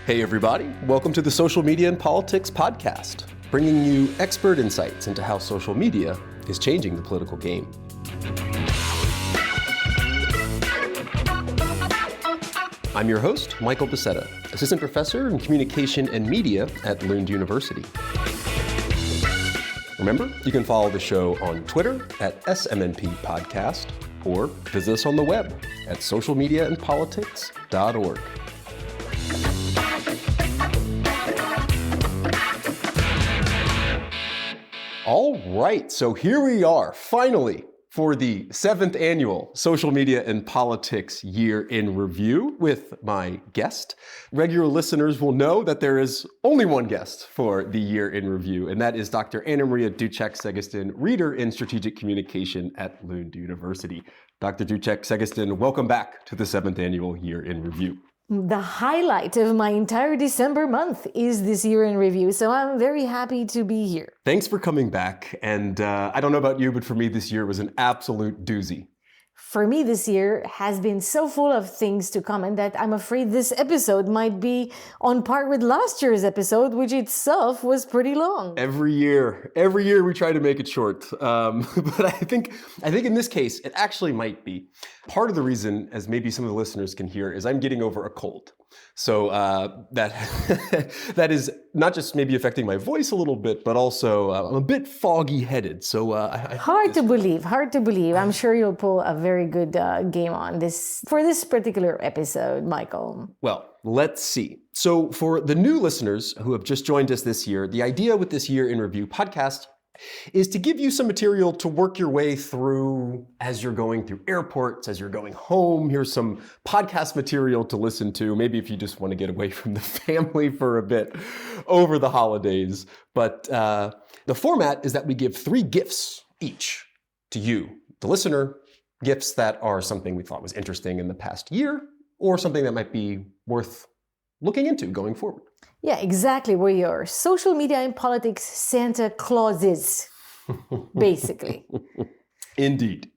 Hey everybody, welcome to the Social Media and Politics podcast, bringing you expert insights into how social media is changing the political game. I'm your host, Michael Dutceac, Assistant Professor in Communication and Media at Lund University. Remember, you can follow the show on Twitter at SMNP Podcast or visit us on the web at socialmediaandpolitics.org. All right, so here we are, finally, for the 7th annual Social Media and Politics Year in Review with my guest. Regular listeners will know that there is only one guest for the Year in Review, and that is Dr. Anamaria Dutceac Segesten, Reader in Strategic Communication at Lund University. Dr. Dutceac Segesten, welcome back to the 7th annual Year in Review. The highlight of my entire December month is this Year in Review, so I'm very happy to be here. Thanks for coming back, and I don't know about you, but for me this year was an absolute doozy. For me, this year has been so full of things to comment that I'm afraid this episode might be on par with last year's episode, which itself was pretty long. Every year we try to make it short. But I think in this case, it actually might be. Part of the reason, as maybe some of the listeners can hear, is I'm getting over a cold. So that is not just maybe affecting my voice a little bit, but also I'm a bit foggy-headed. So hard to believe. I'm sure you'll pull a very good game on this for this particular episode, Michael. Well, let's see. So for the new listeners who have just joined us this year, the idea with this Year in Review podcast is to give you some material to work your way through as you're going through airports, as you're going home. Here's some podcast material to listen to, maybe if you just want to get away from the family for a bit over the holidays. But the format is that we give 3 gifts each to you, the listener, gifts that are something we thought was interesting in the past year or something that might be worth looking into going forward. Yeah, exactly. We're your social media and politics Santa Clauses, basically. Indeed.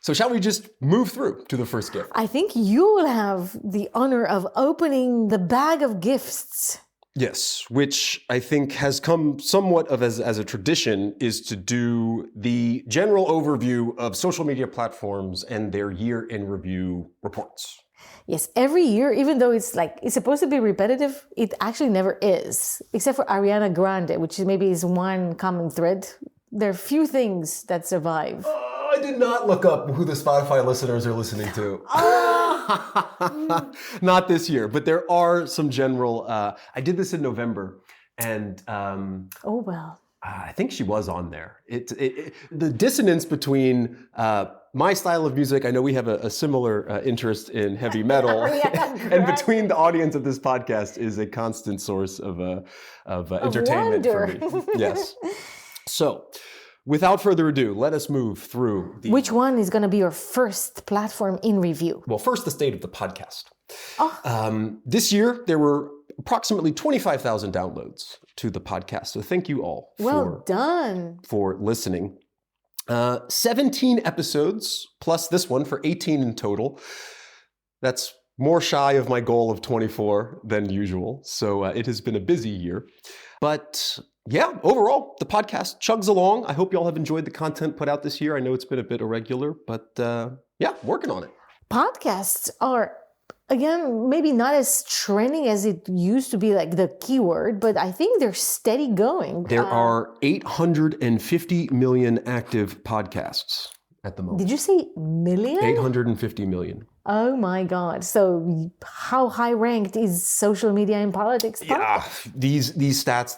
So shall we just move through to the first gift? I think you will have the honor of opening the bag of gifts. Yes, which I think has come somewhat of as a tradition, is to do the general overview of social media platforms and their Year in Review reports. Yes, every year, even though it's supposed to be repetitive, it actually never is, except for Ariana Grande, which maybe is one common thread. There are few things that survive. Oh, I did not look up who the Spotify listeners are listening to. Not this year, but there are some general, I did this in November, and oh, well. I think she was on there. The dissonance between my style of music, I know we have a similar interest in heavy metal, and between the audience of this podcast is a constant source of entertainment for me. Yes. So, without further ado, let us move through Which one is going to be your first platform in review? Well, first, the state of the podcast. This year, there were approximately 25,000 downloads to the podcast. So thank you all for listening. 17 episodes plus this one for 18 in total. That's more shy of my goal of 24 than usual. So it has been a busy year. But yeah, overall, the podcast chugs along. I hope you all have enjoyed the content put out this year. I know it's been a bit irregular, but yeah, working on it. Podcasts are, again, maybe not as trending as it used to be, like the keyword, but I think they're steady going. There are 850 million active podcasts at the moment. Did you say million? 850 million. Oh my God. So how high ranked is social media and politics? Yeah, these stats,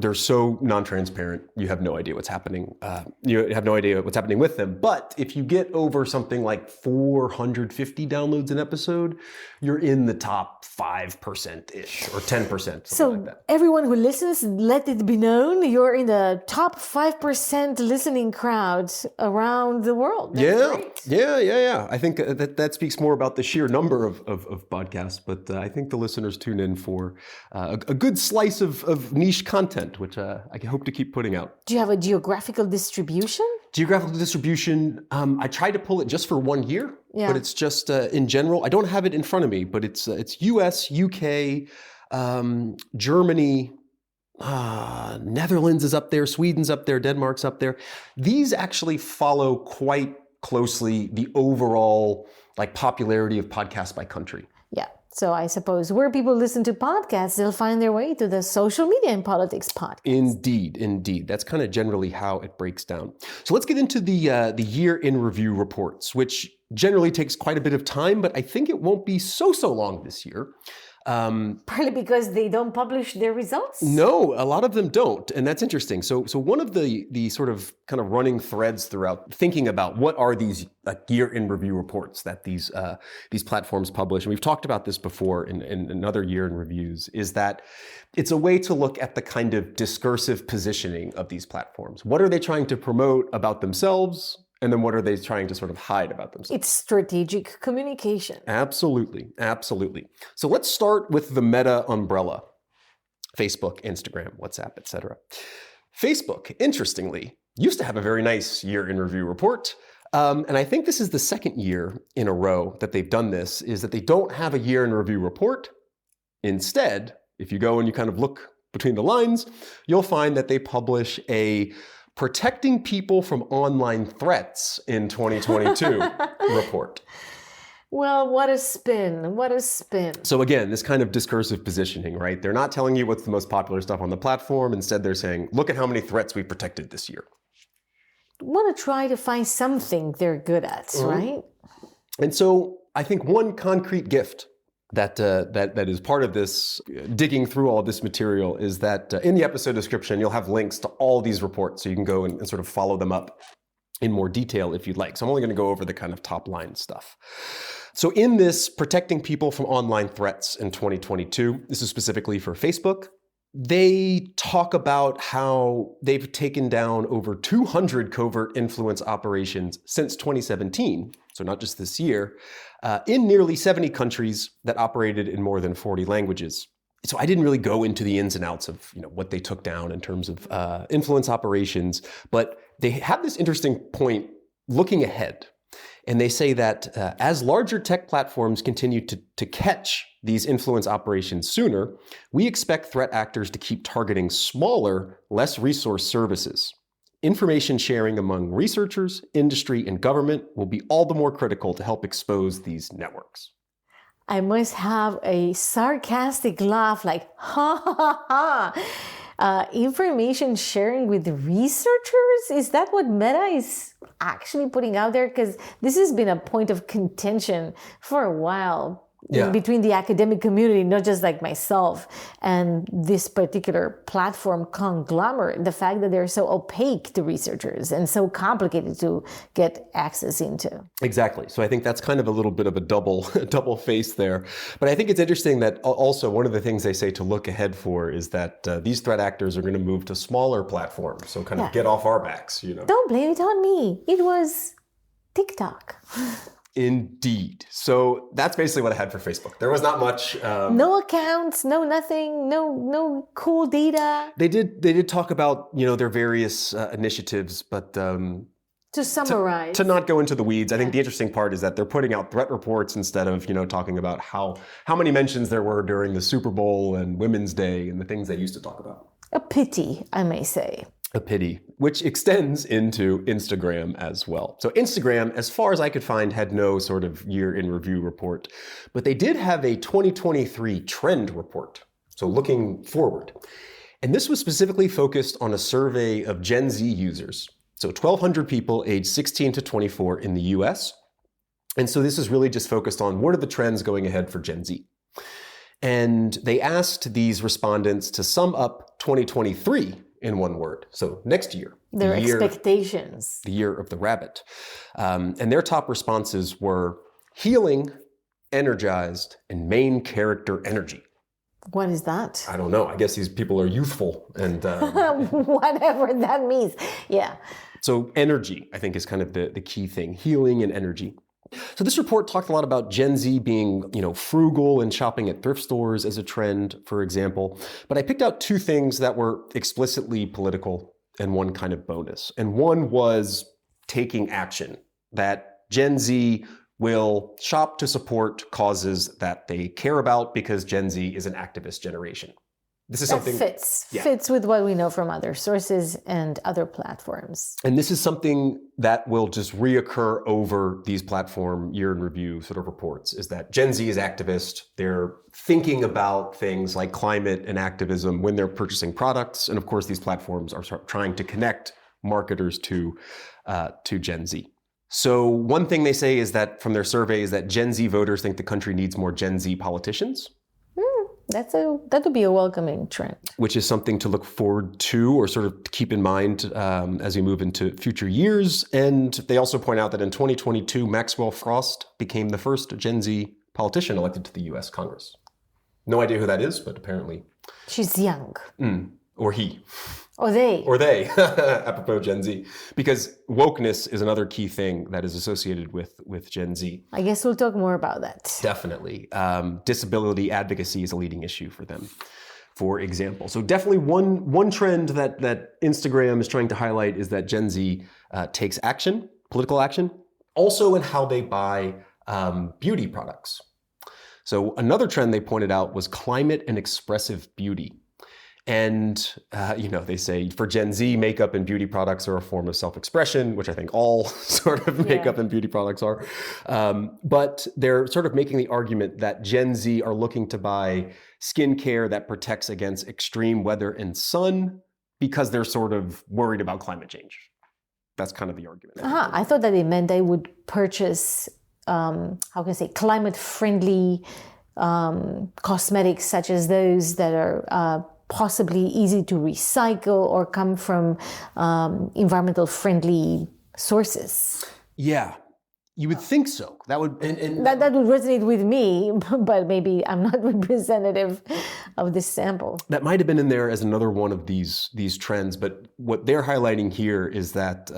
they're so non-transparent. You have no idea what's happening. You have no idea what's happening with them. But if you get over something like 450 downloads an episode, you're in the top 5%-ish or 10%. So like that. Everyone who listens, let it be known, you're in the top 5% listening crowd around the world. That's great. Yeah. I think that speaks more about the sheer number of podcasts, but I think the listeners tune in for a good slice of niche content, which I hope to keep putting out. Do you have a geographical distribution? Geographical distribution, I tried to pull it just for 1 year, Yeah. but it's just in general. I don't have it in front of me, but it's US, UK, Germany, Netherlands is up there, Sweden's up there, Denmark's up there. These actually follow quite closely the overall like popularity of podcasts by country. Yeah. So I suppose where people listen to podcasts, they'll find their way to the social media and politics podcast. Indeed. That's kind of generally how it breaks down. So let's get into the year in review reports, which generally takes quite a bit of time, but I think it won't be so long this year. Partly because they don't publish their results? No, a lot of them don't, and that's interesting. So one of the sort of kind of running threads throughout thinking about what are these year in review reports that these platforms publish, and we've talked about this before in another year in reviews, is that it's a way to look at the kind of discursive positioning of these platforms. What are they trying to promote about themselves? And then what are they trying to sort of hide about themselves? It's strategic communication. Absolutely. So let's start with the Meta umbrella. Facebook, Instagram, WhatsApp, etc. Facebook, interestingly, used to have a very nice year in review report. And I think this is the second year in a row that they've done this, is that they don't have a year in review report. Instead, if you go and you kind of look between the lines, you'll find that they publish a Protecting People from Online Threats in 2022 report. Well, what a spin. So again, this kind of discursive positioning, right? They're not telling you what's the most popular stuff on the platform. Instead, they're saying, look at how many threats we protected this year. Want to try to find something they're good at, right? And so I think one concrete gift that is part of this digging through all this material is that in the episode description, you'll have links to all these reports, so you can go and sort of follow them up in more detail if you'd like. So I'm only going to go over the kind of top line stuff. So in this Protecting People from Online Threats in 2022, this is specifically for Facebook, they talk about how they've taken down over 200 covert influence operations since 2017, so not just this year, in nearly 70 countries that operated in more than 40 languages. So I didn't really go into the ins and outs of what they took down in terms of influence operations, but they have this interesting point looking ahead. And they say that as larger tech platforms continue to catch these influence operations sooner, we expect threat actors to keep targeting smaller, less resource services. Information sharing among researchers, industry, and government will be all the more critical to help expose these networks. I must have a sarcastic laugh like, ha ha ha. Information sharing with researchers? Is that what Meta is actually putting out there? Because this has been a point of contention for a while. Yeah. Between the academic community, not just like myself, and this particular platform conglomerate, the fact that they're so opaque to researchers and so complicated to get access into. Exactly. So I think that's kind of a little bit of a double face there. But I think it's interesting that also one of the things they say to look ahead for is that these threat actors are going to move to smaller platforms. So kind of get off our backs, Don't blame it on me. It was TikTok. Indeed. So that's basically what I had for Facebook. There was not much. No accounts, no nothing, no cool data. They did talk about their various initiatives, but to summarize, to not go into the weeds, I think the interesting part is that they're putting out threat reports instead of talking about how many mentions there were during the Super Bowl and Women's Day and the things they used to talk about. A pity, I may say. A pity, which extends into Instagram as well. So Instagram, as far as I could find, had no sort of year in review report, but they did have a 2023 trend report. So looking forward. And this was specifically focused on a survey of Gen Z users. So 1,200 people aged 16 to 24 in the US. And so this is really just focused on what are the trends going ahead for Gen Z. And they asked these respondents to sum up 2023 in one word. So next year. Their expectations. The year of the rabbit. And their top responses were healing, energized, and main character energy. What is that? I don't know. I guess these people are youthful and... whatever that means. Yeah. So energy, I think, is kind of the key thing. Healing and energy. So this report talked a lot about Gen Z being, frugal and shopping at thrift stores as a trend, for example. But I picked out two things that were explicitly political and one kind of bonus. And one was taking action, that Gen Z will shop to support causes that they care about because Gen Z is an activist generation. This is That something fits with what we know from other sources and other platforms. And this is something that will just reoccur over these platform year in review sort of reports, is that Gen Z is activist. They're thinking about things like climate and activism when they're purchasing products. And of course, these platforms are trying to connect marketers to Gen Z. So one thing they say is that from their survey is that Gen Z voters think the country needs more Gen Z politicians. That would be a welcoming trend. Which is something to look forward to or sort of keep in mind as we move into future years. And they also point out that in 2022, Maxwell Frost became the first Gen Z politician elected to the US Congress. No idea who that is, but apparently. She's young. Or he. Or they. Or they, apropos Gen Z. Because wokeness is another key thing that is associated with Gen Z. I guess we'll talk more about that. Definitely. Disability advocacy is a leading issue for them, for example. So definitely one trend that Instagram is trying to highlight is that Gen Z takes action, political action, also in how they buy beauty products. So another trend they pointed out was climate and expressive beauty. And, they say for Gen Z, makeup and beauty products are a form of self-expression, which I think all sort of makeup and beauty products are. But they're sort of making the argument that Gen Z are looking to buy skincare that protects against extreme weather and sun because they're sort of worried about climate change. That's kind of the argument. I thought that it meant they would purchase, climate-friendly cosmetics such as those that are possibly easy to recycle or come from environmental friendly sources. Yeah, you would think so. That would that would resonate with me, but maybe I'm not representative of this sample. That might have been in there as another one of these trends, but what they're highlighting here is that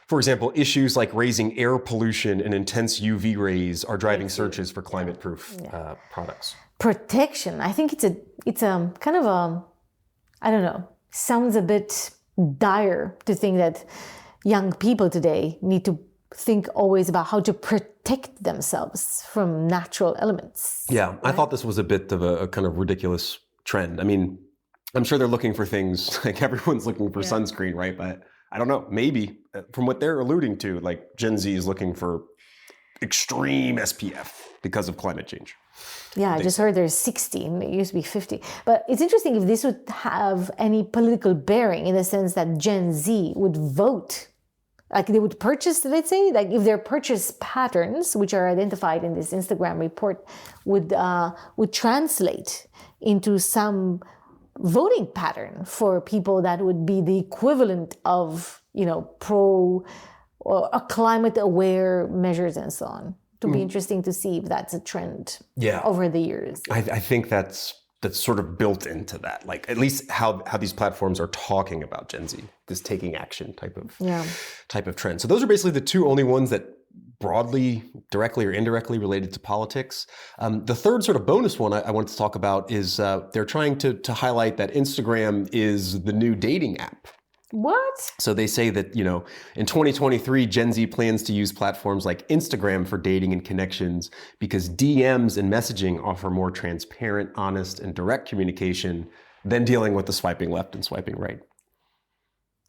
for example, issues like raising air pollution and intense UV rays are driving searches for climate-proof products. Protection. I think it's a kind of a, I don't know, sounds a bit dire to think that young people today need to think always about how to protect themselves from natural elements. Yeah, right? I thought this was a bit of a kind of ridiculous trend. I mean, I'm sure they're looking for things like everyone's looking for sunscreen, right? But I don't know, maybe from what they're alluding to, like Gen Z is looking for extreme SPF because of climate change. Yeah, I just heard there's 60, and it used to be 50. But it's interesting if this would have any political bearing in the sense that Gen Z would vote. Like they would purchase, let's say, like if their purchase patterns, which are identified in this Instagram report, would translate into some voting pattern for people that would be the equivalent of, pro or climate aware measures and so on. It would be interesting to see if that's a trend over the years. I think that's sort of built into that, like at least how these platforms are talking about Gen Z, this taking action type of trend. So those are basically the two only ones that broadly, directly or indirectly related to politics. The third sort of bonus one I wanted to talk about is they're trying to highlight that Instagram is the new dating app. What? So they say that, in 2023, Gen Z plans to use platforms like Instagram for dating and connections because DMs and messaging offer more transparent, honest, and direct communication than dealing with the swiping left and swiping right.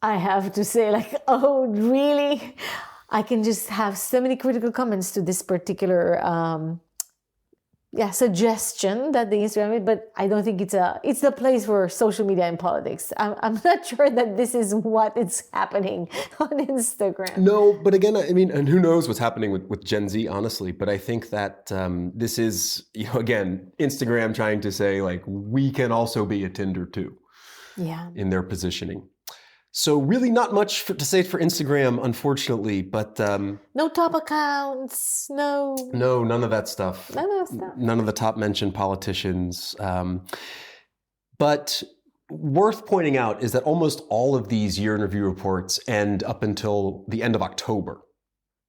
I have to say, oh, really? I can just have so many critical comments to this particular suggestion that the Instagram made, but I don't think it's the place for social media and politics. I'm not sure that this is what is happening on Instagram. No, but again, I mean, and who knows what's happening with Gen Z, honestly, but I think that this is, again, Instagram trying to say, like, we can also be a Tinder too. Yeah. In their positioning. So really not much to say for Instagram, unfortunately, but... no top accounts, no... No, none of that stuff. None of the top mentioned politicians. But worth pointing out is that almost all of these year in review reports end up until the end of October.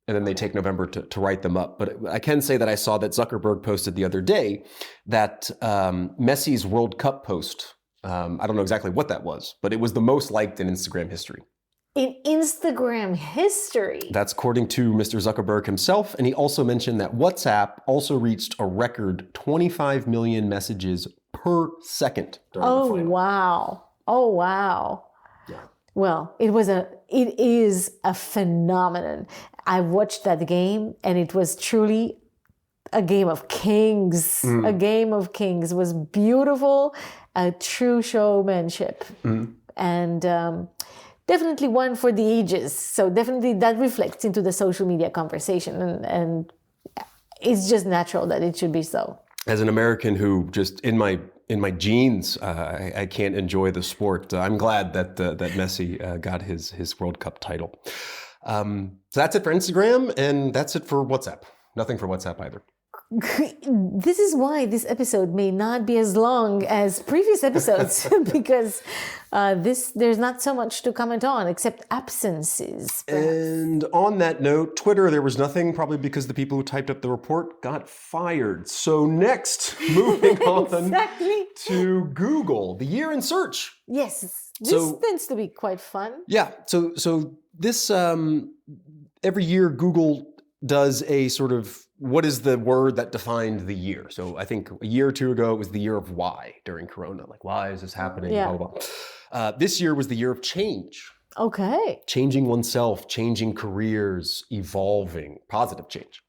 And then they take November to write them up. But I can say that I saw that Zuckerberg posted the other day that Messi's World Cup post... I don't know exactly what that was, but it was the most liked in Instagram history. in Instagram history. That's according to Mr. Zuckerberg himself. And he also mentioned that WhatsApp also reached a record 25 million messages per second during the final. Wow. Oh, wow. Yeah. Well, it is a phenomenon. I watched that game and it was truly a game of kings. A game of kings. It was beautiful, a true showmanship. And definitely one for the ages. So definitely that reflects into the social media conversation. And it's just natural that it should be so. As an American who just in my genes, I can't enjoy the sport. I'm glad that Messi got his World Cup title. So that's it for Instagram, and that's it for WhatsApp. Nothing for WhatsApp either. This is why this episode may not be as long as previous episodes because there's not so much to comment on except absences. Perhaps. And on that note, Twitter, there was nothing, probably because the people who typed up the report got fired. So next, moving on to Google, the year in search. Yes, this tends to be quite fun. Yeah, so this, every year Google does a sort of, what is the word that defined the year? So I think a year or two ago, it was the year of why during Corona. Like, why is this happening? Yeah. Blah, blah, blah. This year was the year of change. Okay. Changing oneself, changing careers, evolving, positive change.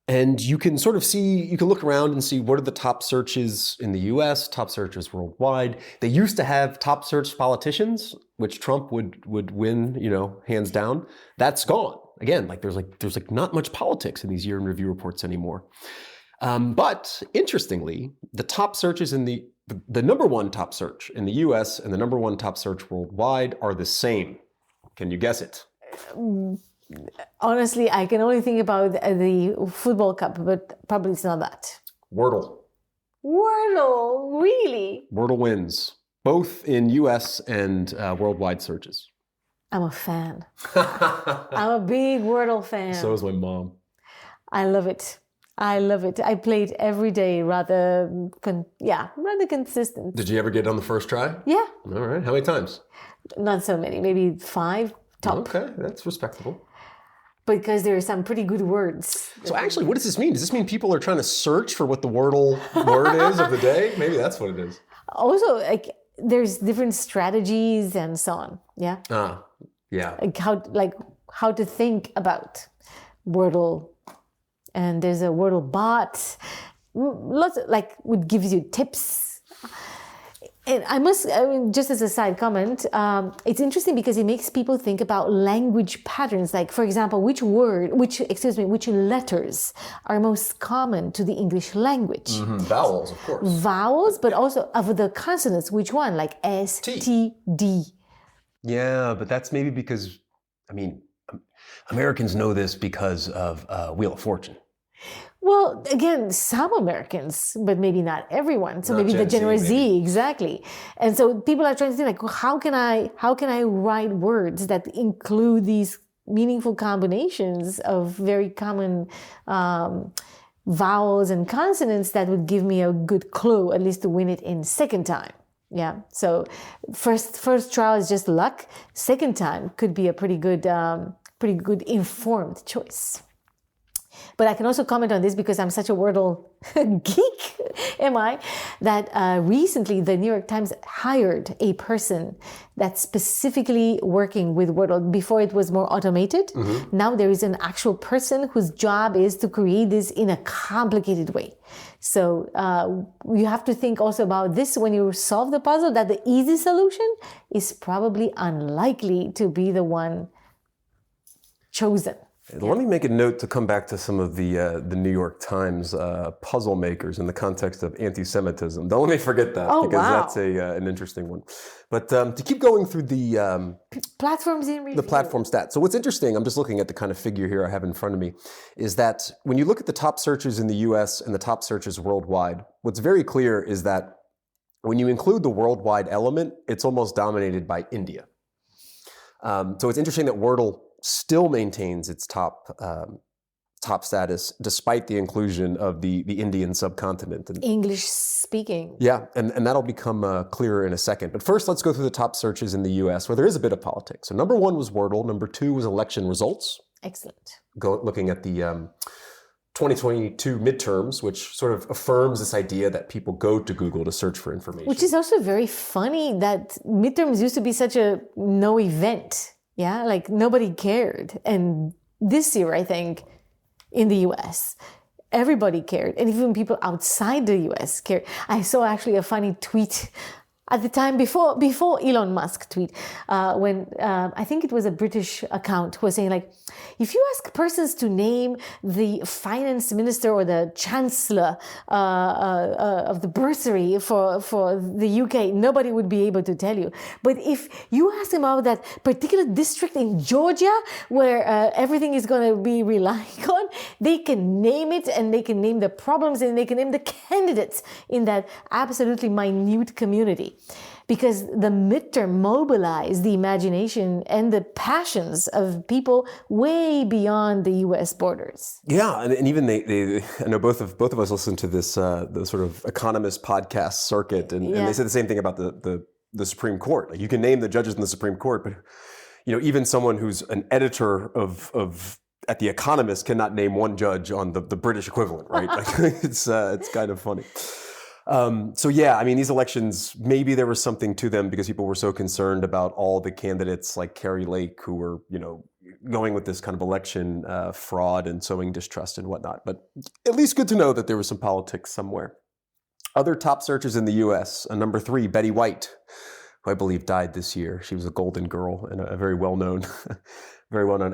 And you can sort of see, you can look around and see what are the top searches in the US, top searches worldwide. They used to have top search politicians, which Trump would win, hands down. That's gone. Again, there's not much politics in these year in review reports anymore. But interestingly, the top searches in the number one top search in the US and the number one top search worldwide are the same. Can you guess it? Honestly, I can only think about the football cup, but probably it's not that. Wordle. Wordle, really? Wordle wins, both in US and worldwide searches. I'm a fan. I'm a big Wordle fan. So is my mom. I love it. I play it every day, rather consistent. Did you ever get it on the first try? Yeah. All right. How many times? Not so many, maybe 5 top. Okay, that's respectable. Because there are some pretty good words. So actually, what does this mean? Does this mean people are trying to search for what the Wordle word is of the day? Maybe that's what it is. Also, there's different strategies and so on. Yeah. Yeah. How to think about Wordle, and there's a Wordle bot. Lots would give you tips. And just as a side comment, it's interesting because it makes people think about language patterns. Like, for example, which letters are most common to the English language? Vowels, of course. Vowels, but also of the consonants, which one? Like S, T, D. Yeah, but that's maybe because, Americans know this because of Wheel of Fortune. Well, again, some Americans, but maybe not everyone. So Not maybe the Gen Z, Z, exactly. And so people are trying to think how can I write words that include these meaningful combinations of very common vowels and consonants that would give me a good clue, at least to win it in second time. Yeah. So first trial is just luck. Second time could be a pretty good informed choice. But I can also comment on this because I'm such a Wordle geek, am I? That recently the New York Times hired a person that's specifically working with Wordle. Before it was more automated. Now there is an actual person whose job is to create this in a complicated way. So you have to think also about this when you solve the puzzle, that the easy solution is probably unlikely to be the one chosen. Let me make a note to come back to some of the New York Times puzzle makers in the context of anti-Semitism. Don't let me forget that that's an interesting one. But to keep going through the platforms in review. The platform stats. So what's interesting, I'm just looking at the kind of figure here I have in front of me, is that when you look at the top searches in the US and the top searches worldwide, what's very clear is that when you include the worldwide element, it's almost dominated by India. So it's interesting that Wordle still maintains its top top status despite the inclusion of the Indian subcontinent. And English speaking. yeah, and that'll become clearer in a second. But first, let's go through the top searches in the US, where there is a bit of politics. So number 1 was Wordle. Number 2 was election results. Excellent. Looking at the 2022 midterms, which sort of affirms this idea that people go to Google to search for information. Which is also very funny that midterms used to be such a no event. Yeah, like nobody cared. And this year, I think, in the US, everybody cared. And even people outside the US cared. I saw actually a funny tweet at the time before Elon Musk tweet, when I think it was a British account who was saying like, if you ask persons to name the finance minister or the chancellor of the bursary for the UK, nobody would be able to tell you. But if you ask them about that particular district in Georgia where everything is going to be relying on, they can name it and they can name the problems and they can name the candidates in that absolutely minute community. Because the midterm mobilized the imagination and the passions of people way beyond the U.S. borders. Yeah, and even they I know both of us listen to this the sort of economist podcast circuit, and they say the same thing about the Supreme Court. Like you can name the judges in the Supreme Court, but even someone who's an editor of at The Economist cannot name one judge on the British equivalent, right? Like it's kind of funny. So yeah, I mean, these elections, maybe there was something to them because people were so concerned about all the candidates like Carrie Lake who were, going with this kind of election fraud and sowing distrust and whatnot. But at least good to know that there was some politics somewhere. Other top searches in the U.S. Number 3, Betty White, who I believe died this year. She was a Golden Girl and a very well-known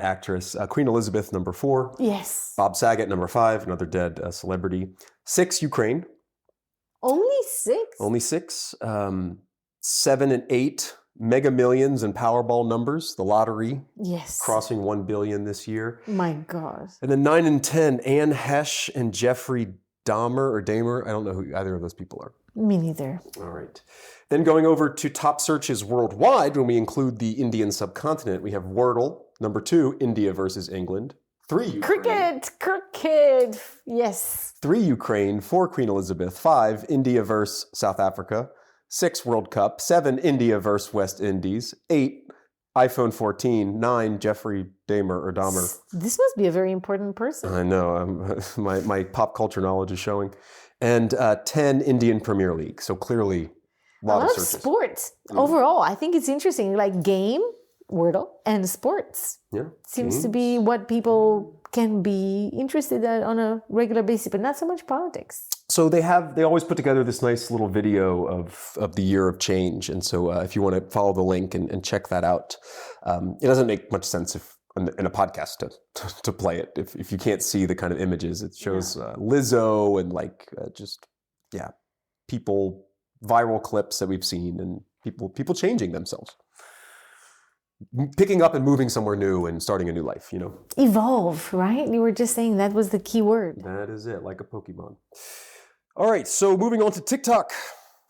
actress. Queen Elizabeth, number 4. Yes. Bob Saget, number 5, another dead celebrity. 6, Ukraine. Only 6? Only 6. 7 and 8, Mega Millions and Powerball numbers, the lottery. Yes. Crossing 1 billion this year. My God. And then 9 and 10, Anne Hesh and Jeffrey Dahmer. I don't know who either of those people are. Me neither. All right. Then going over to top searches worldwide, when we include the Indian subcontinent, we have Wordle. Number 2, India versus England. 3, Ukraine. Cricket. Yes. 3, Ukraine. 4, Queen Elizabeth. 5, India versus South Africa. 6, World Cup. 7, India versus West Indies. 8, iPhone 14. 9, Jeffrey Dahmer. This must be a very important person. I know. My pop culture knowledge is showing. And 10, Indian Premier League. So clearly a lot of searches. Sports. Overall, I think it's interesting. Like game, Wordle, and sports. Yeah. Seems to be what people can be interested in on a regular basis, but not so much politics. So they always put together this nice little video of the year of change. And so if you want to follow the link and check that out, it doesn't make much sense in a podcast to play it. If you can't see the kind of images, it shows Lizzo and people, viral clips that we've seen and people changing themselves. Picking up and moving somewhere new and starting a new life, Evolve, right? You were just saying that was the key word. That is it, like a Pokemon. All right, so moving on to TikTok.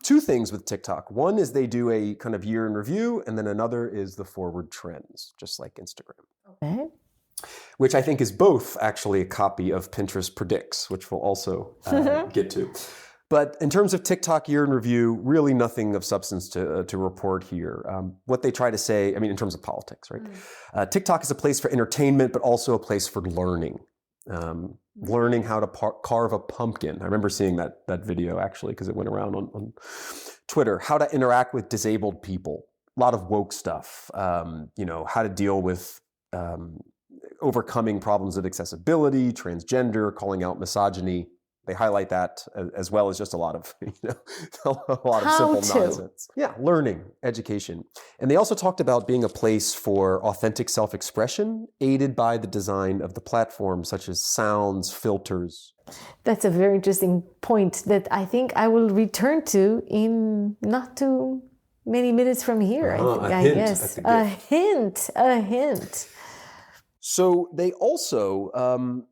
2 things with TikTok. One is they do a kind of year in review, and then another is the forward trends, just like Instagram. Okay. Which I think is both actually a copy of Pinterest Predicts, which we'll also get to. But in terms of TikTok year in review, really nothing of substance to report here. What they try to say, in terms of politics, right? TikTok is a place for entertainment, but also a place for learning. Learning how to carve a pumpkin. I remember seeing that video actually because it went around on Twitter. How to interact with disabled people. A lot of woke stuff. How to deal with overcoming problems of accessibility, transgender, calling out misogyny. They highlight that as well as just a lot of, simple nonsense. Yeah, learning, education. And they also talked about being a place for authentic self-expression, aided by the design of the platform, such as sounds, filters. That's a very interesting point that I think I will return to in not too many minutes from here. I guess. A hint. So they also...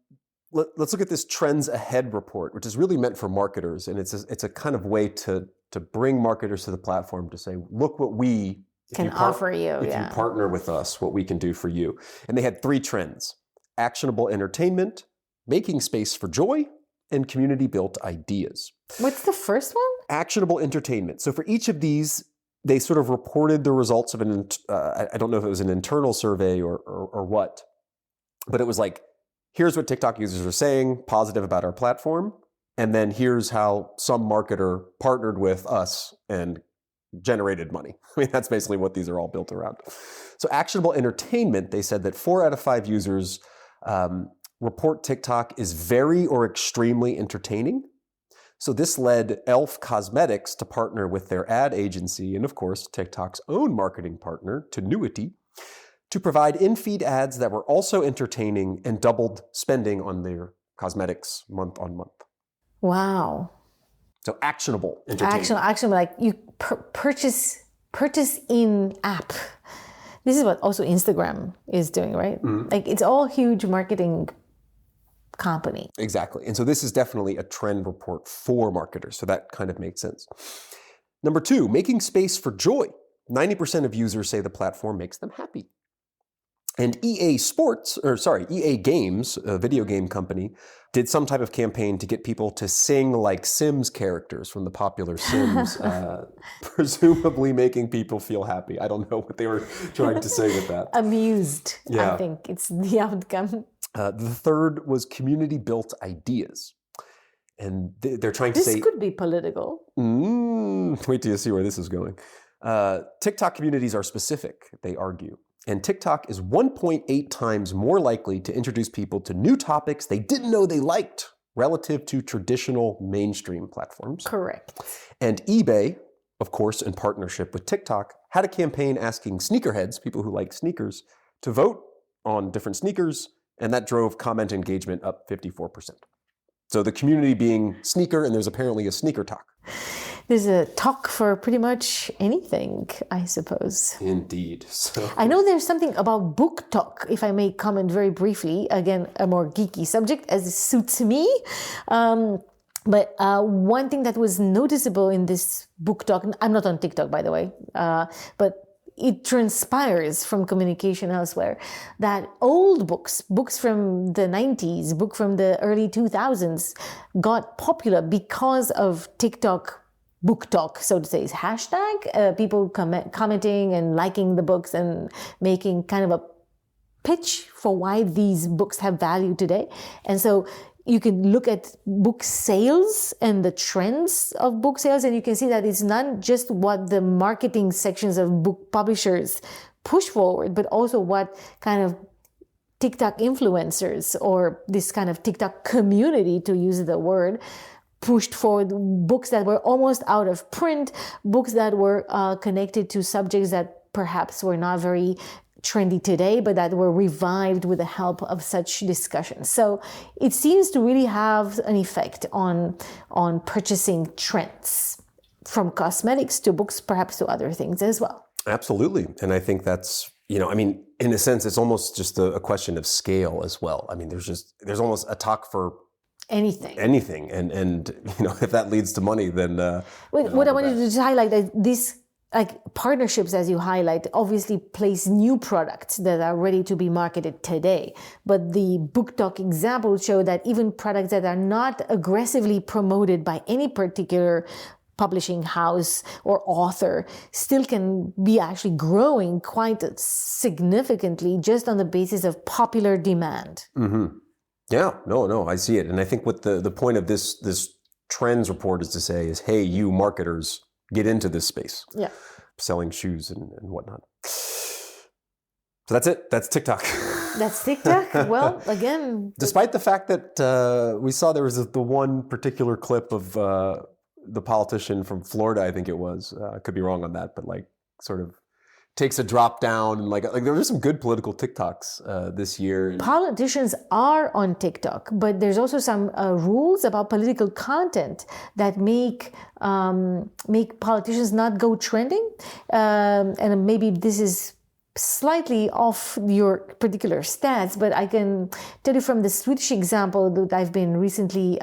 Let's look at this Trends Ahead report, which is really meant for marketers. And it's a kind of way to bring marketers to the platform to say, look what we can offer you. If you partner with us, what we can do for you. And they had 3 trends: actionable entertainment, making space for joy, and community-built ideas. What's the first one? Actionable entertainment. So for each of these, they sort of reported the results of I don't know if it was an internal survey or what, but it was like, here's what TikTok users are saying, positive about our platform, and then here's how some marketer partnered with us and generated money. I mean, that's basically what these are all built around. So actionable entertainment, they said that 4 out of 5 users report TikTok is very or extremely entertaining. So this led e.l.f. Cosmetics to partner with their ad agency and, of course, TikTok's own marketing partner, Tenuity, to provide in-feed ads that were also entertaining and doubled spending on their cosmetics month on month. Wow. So actionable entertainment. Actionable, like you purchase in app. This is what also Instagram is doing, right? Mm-hmm. Like it's all huge marketing company. Exactly. And so this is definitely a trend report for marketers. So that kind of makes sense. Number 2, making space for joy. 90% of users say the platform makes them happy. And EA Games, a video game company, did some type of campaign to get people to sing like Sims characters from the popular Sims, presumably making people feel happy. I don't know what they were trying to say with that. Amused, yeah. I think it's the outcome. The third was community-built ideas. And they're trying to say... This could be political. Wait till you see where this is going. TikTok communities are specific, they argue. And TikTok is 1.8 times more likely to introduce people to new topics they didn't know they liked relative to traditional mainstream platforms. Correct. And eBay, of course, in partnership with TikTok, had a campaign asking sneakerheads, people who like sneakers, to vote on different sneakers, and that drove comment engagement up 54%. So the community being sneaker, and there's apparently a sneaker talk. There's a talk for pretty much anything, I suppose. Indeed. So. I know there's something about book talk, if I may comment very briefly. Again, a more geeky subject, as it suits me. But one thing that was noticeable in this book talk, I'm not on TikTok, by the way, but it transpires from communication elsewhere, that old books from the 90s, book from the early 2000s, got popular because of TikTok book talk, so to say, hashtag, people commenting and liking the books and making kind of a pitch for why these books have value today. And so you can look at book sales and the trends of book sales, and you can see that it's not just what the marketing sections of book publishers push forward, but also what kind of TikTok influencers or this kind of TikTok community, to use the word, pushed forward books that were almost out of print, books that were connected to subjects that perhaps were not very trendy today, but that were revived with the help of such discussions. So it seems to really have an effect on purchasing trends, from cosmetics to books, perhaps to other things as well. Absolutely. And I think that's, in a sense, it's almost just a question of scale as well. I mean, there's almost a talk for anything. And if that leads to money, then... what I wanted to just highlight is this, partnerships, as you highlight, obviously place new products that are ready to be marketed today. But the book talk examples show that even products that are not aggressively promoted by any particular publishing house or author still can be actually growing quite significantly just on the basis of popular demand. Mm-hmm. Yeah, no, I see it. And I think what the point of this trends report is to say is, hey, you marketers, get into this space. Yeah. Selling shoes and whatnot. So that's it. That's TikTok. That's TikTok. Well, again. Despite the fact that we saw there was the one particular clip of the politician from Florida, I think it was. I could be wrong on that, but sort of takes a drop down, and there were some good political TikToks this year. Politicians are on TikTok, but there's also some rules about political content that make politicians not go trending. And maybe this is slightly off your particular stats, but I can tell you from the Swedish example that I've been recently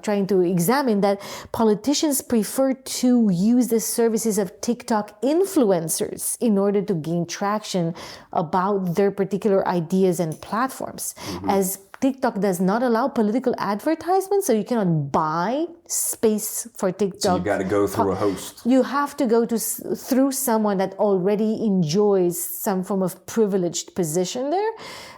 trying to examine, that politicians prefer to use the services of TikTok influencers in order to gain traction about their particular ideas and platforms, as TikTok does not allow political advertisements, so you cannot buy space for TikTok. So you got to go through a host. You have to go through someone that already enjoys some form of privileged position there.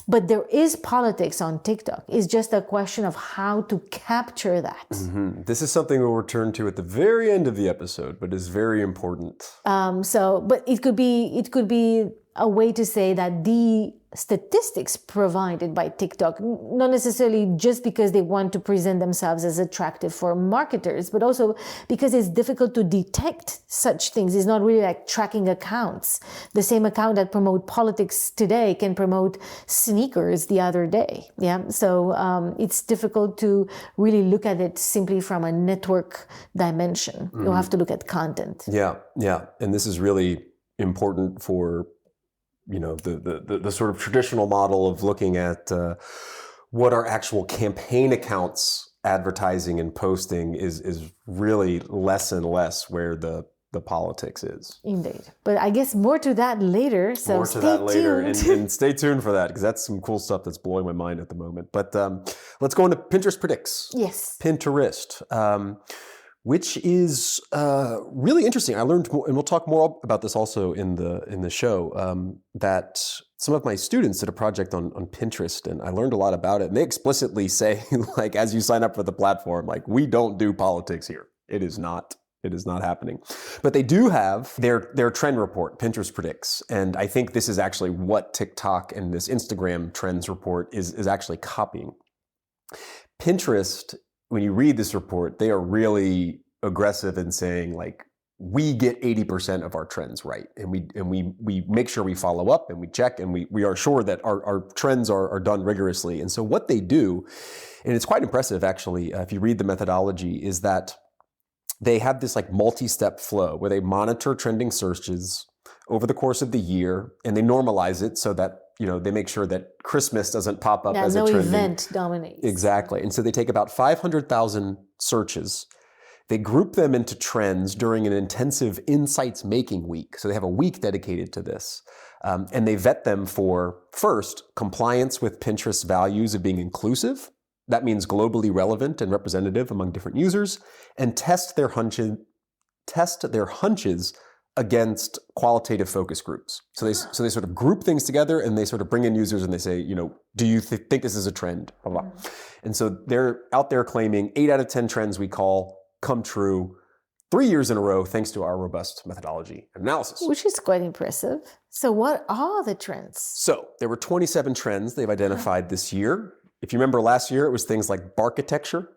But there is politics on TikTok. It's just a question of how to capture that. Mm-hmm. This is something we'll return to at the very end of the episode, but is very important. But it could be a way to say that the statistics provided by TikTok, not necessarily just because they want to present themselves as attractive for marketers, but also because it's difficult to detect such things. It's not really like tracking accounts. The same account that promote politics today can promote sneakers the other day. Yeah. So it's difficult to really look at it simply from a network dimension. You'll have to look at content. Yeah. Yeah. And this is really important for the sort of traditional model of looking at what are actual campaign accounts advertising and posting is really less and less where the politics is. Indeed. But I guess more to that later. So more to that later. And stay tuned for that, because that's some cool stuff that's blowing my mind at the moment. But let's go into Pinterest Predicts. Yes. Pinterest. Which is really interesting. I learned more, and we'll talk more about this also in the show, that some of my students did a project on Pinterest, and I learned a lot about it. And they explicitly say, like, as you sign up for the platform, like, we don't do politics here. It is not happening. But they do have their trend report, Pinterest Predicts. And I think this is actually what TikTok and this Instagram trends report is actually copying. Pinterest, when you read this report, they are really aggressive in saying, like, we get 80% of our trends right. And we make sure we follow up and we check and we are sure that our trends are done rigorously. And so what they do, and it's quite impressive actually, if you read the methodology, is that they have this like multi-step flow where they monitor trending searches over the course of the year and they normalize it so that they make sure that Christmas doesn't pop up as a trending. No event dominates. Exactly. And so they take about 500,000 searches. They group them into trends during an intensive insights making week. So they have a week dedicated to this. And they vet them for, first, compliance with Pinterest's values of being inclusive. That means globally relevant and representative among different users. And test their hunches against qualitative focus groups. So they sort of group things together and they sort of bring in users and they say, do you think this is a trend? Blah, blah. And so they're out there claiming 8 out of 10 trends we call come true 3 years in a row thanks to our robust methodology and analysis. Which is quite impressive. So what are the trends? So there were 27 trends they've identified this year. If you remember last year, it was things like barkitecture.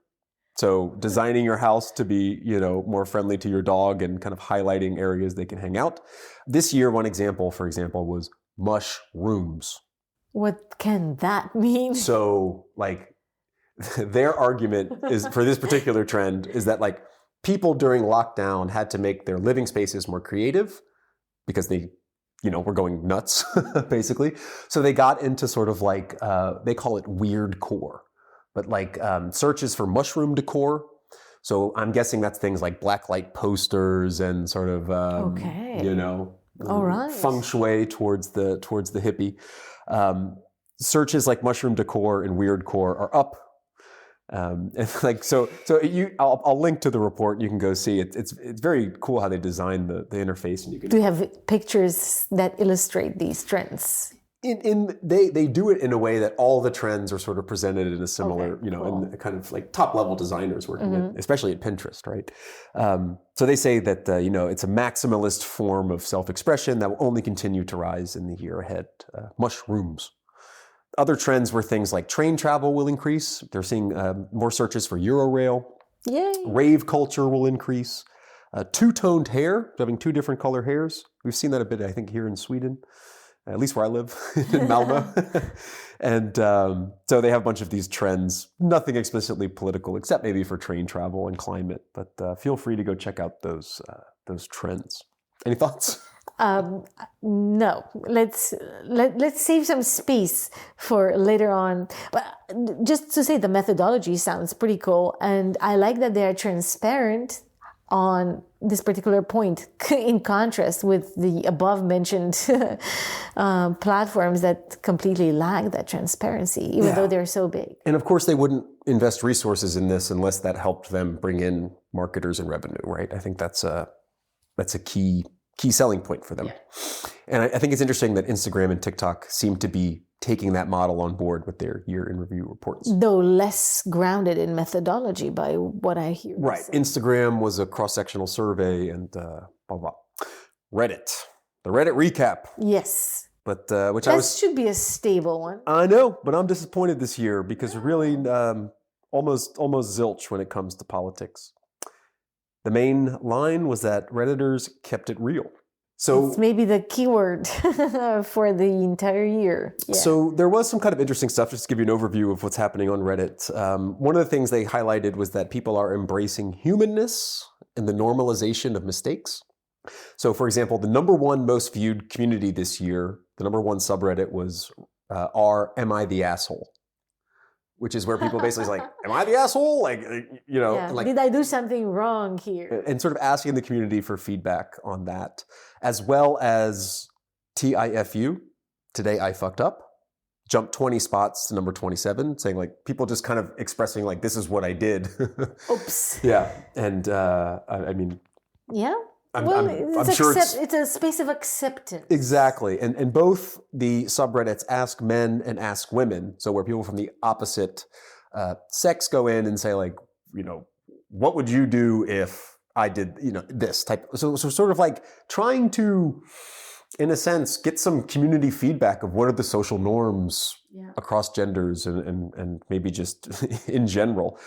So designing your house to be, more friendly to your dog and kind of highlighting areas they can hang out. This year, one example, for example, was mushrooms. What can that mean? So, like, their argument is for this particular trend is that, like, people during lockdown had to make their living spaces more creative because they, were going nuts, basically. So they got into sort of like, they call it weird core. But like searches for mushroom decor. So I'm guessing that's things like blacklight posters and sort of, All right. feng shui towards the hippie. Searches like mushroom decor and weird core are up. And like I'll link to the report. You can go see it. It's very cool how they design the interface. And you can. Do you have pictures that illustrate these trends? They do it in a way that all the trends are sort of presented in a similar, and kind of like top level designers working, especially at Pinterest, right? So they say that, it's a maximalist form of self-expression that will only continue to rise in the year ahead. Mushrooms. Other trends were things like train travel will increase. They're seeing more searches for Eurorail. Yay. Rave culture will increase. Two-toned hair, having 2 different color hairs. We've seen that a bit, I think, here in Sweden. At least where I live, in Malmö. And so they have a bunch of these trends, nothing explicitly political, except maybe for train travel and climate. But feel free to go check out those trends. Any thoughts? No. Let's save some space for later on. But just to say, the methodology sounds pretty cool. And I like that they are transparent on this particular point, in contrast with the above mentioned platforms that completely lack that transparency, even though they're so big. And of course, they wouldn't invest resources in this unless that helped them bring in marketers and revenue, right? I think that's a key selling point for them. Yeah. And I think it's interesting that Instagram and TikTok seem to be taking that model on board with their year in review reports. Though less grounded in methodology by what I hear. Right. Instagram was a cross-sectional survey and blah, blah. Reddit. The Reddit recap. Yes. But should be a stable one. I know, but I'm disappointed this year because really almost zilch when it comes to politics. The main line was that Redditors kept it real. So it's maybe the keyword for the entire year. Yeah. So there was some kind of interesting stuff, just to give you an overview of what's happening on Reddit. One of the things they highlighted was that people are embracing humanness and the normalization of mistakes. So for example, the number one most viewed community this year, the number one subreddit was Am I the Asshole? Which is where people basically is like, am I the asshole? Like, you know, like, did I do something wrong here? And sort of asking the community for feedback on that, as well as TIFU, Today I Fucked Up, jumped 20 spots to number 27, saying like, people just kind of expressing like, this is what I did. Oops. Yeah. And I mean. Yeah. I'm sure it's a space of acceptance. Exactly. And both the subreddits Ask Men and Ask Women, so where people from the opposite sex go in and say like, you know, what would you do if I did, you know, this type. So sort of like trying to, in a sense, get some community feedback of what are the social norms across genders and maybe just in general.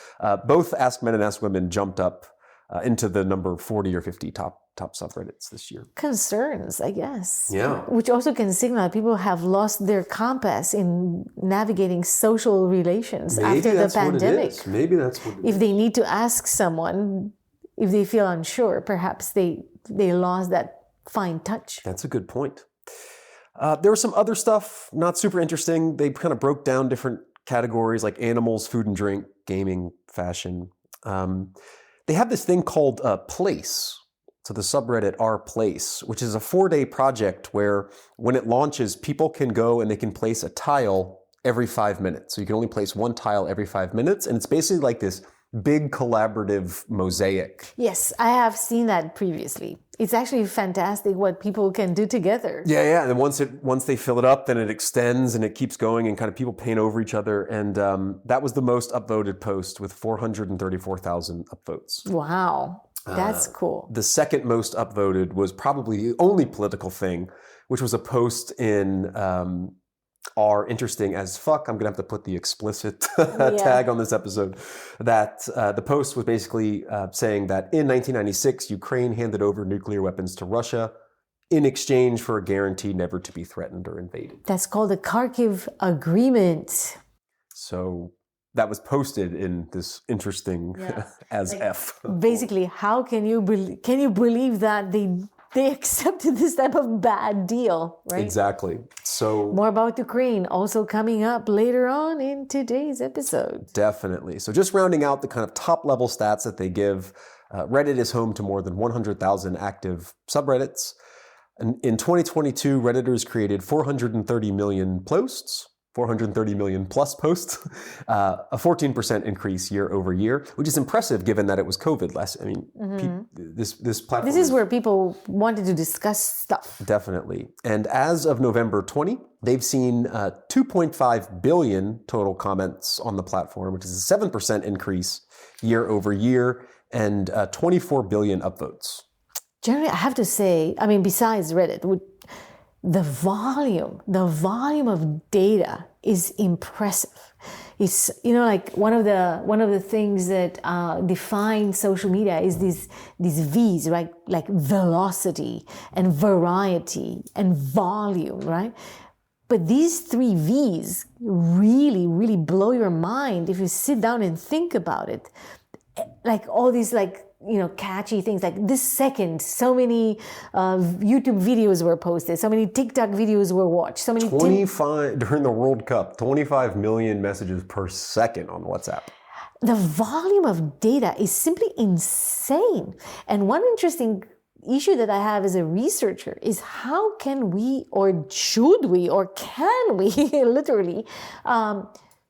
Both Ask Men and Ask Women jumped up into the number 40 or 50 top subreddits this year. Concerns, I guess. Yeah. Which also can signal people have lost their compass in navigating social relations after the pandemic. Maybe that's what it is. If they need to ask someone, if they feel unsure, perhaps they lost that fine touch. That's a good point. There was some other stuff, not super interesting. They kind of broke down different categories like animals, food and drink, gaming, fashion. They have this thing called Place. So the subreddit Our Place, which is a 4-day project where when it launches, people can go and they can place a tile every 5 minutes. So you can only place one tile every 5 minutes. And it's basically like this big collaborative mosaic. Yes, I have seen that previously. It's actually fantastic what people can do together. Yeah. And then once they fill it up, then it extends and it keeps going and kind of people paint over each other. And that was the most upvoted post with 434,000 upvotes. Wow. That's cool. The second most upvoted was probably the only political thing, which was a post in our Interesting as Fuck. I'm going to have to put the explicit tag on this episode. That the post was basically saying that in 1996, Ukraine handed over nuclear weapons to Russia in exchange for a guarantee never to be threatened or invaded. That's called the Kharkiv Agreement. So that was posted in this Interesting as F. Basically, how can you believe that they accepted this type of bad deal, right? Exactly. So more about Ukraine also coming up later on in today's episode. Definitely. So just rounding out the kind of top level stats that they give, Reddit is home to more than 100,000 active subreddits. And in 2022, Redditors created 430 million posts. 430 million plus posts, a 14% increase year over year, which is impressive given that it was COVID last. I mean, this platform. This is where people wanted to discuss stuff. Definitely. And as of November 20, they've seen 2.5 billion total comments on the platform, which is a 7% increase year over year, and 24 billion upvotes. Generally, I have to say, I mean, besides Reddit, the volume of data is impressive. It's, you know, like one of the things that define social media is these V's, right? Like velocity and variety and volume, right? But these 3 V's really, really blow your mind if you sit down and think about it. Like all these catchy things, like this second, so many YouTube videos were posted, so many TikTok videos were watched, so many 25 during the World Cup, 25 million messages per second on WhatsApp. the volume of data is simply insane. And one interesting issue that I have as a researcher is how can we, or should we, or can we literally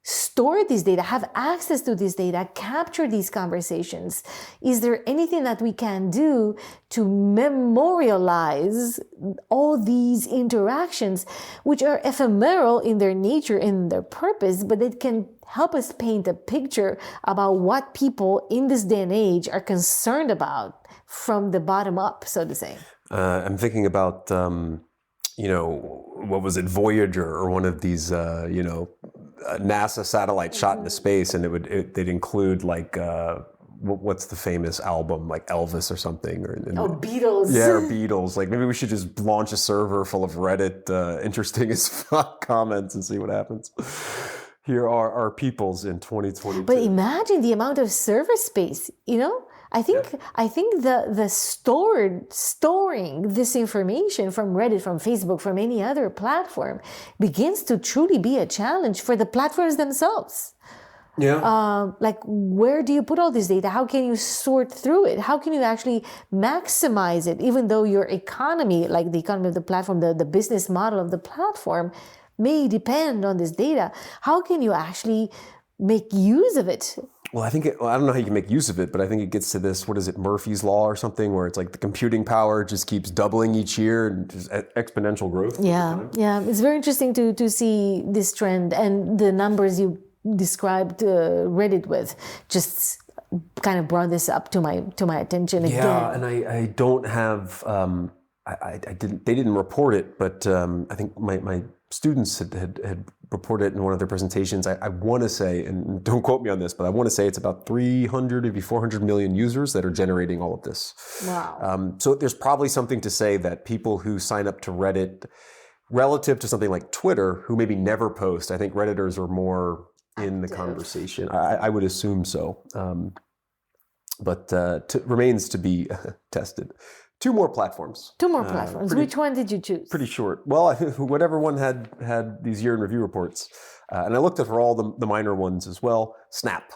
store this data, have access to this data, capture these conversations? Is there anything that we can do to memorialize all these interactions, which are ephemeral in their nature, in their purpose, but it can help us paint a picture about what people in this day and age are concerned about from the bottom up, so to say? I'm thinking about, what was it, Voyager, or one of these, NASA satellites shot into space, and they'd include like, what's the famous album, like Elvis or something, or Beatles. Yeah, or Beatles. Like maybe we should just launch a server full of Reddit interesting as fuck comments and see what happens. Here are our peoples in 2022. But imagine the amount of server space, I think the storing this information from Reddit, from Facebook, from any other platform begins to truly be a challenge for the platforms themselves. Yeah. Like, where do you put all this data? How can you sort through it? How can you actually maximize it? Even though your economy, like the economy of the platform, the business model of the platform may depend on this data. How can you actually make use of it? Well, I don't know how you can make use of it, but I think it gets to this, what is it, Murphy's Law or something, where it's like the computing power just keeps doubling each year and just exponential growth. Yeah. It's very interesting to see this trend, and the numbers you described Reddit with just kind of brought this up to my attention again. Yeah, and I don't have, they didn't report it, but I think my students had reported it in one of their presentations. I want to say, and don't quote me on this, but I want to say it's about 300, maybe 400 million users that are generating all of this. Wow. So there's probably something to say that people who sign up to Reddit, relative to something like Twitter, who maybe never post, I think Redditors are more in the conversation. I would assume so. But remains to be tested. Two more platforms. Which one did you choose? Pretty short. Well, whatever one had these year in review reports. And I looked at for all the minor ones as well. Snap.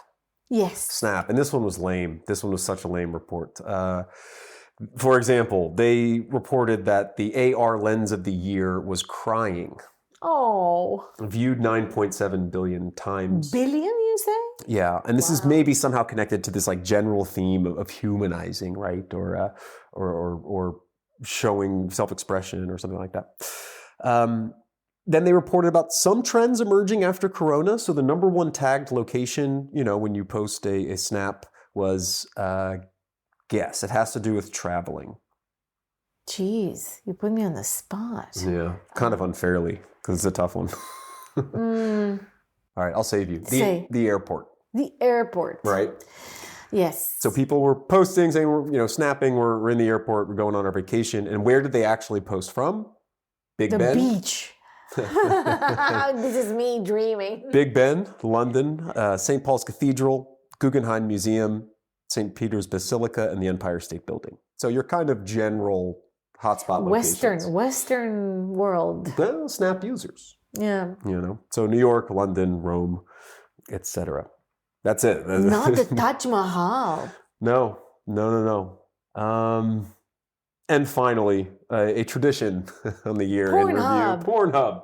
Yes. Snap. And this one was lame. This one was such a lame report. For example, they reported that the AR lens of the year was crying. Oh. Viewed 9.7 billion times. Billion, you say? Yeah, and this is maybe somehow connected to this like general theme of humanizing, right? Or showing self-expression or something like that. Then they reported about some trends emerging after Corona. So the number one tagged location, when you post a snap was, guess, it has to do with traveling. Jeez, you put me on the spot. Yeah, kind of unfairly, because it's a tough one. All right, I'll save you. The airport. The airport. Right. Yes. So people were posting, saying, we're snapping, we're in the airport, we're going on our vacation. And where did they actually post from? Big Ben. The beach. This is me dreaming. Big Ben, London, St. Paul's Cathedral, Guggenheim Museum, St. Peter's Basilica, and the Empire State Building. So your kind of general hotspot locations. Western world. Well, Snap users. Yeah. So New York, London, Rome, etc. That's it. Not the Taj Mahal. No. And finally, a tradition on the year in review. Pornhub.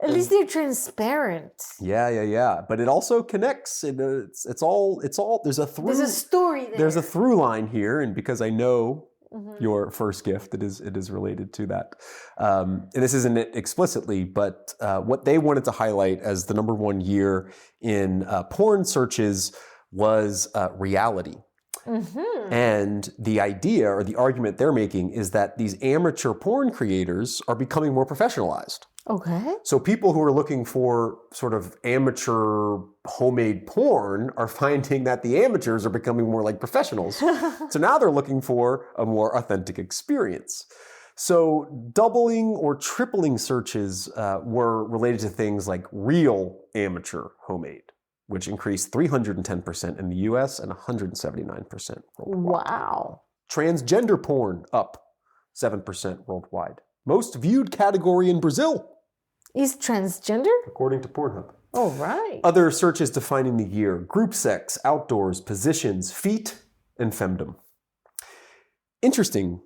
At least they're transparent. Yeah. But it also connects. It's all. There's a through. There's a story there. There's a through line here, and because I know your first gift, it is related to that. And this isn't it explicitly, but what they wanted to highlight as the number one year in porn searches was reality. And the idea or the argument they're making is that these amateur porn creators are becoming more professionalized. Okay. So people who are looking for sort of amateur homemade porn are finding that the amateurs are becoming more like professionals. So now they're looking for a more authentic experience. So doubling or tripling searches were related to things like real amateur homemade, which increased 310% in the US and 179% worldwide. Wow. Transgender porn up 7% worldwide. Most viewed category in Brazil. Is transgender? According to Pornhub. All right. Other searches defining the year: group sex, outdoors, positions, feet, and femdom. Interesting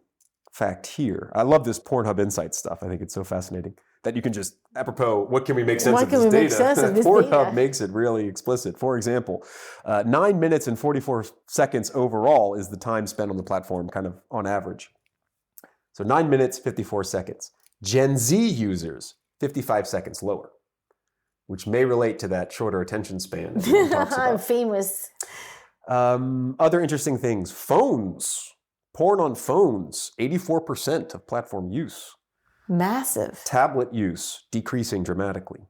fact here. I love this Pornhub Insight stuff. I think it's so fascinating that you can just, apropos, what can we make sense of this data? Pornhub makes it really explicit. For example, 9 minutes and 44 seconds overall is the time spent on the platform, kind of on average. So 9 minutes, 54 seconds. Gen Z users, 55 seconds lower, which may relate to that shorter attention span. I'm famous. Other interesting things: phones, porn on phones, 84% of platform use. Massive. Tablet use decreasing dramatically.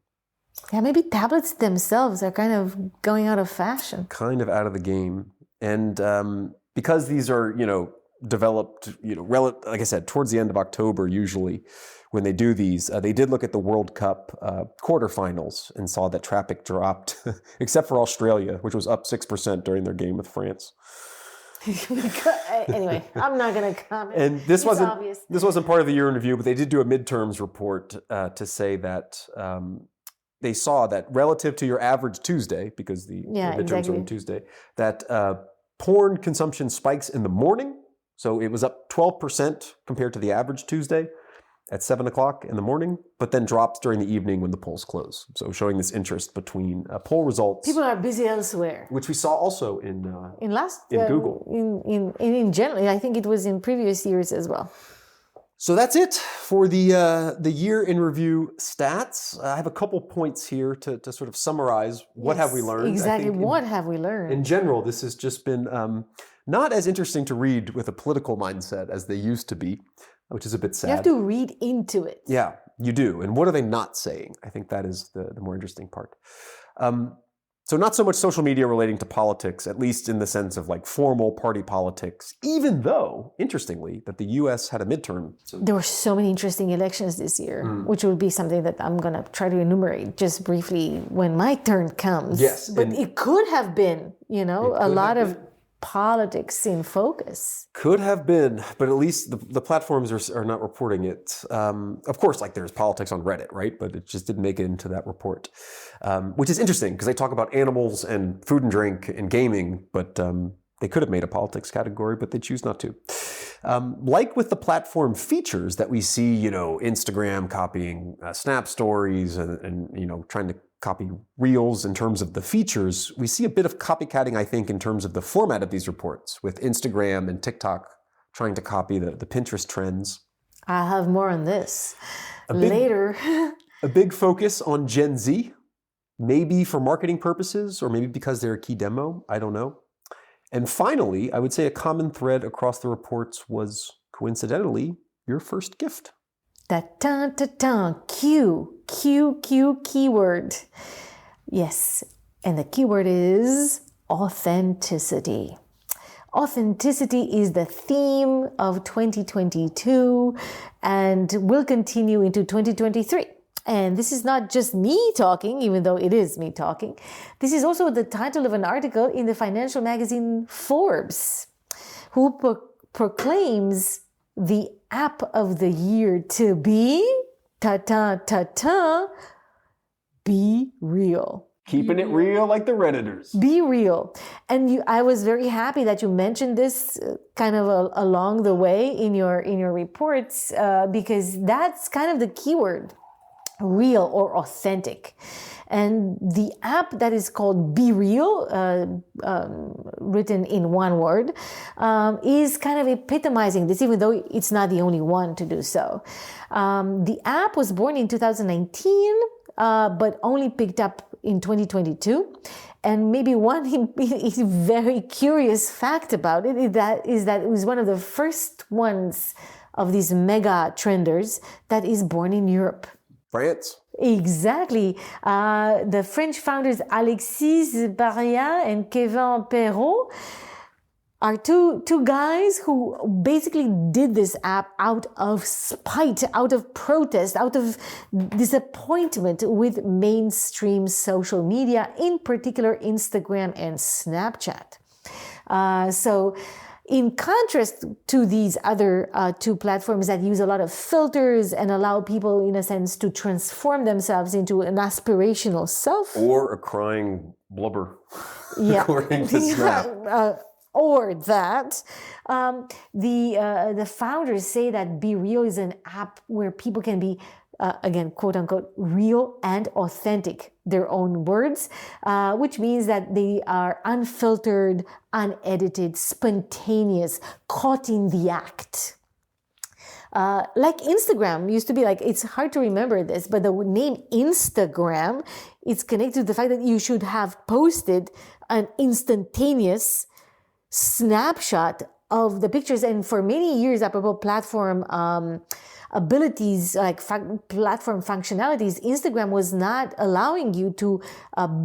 Yeah, maybe tablets themselves are kind of going out of fashion. Kind of out of the game. And because these are, developed, like I said, towards the end of October usually, when they do these, they did look at the World Cup quarterfinals and saw that traffic dropped, except for Australia, which was up 6% during their game with France. Anyway, I'm not going to comment. And this wasn't part of the year in review, but they did do a midterms report to say that they saw that relative to your average Tuesday, because the midterms are on Tuesday, that porn consumption spikes in the morning. So it was up 12% compared to the average Tuesday at 7 o'clock in the morning, but then drops during the evening when the polls close. So showing this interest between poll results. People are busy elsewhere. Which we saw also in Google. In general, I think it was in previous years as well. So that's it for the year in review stats. I have a couple points here to sort of summarize what have we learned. Exactly, what have we learned? In general, this has just been not as interesting to read with a political mindset as they used to be, which is a bit sad. You have to read into it. Yeah, you do. And what are they not saying? I think that is the more interesting part. So not so much social media relating to politics, at least in the sense of like formal party politics, even though, interestingly, that the US had a midterm. So there were so many interesting elections this year, which would be something that I'm going to try to enumerate just briefly when my turn comes. Yes. But it could have been, a lot of politics in focus. Could have been, but at least the platforms are not reporting it. Of course, like there's politics on Reddit, right? But it just didn't make it into that report, which is interesting because they talk about animals and food and drink and gaming, but they could have made a politics category, but they choose not to. Like with the platform features that we see, Instagram copying Snap stories and trying to copy Reels in terms of the features, we see a bit of copycatting, I think, in terms of the format of these reports, with Instagram and TikTok trying to copy the Pinterest trends. I'll have more on this later. A big focus on Gen Z, maybe for marketing purposes, or maybe because they're a key demo, I don't know. And finally, I would say a common thread across the reports was, coincidentally, your first gift. Keyword. Yes, and the keyword is authenticity. Authenticity is the theme of 2022 and will continue into 2023. And this is not just me talking, even though it is me talking. This is also the title of an article in the financial magazine Forbes, who proclaims the app of the year to be, Be Real. Keeping it real like the Redditors. Be Real. And I was very happy that you mentioned this kind of along the way in your reports, because that's kind of the keyword, real or authentic. And the app that is called Be Real, written in one word, is kind of epitomizing this, even though it's not the only one to do so. The app was born in 2019, but only picked up in 2022. And maybe one very curious fact about it is that it was one of the first ones of these mega trenders that is born in Europe. France. Exactly. The French founders Alexis Barria and Kevin Perrault are two guys who basically did this app out of spite, out of protest, out of disappointment with mainstream social media, in particular Instagram and Snapchat. So In contrast to these other two platforms that use a lot of filters and allow people, in a sense, to transform themselves into an aspirational self. Or a crying blubber, Yeah. according to Snap. Or that. The founders say that Be Real is an app where people can be, again, quote unquote, real and authentic, their own words, which means that they are unfiltered, unedited, spontaneous, caught in the act. Like Instagram used to be, like, it's hard to remember this, but the name Instagram, it's connected to the fact that you should have posted an instantaneous snapshot of the pictures. And for many years, apropos platform abilities, like platform functionalities, Instagram was not allowing you to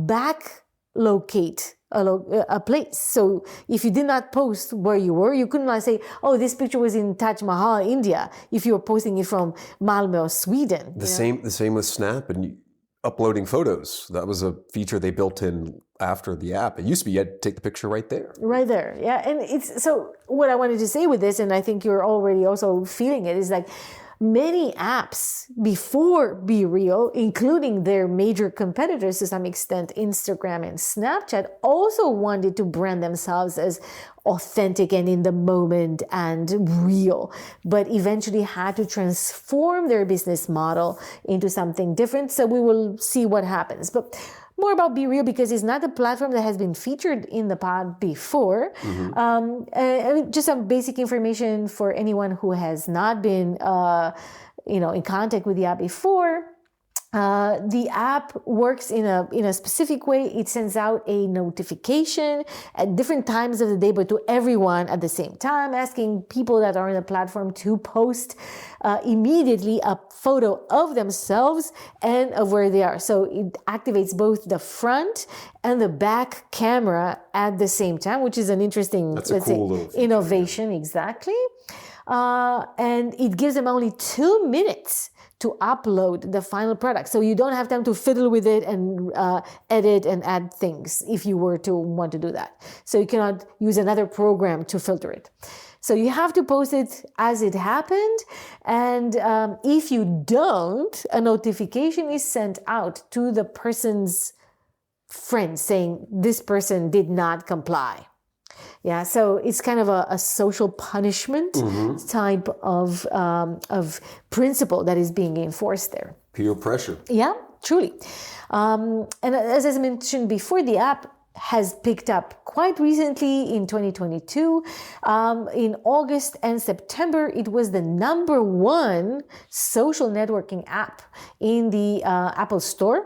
back locate a place. So if you did not post where you were, you couldn't like say, oh, this picture was in Taj Mahal, India, if you were posting it from Malmö, Sweden. The same with Snap and uploading photos. That was a feature they built in after the app. It used to be you had to take the picture right there. Right there, yeah. And it's so what I wanted to say with this, and I think you're already also feeling it, is like many apps before Be Real, including their major competitors to some extent, Instagram and Snapchat, also wanted to brand themselves as authentic and in the moment and real, but eventually had to transform their business model into something different. So we will see what happens. But more about Be Real, because it's not a platform that has been featured in the pod before. Just some basic information for anyone who has not been, in contact with the app before. The app works in a specific way. It sends out a notification at different times of the day, but to everyone at the same time, asking people that are on the platform to post immediately a photo of themselves and of where they are. So it activates both the front and the back camera at the same time, which is an interesting, innovation. Exactly. And it gives them only 2 minutes to upload the final product. So you don't have time to fiddle with it and edit and add things if you were to want to do that. So you cannot use another program to filter it. So you have to post it as it happened. And if you don't, a notification is sent out to the person's friend saying this person did not comply. Yeah, so it's kind of a social punishment type of principle that is being enforced there. Peer pressure. Yeah, truly. And as I mentioned before, the app has picked up quite recently in 2022. In August and September, it was the #1 social networking app in the Apple Store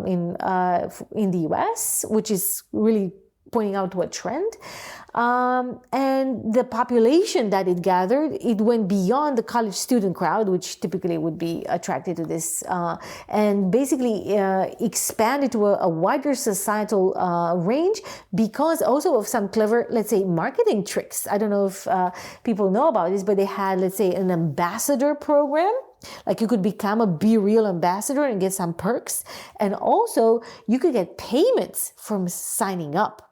in the US, which is really pointing out to a trend. And the population that it gathered, it went beyond the college student crowd, which typically would be attracted to this, and basically expanded to a wider societal range because also of some clever, let's say, marketing tricks. I don't know if people know about this, but they had, let's say, an ambassador program. Like you could become a Be Real ambassador and get some perks. And also you could get payments from signing up.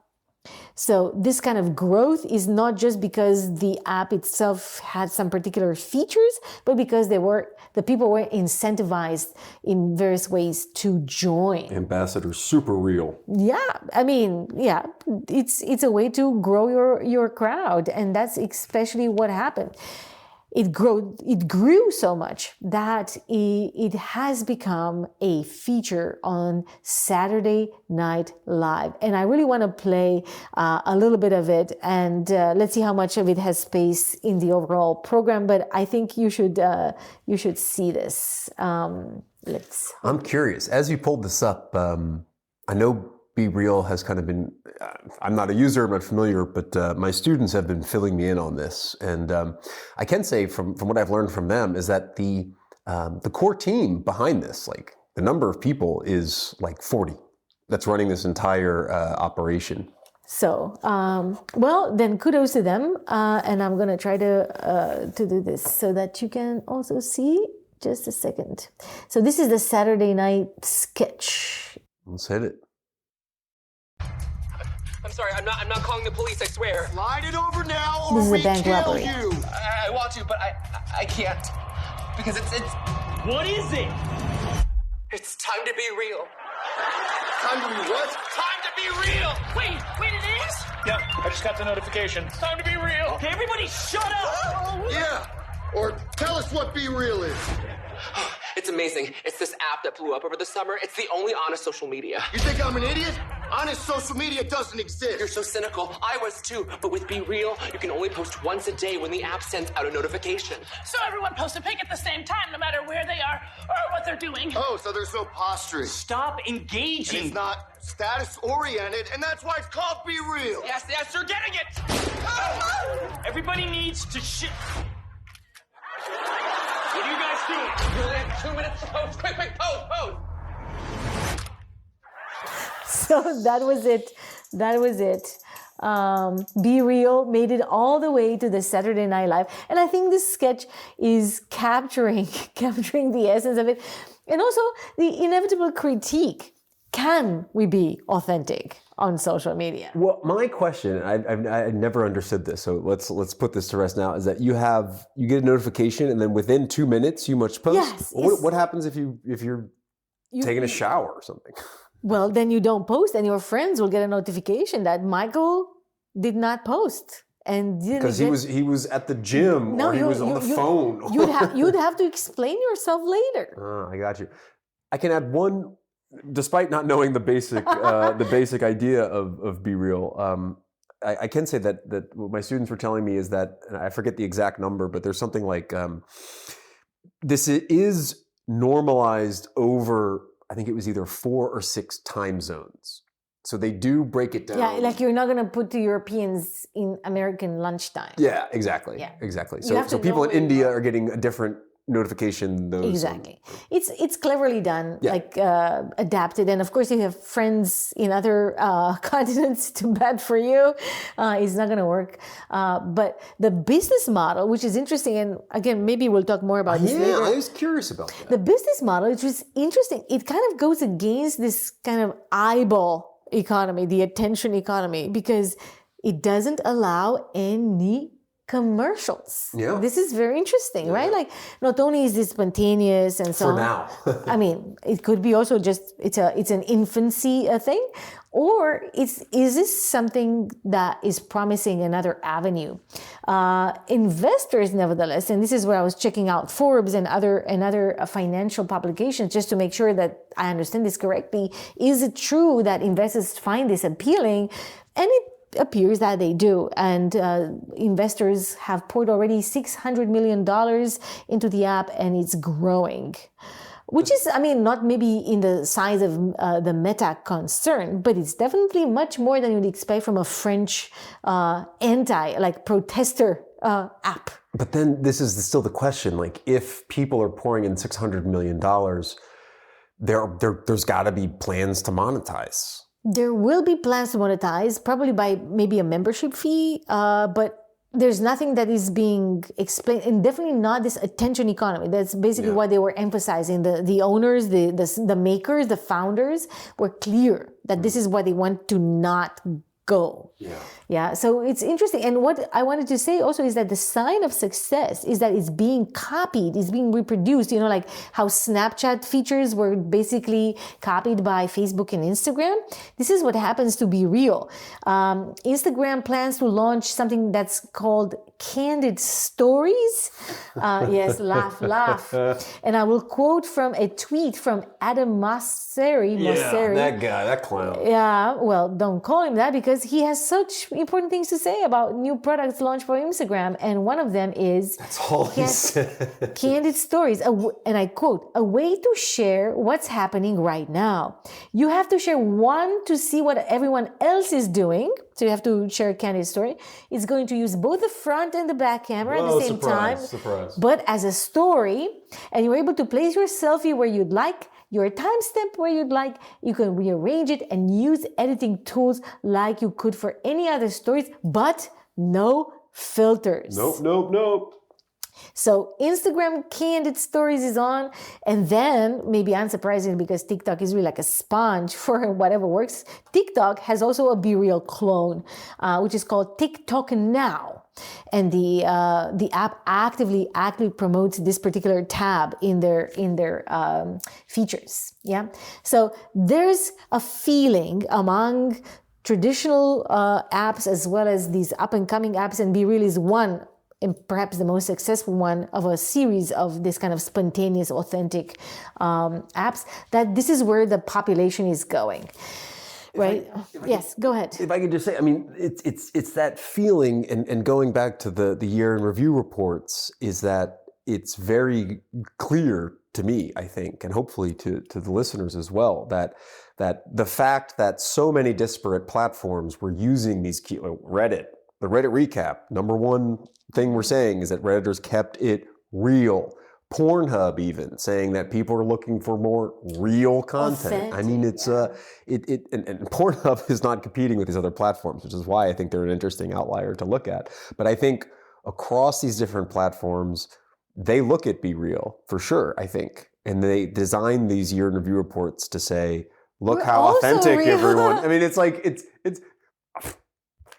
So this kind of growth is not just because the app itself had some particular features, but because the people were incentivized in various ways to join. Ambassador Super Real. Yeah, I mean, yeah, it's a way to grow your crowd, and that's especially what happened. It grew so much that it has become a feature on Saturday Night Live. And I really want to play a little bit of it, and let's see how much of it has space in the overall program. But I think you should see this. I'm curious. As you pulled this up, I know Be Real has kind of been, I'm not a user, I'm not familiar, but my students have been filling me in on this. And I can say from what I've learned from them is that the core team behind this, like the number of people is like 40 that's running this entire operation. So, well, then kudos to them. And I'm going to try to do this so that you can also see. Just a second. So this is the Saturday night sketch. Let's hit it. I'm sorry, I'm not calling the police, I swear. Slide it over now or This is a we bank kill robbery. you. I want to, but I can't. Because it's What is it? it's time to be real. Time to be what? Time to be real! Wait, it is? Yep, I just got the notification. It's time to be real! Okay, everybody shut up! Yeah. Or tell us what Be Real is. It's amazing. It's this app that blew up over the summer. It's the only honest social media. You think I'm an idiot? Honest social media doesn't exist. You're so cynical. I was too. But with Be Real, you can only post once a day when the app sends out a notification. So everyone posts a pic at the same time, no matter where they are or what they're doing. Oh, so there's no posturing. Stop And engaging. it's not status-oriented, and that's why it's called Be Real. Yes, you're getting it! Everybody needs to What are you guys doing? You only have 2 minutes to post. Quick, pose! So that was it. Be Real made it all the way to the Saturday Night Live. And I think this sketch is capturing the essence of it. And also the inevitable critique. Can we be authentic on social media? Well, my question, I never understood this, so let's put this to rest now, is that you get a notification and then within 2 minutes you must post? Yes, What happens if you're taking a shower or something? Well, then you don't post, and your friends will get a notification that Michael did not post. And Because he was at the gym or he was on the phone. You'd have to explain yourself later. I got you. I can add one, despite not knowing the basic idea of Be Real. I can say that what my students were telling me is that, and I forget the exact number, but there's something like this is normalized over, I think it was either 4 or 6 time zones. So they do break it down. Yeah, like you're not going to put the Europeans in American lunchtime. Yeah, exactly. Yeah. Exactly. You have So to people know in where you India are. are getting a different notification than those. Exactly. It's cleverly done, Yeah. like adapted. And of course, you have friends in other continents. Too bad for you. It's not going to work. But the business model, which is interesting, and again, maybe we'll talk more about this Yeah, later. I was curious about that. The business model, which is interesting, it kind of goes against this kind of eyeball economy, the attention economy, because it doesn't allow any commercials. Yeah. This is very interesting, right? Like, not only is this spontaneous and so For on. now. I mean, it could be also just it's an infancy thing, or is this something that is promising another avenue? Investors, nevertheless, and this is where I was checking out Forbes and other financial publications just to make sure that I understand this correctly. Is it true that investors find this appealing? And it appears that they do, and investors have poured already $600 million into the app, and it's growing. Which is, I mean, not maybe in the size of the Meta concern, but it's definitely much more than you'd expect from a French protester app. But then this is still the question, like if people are pouring in $600 million, there's got to be plans to monetize. There will be plans to monetize, probably by maybe a membership fee, but there's nothing that is being explained, and definitely not this attention economy. That's basically what they were emphasizing. The owners, the makers, the founders were clear that this is what they want to not go. Yeah. So it's interesting. And what I wanted to say also is that the sign of success is that it's being copied, it's being reproduced. You know, like how Snapchat features were basically copied by Facebook and Instagram. This is what happens to Be Real. Instagram plans to launch something that's called Candid Stories. Yes, laugh. And I will quote from a tweet from Anamaria. Yeah, that guy, that clown. Yeah, well, don't call him that because he has such important things to say about new products launched for Instagram. And one of them is... That's all he said. Candid Stories. And I quote, a way to share what's happening right now. You have to share one to see what everyone else is doing. So you have to share a candid story. It's going to use both the front and the back camera at the same time. Surprise. But as a story, and you're able to place your selfie where you'd like, your timestamp where you'd like, you can rearrange it and use editing tools like you could for any other stories, but no filters. Nope. So Instagram candid stories is on, and then maybe unsurprisingly, because TikTok is really like a sponge for whatever works, TikTok has also a Be Real clone, which is called TikTok Now. And the app actively promotes this particular tab in their features. Yeah. So there's a feeling among traditional apps as well as these up and coming apps, and Be Real is one, and perhaps the most successful one of a series of this kind of spontaneous, authentic apps, that this is where the population is going. Right? Yes, go ahead. If I could just say, I mean, it's that feeling, and going back to the year in review reports, is that it's very clear to me, I think, and hopefully to the listeners as well, that the fact that so many disparate platforms were using these key, Reddit, the Reddit recap, number one thing we're saying is that Redditors kept it real. Pornhub even saying that people are looking for more real content. I mean, it's and Pornhub is not competing with these other platforms, which is why I think they're an interesting outlier to look at. But I think across these different platforms, they look at Be Real for sure, I think. And they design these year in review reports to say, look how authentic everyone. I mean, it's like it's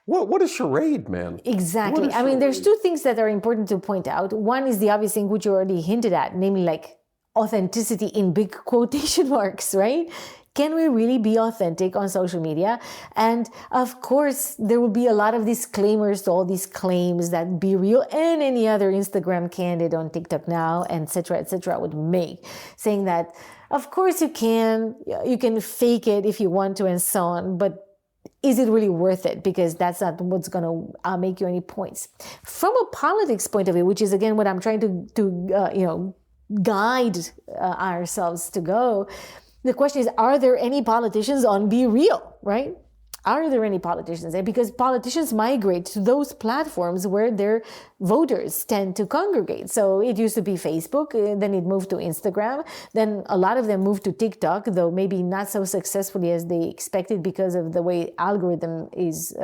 what a charade, man. Exactly. I mean, there's two things that are important to point out. One is the obvious thing which you already hinted at, namely like authenticity in big quotation marks, right? Can we really be authentic on social media? And of course, there will be a lot of disclaimers to all these claims that Be Real and any other Instagram candid on TikTok Now, etc., would make, saying that, of course, you can fake it if you want to and so on, but is it really worth it? Because that's not what's going to make you any points. From a politics point of view, which is again what I'm trying to guide ourselves to go. The question is, are there any politicians on Be Real, right? Are there any politicians there? Because politicians migrate to those platforms where their voters tend to congregate. So it used to be Facebook, then it moved to Instagram, then a lot of them moved to TikTok, though maybe not so successfully as they expected because of the way algorithm is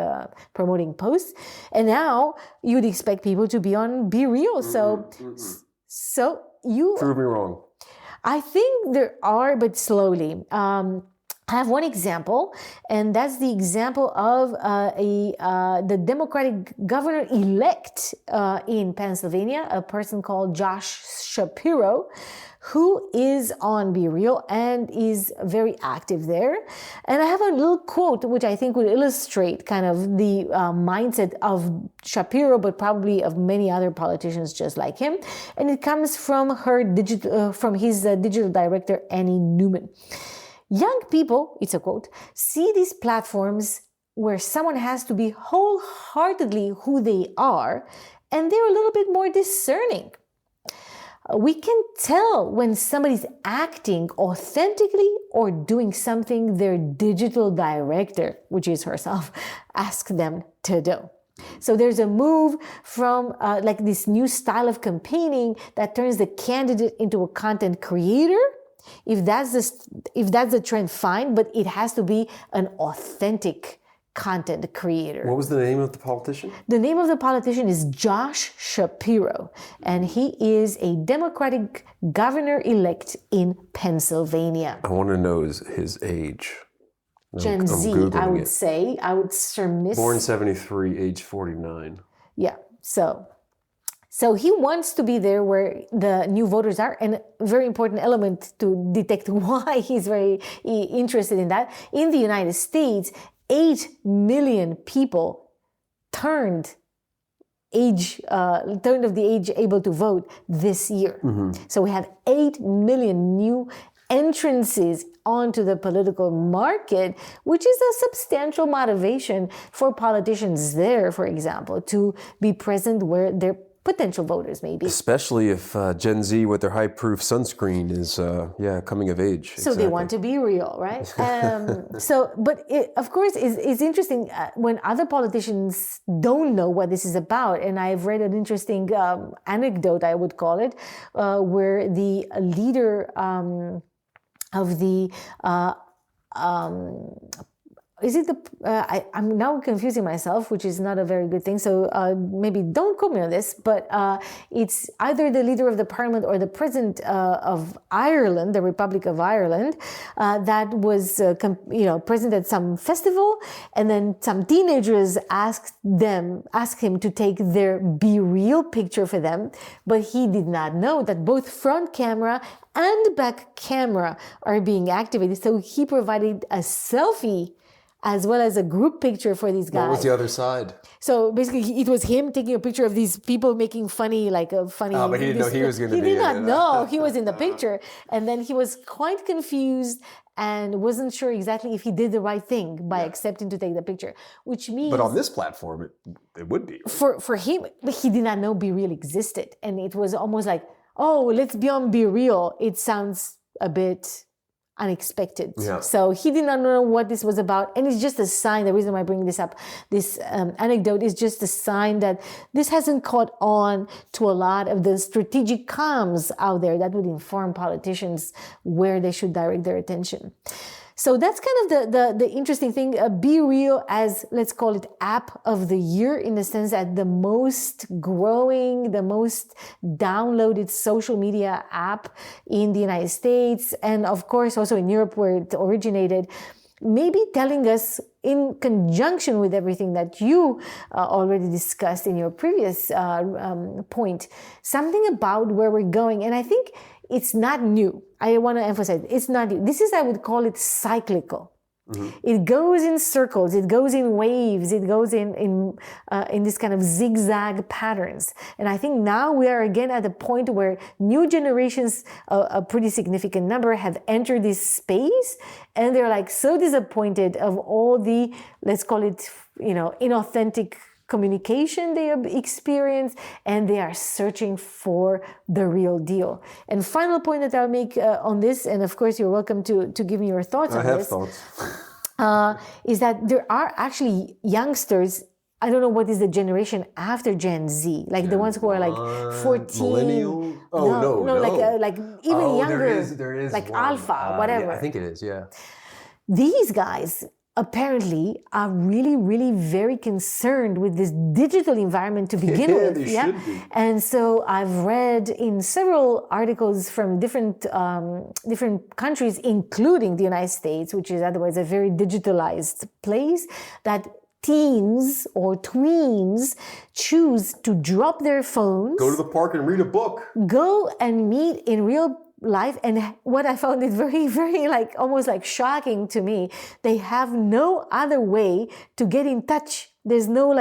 promoting posts. And now you'd expect people to be on Be Real. So you... Prove me wrong. I think there are, but slowly. I have one example, and that's the example of the Democratic governor-elect in Pennsylvania, a person called Josh Shapiro, who is on Be Real and is very active there. And I have a little quote which I think would illustrate kind of the mindset of Shapiro, but probably of many other politicians just like him. And it comes from his digital director, Annie Newman. Young people, it's a quote, see these platforms where someone has to be wholeheartedly who they are, and they're a little bit more discerning. We can tell when somebody's acting authentically or doing something their digital director, which is herself, asked them to do. So there's a move from like this new style of campaigning that turns the candidate into a content creator. If that's the trend, fine, but it has to be an authentic content creator. What was the name of the politician? The name of the politician is Josh Shapiro, and he is a Democratic governor-elect in Pennsylvania. I want to know his age. Gen Z, I would say. I would surmise. Born 73, age 49. Yeah, So he wants to be there where the new voters are, and a very important element to detect why he's very interested in that. In the United States, 8 million people turned of the age able to vote this year. Mm-hmm. So we have 8 million new entrances onto the political market, which is a substantial motivation for politicians there, for example, to be present where their potential voters maybe. Especially if Gen Z with their high-proof sunscreen is, coming of age. So They want to be real, right? But it, of course, it's interesting when other politicians don't know what this is about. And I've read an interesting anecdote, I would call it, where the leader of the is it the? I'm now confusing myself, which is not a very good thing. So maybe don't quote me on this, but it's either the leader of the parliament or the president of Ireland, the Republic of Ireland, that was present at some festival, and then some teenagers asked him to take their Be Real picture for them, but he did not know that both front camera and back camera are being activated. So he provided a selfie as well as a group picture for these guys. What was the other side? So basically, it was him taking a picture of these people making funny. Oh, but he didn't know he was going to be He did not in it. know he was in the picture. And then he was quite confused and wasn't sure exactly if he did the right thing by accepting to take the picture, which means... But on this platform, it would be. For him, he did not know Be Real existed. And it was almost like, oh, let's be on Be Real. It sounds a bit unexpected. Yeah. So he did not know what this was about. And it's just a sign, the reason why I bring this up, this anecdote is just a sign that this hasn't caught on to a lot of the strategic comms out there that would inform politicians where they should direct their attention. So that's kind of the interesting thing. Be Real as, let's call it, app of the year, in the sense that the most growing, the most downloaded social media app in the United States, and of course also in Europe where it originated, maybe telling us, in conjunction with everything that you already discussed in your previous point, something about where we're going. And I think it's not new. I want to emphasize, it's not new. This is, I would call it, cyclical. Mm-hmm. It goes in circles, it goes in waves, it goes in this kind of zigzag patterns. And I think now we are again at a point where new generations, a pretty significant number, have entered this space, and they're like so disappointed of all the, let's call it, inauthentic communication they have experienced, and they are searching for the real deal. And final point that I'll make on this, and of course you're welcome to give me your thoughts on this. I have thoughts. Is that there are actually youngsters, I don't know what is the generation after Gen Z, like the ones who are like 14. Millennial? Oh, no. Like even younger. There is like one. Alpha, whatever. Yeah, I think it is, yeah. These guys apparently are really, really very concerned with this digital environment to begin with. They should be. And so I've read in several articles from different countries, including the United States, which is otherwise a very digitalized place, that teens or tweens choose to drop their phones, go to the park and read a book, go and meet in real life. And what I found it very, very almost shocking to me, they have no other way to get in touch. There's no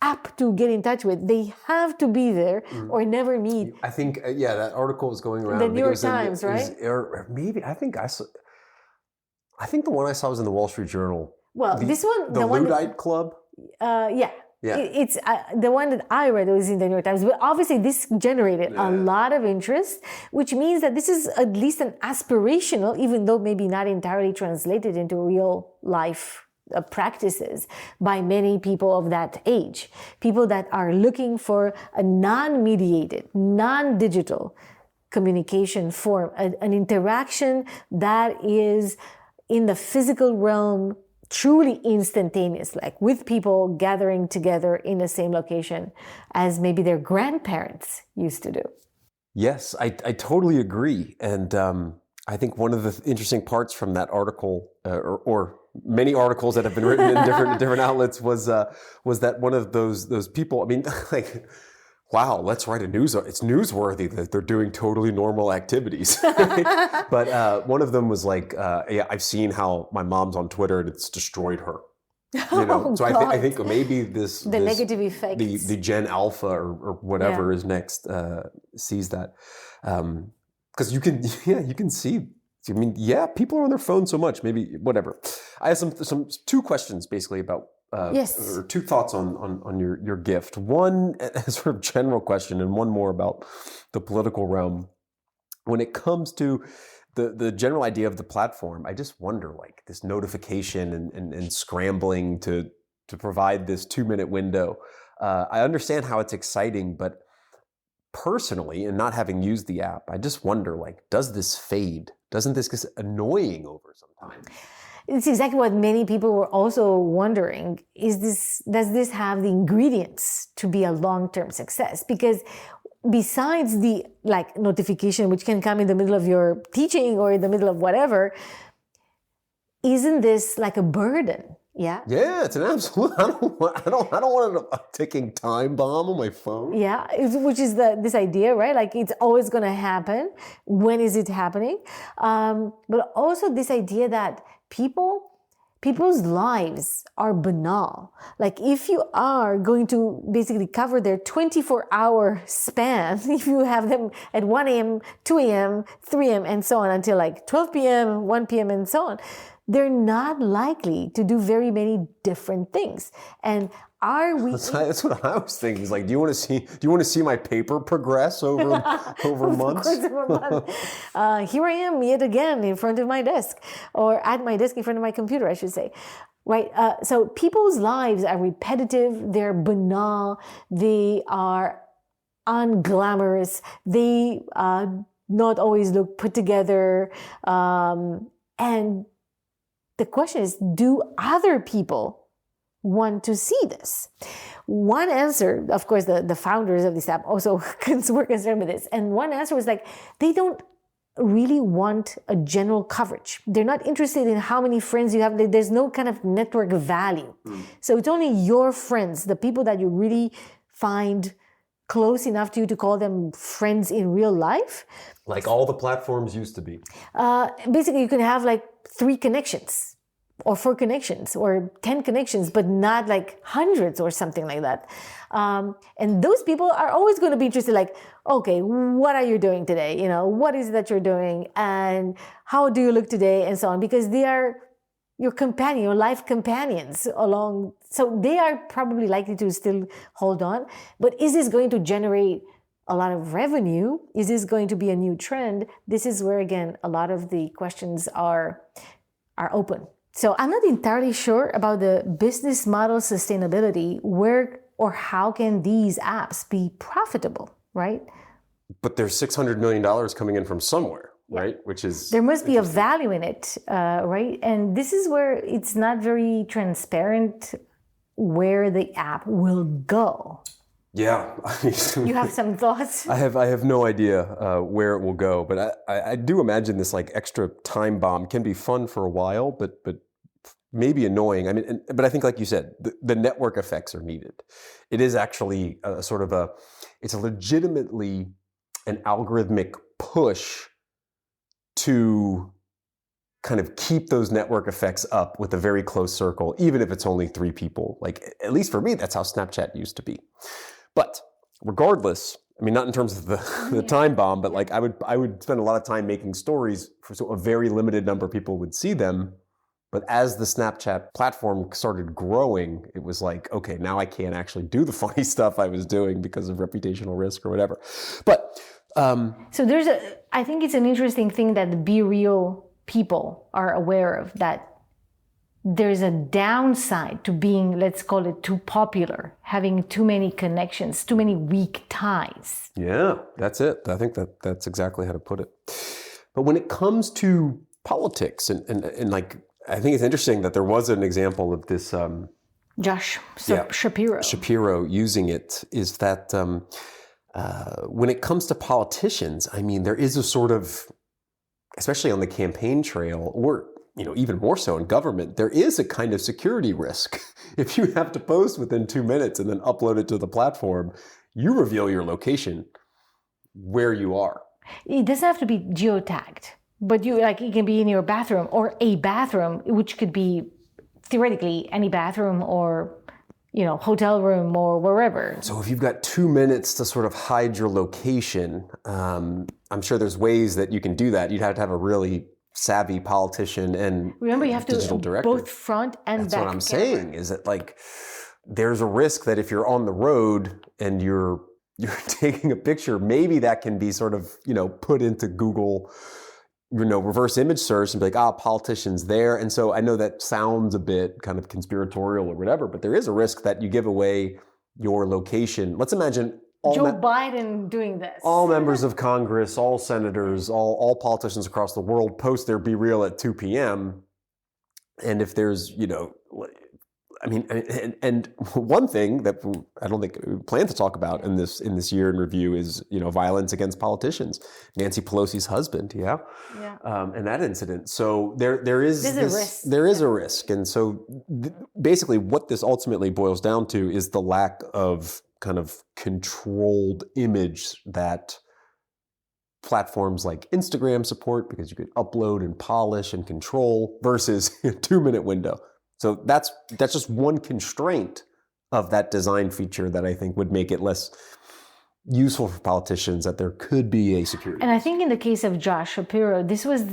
app to get in touch with. They have to be there or never meet. I think, that article is going around. The New York Times, right? Or maybe, I think the one I saw was in the Wall Street Journal. Well, this one, the Luddite Club. Yeah. It's the one that I read was in the New York Times. But obviously, this generated a lot of interest, which means that this is at least an aspirational, even though maybe not entirely translated into real life practices by many people of that age. People that are looking for a non-mediated, non-digital communication form, an interaction that is in the physical realm, truly instantaneous, like with people gathering together in the same location as maybe their grandparents used to do. Yes, I totally agree. And I think one of the interesting parts from that article, or many articles that have been written in different outlets, was that one of those people, I mean, wow, let's write it's newsworthy that they're doing totally normal activities. But one of them was I've seen how my mom's on Twitter and it's destroyed her. So I think maybe this negative effect, the Gen Alpha or whatever is next, sees that. Because you can see, I mean, people are on their phone so much, maybe whatever. I have some two questions basically about, or two thoughts on your gift. One, a sort of general question, and one more about the political realm. When it comes to the general idea of the platform, I just wonder, this notification and scrambling to provide this 2-minute window. I understand how it's exciting, but personally, and not having used the app, I just wonder, does this fade? Doesn't this get annoying over some time? It's exactly what many people were also wondering. Does this have the ingredients to be a long-term success? Because besides the notification, which can come in the middle of your teaching or in the middle of whatever, isn't this like a burden? Yeah. Yeah, it's an absolute. I don't want a ticking time bomb on my phone. Yeah, which is this idea, right? Like it's always going to happen. When is it happening? But also this idea that people's lives are banal. Like if you are going to basically cover their 24-hour span, if you have them at 1 a.m., 2 a.m., 3 a.m., and so on until like 12 p.m., 1 p.m., and so on, they're not likely to do very many different things. And are we? That's what I was thinking. It's like, do you want to see my paper progress over months? Over months. Here I am yet again in front of my desk, or at my desk in front of my computer, I should say. Right. So people's lives are repetitive. They're banal. They are unglamorous. They not always look put together. And the question is, do other people want to see this? One answer, of course, the founders of this app also were concerned with this. And one answer was like, they don't really want a general coverage. They're not interested in how many friends you have. There's no kind of network value. So it's only your friends, the people that you really find close enough to you to call them friends in real life. Like all the platforms used to be. Basically, you can have like 3 connections or 4 connections or 10 connections, but not like hundreds or something like that. And those people are always going to be interested, like, okay, what are you doing today? You know, what is it that you're doing? And how do you look today? And so on, because they are your companion, your life companions along. So they are probably likely to still hold on. But is this going to generate a lot of revenue? Is this going to be a new trend? This is where, again, a lot of the questions are open. So I'm not entirely sure about the business model sustainability. Where or how can these apps be profitable, right? But there's $600 million coming in from somewhere, right? Which is... There must be a value in it, right? And this is where it's not very transparent where the app will go. Yeah. You have some thoughts? I have no idea where it will go, but I do imagine this like extra time bomb can be fun for a while, but maybe annoying. I mean, but I think, like you said, the network effects are needed. It is actually it's a legitimately an algorithmic push to kind of keep those network effects up with a very close circle, even if it's only 3 people. Like, at least for me, that's how Snapchat used to be. But regardless, I mean, not in terms of the time bomb, but like I would spend a lot of time making stories so a very limited number of people would see them. But as the Snapchat platform started growing, it was like, okay, now I can't actually do the funny stuff I was doing because of reputational risk or whatever. But so I think it's an interesting thing that the Be Real people are aware of, that there's a downside to being, let's call it, too popular, having too many connections, too many weak ties. Yeah, that's it. I think that's exactly how to put it. But when it comes to politics and like, I think it's interesting that there was an example of this. Josh Shapiro using it, is that when it comes to politicians, I mean, there is a sort of, especially on the campaign trail, or even more so in government, there is a kind of security risk. If you have to post within 2 minutes and then upload it to the platform, you reveal your location, where you are. It doesn't have to be geotagged, but it can be in your bathroom, or a bathroom, which could be theoretically any bathroom or hotel room or wherever. So if you've got 2 minutes to sort of hide your location, I'm sure there's ways that you can do that. You'd have to have a really savvy politician and remember, you have digital to director. Both front and That's back. What I'm saying is that, like, there's a risk that if you're on the road and you're taking a picture, maybe that can be sort of put into Google, reverse image search and be like, politicians there. And so I know that sounds a bit kind of conspiratorial or whatever, but there is a risk that you give away your location. Let's imagine Joe Biden doing this. All members of Congress, all senators, all politicians across the world post their Be Real at 2 p.m. And if there's, I mean, and one thing that I don't think we plan to talk about in this year in review is, violence against politicians. Nancy Pelosi's husband, and that incident. So there is a risk, and so basically, what this ultimately boils down to is the lack of kind of controlled image that platforms like Instagram support, because you could upload and polish and control versus a 2-minute window. So that's just one constraint of that design feature that I think would make it less useful for politicians, that there could be a security. And I think in the case of Josh Shapiro, this was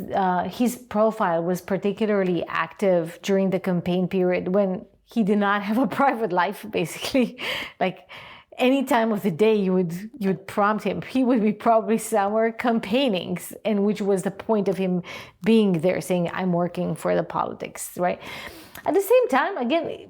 his profile was particularly active during the campaign period when he did not have a private life, basically. Like any time of the day you would prompt him, he would be probably somewhere campaigning, and which was the point of him being there, saying, I'm working for the politics, right? At the same time, again,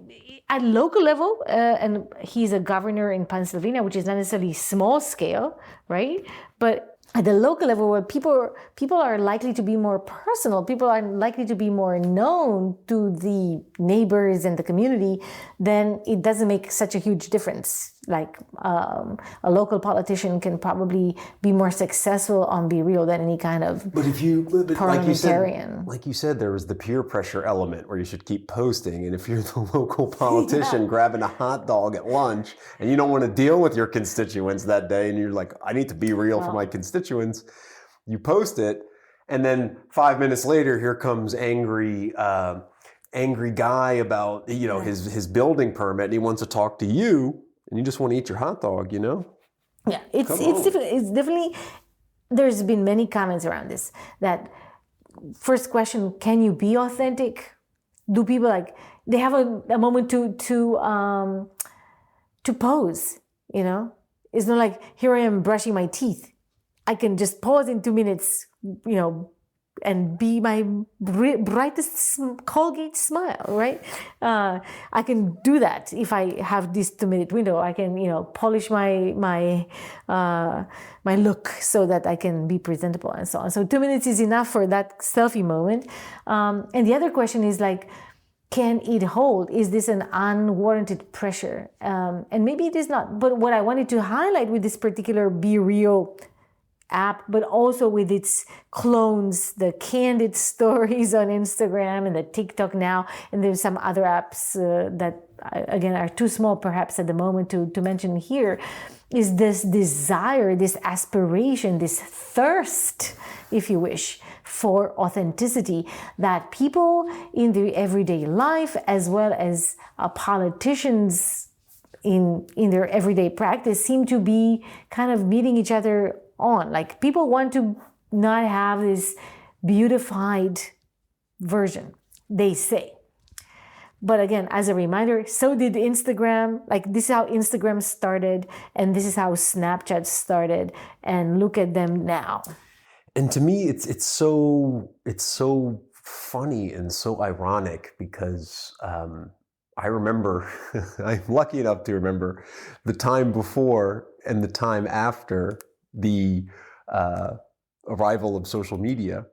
at local level, and he's a governor in Pennsylvania, which is not necessarily small scale, right? But at the local level, where people are likely to be more personal, people are likely to be more known to the neighbors and the community, then it doesn't make such a huge difference. Like a local politician can probably be more successful on Be Real than any kind of parliamentarian. Like you said, there was the peer pressure element where you should keep posting. And if you're the local politician grabbing a hot dog at lunch and you don't want to deal with your constituents that day, and you're like, I need to be real for my constituents, you post it. And then 5 minutes later, here comes angry guy about his building permit, and he wants to talk to you. And you just want to eat your hot dog, Yeah, it's definitely. There's been many comments around this. That first question: can you be authentic? Do people they have a moment to pose? It's not like, here I am brushing my teeth. I can just pause in 2 minutes, and be my brightest Colgate smile, right? I can do that if I have this 2-minute window. I can, polish my look so that I can be presentable and so on. So 2 minutes is enough for that selfie moment. And the other question is can it hold? Is this an unwarranted pressure? And maybe it is not. But what I wanted to highlight with this particular Be Real app, but also with its clones, the Candid Stories on Instagram and the TikTok now, and there's some other apps that, again, are too small perhaps at the moment to mention here, is this desire, this aspiration, this thirst, if you wish, for authenticity that people in their everyday life, as well as politicians in their everyday practice, seem to be kind of meeting each other on. Like, people want to not have this beautified version, they say. But again, as a reminder, so did Instagram. Like, this is how Instagram started, and this is how Snapchat started, and look at them now. And to me, it's so funny and so ironic, because I remember, I'm lucky enough to remember the time before and the time after the arrival of social media,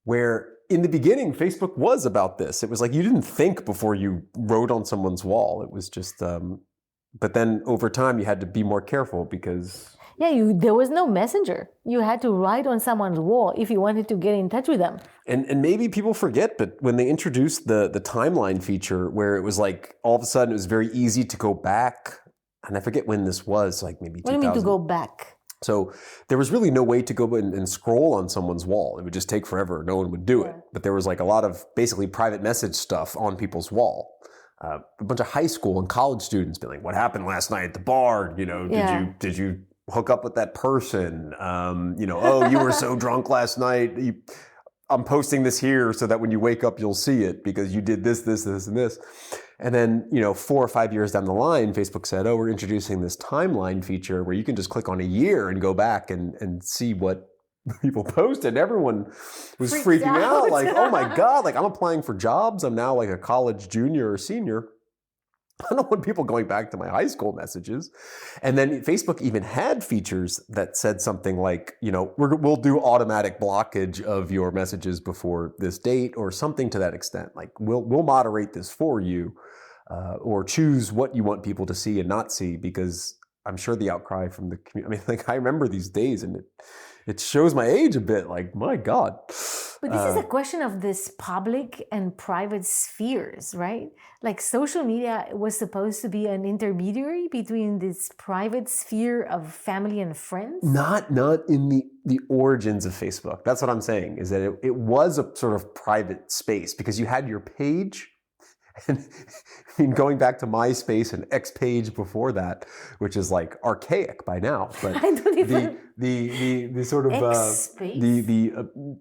where in the beginning, Facebook was about this. It was like you didn't think before you wrote on someone's wall. It was just, but then over time you had to be more careful because... Yeah, there was no messenger. You had to write on someone's wall if you wanted to get in touch with them. And maybe people forget, but when they introduced the timeline feature, where it was like all of a sudden it was very easy to go back, and I forget when this was, like maybe 2000. What do you mean to go back? So there was really no way to go and scroll on someone's wall. It would just take forever. No one would do it. But there was like a lot of basically private message stuff on people's wall. A bunch of high school and college students being like, "What happened last night at the bar? Did you hook up with that person? Oh, you were so drunk last night. I'm posting this here so that when you wake up, you'll see it because you did this, and this." And then, 4 or 5 years down the line, Facebook said, "Oh, we're introducing this timeline feature where you can just click on a year and go back and see what people posted." And everyone was freaking out like, "Oh my God, like I'm applying for jobs. I'm now like a college junior or senior. I don't want people going back to my high school messages. And then Facebook even had features that said something like, we'll do automatic blockage of your messages before this date or something to that extent. Like we'll moderate this for you or choose what you want people to see and not see, because I'm sure the outcry from the community, I remember these days and it shows my age a bit, like, my God. But this is a question of this public and private spheres, right? Like social media was supposed to be an intermediary between this private sphere of family and friends. Not in the origins of Facebook. That's what I'm saying, is that it was a sort of private space because you had your page. And going back to MySpace and X page before that, which is like archaic by now, but I don't even the sort of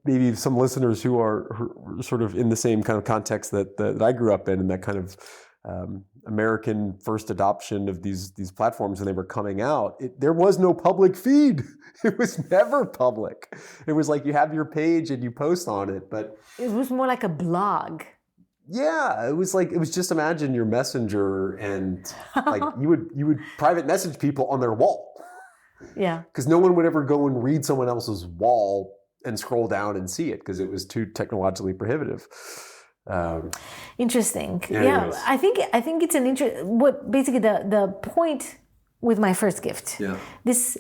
maybe some listeners who are sort of in the same kind of context that I grew up in, and that kind of American first adoption of these platforms when they were coming out, there was no public feed. It was never public. It was like you have your page and you post on it, but it was more like a blog. Yeah, it was just imagine your messenger and like you would private message people on their wall. Yeah. Because no one would ever go and read someone else's wall and scroll down and see it because it was too technologically prohibitive. Interesting. Anyways. Yeah, I think it's an what basically the point with my first gift. Yeah. This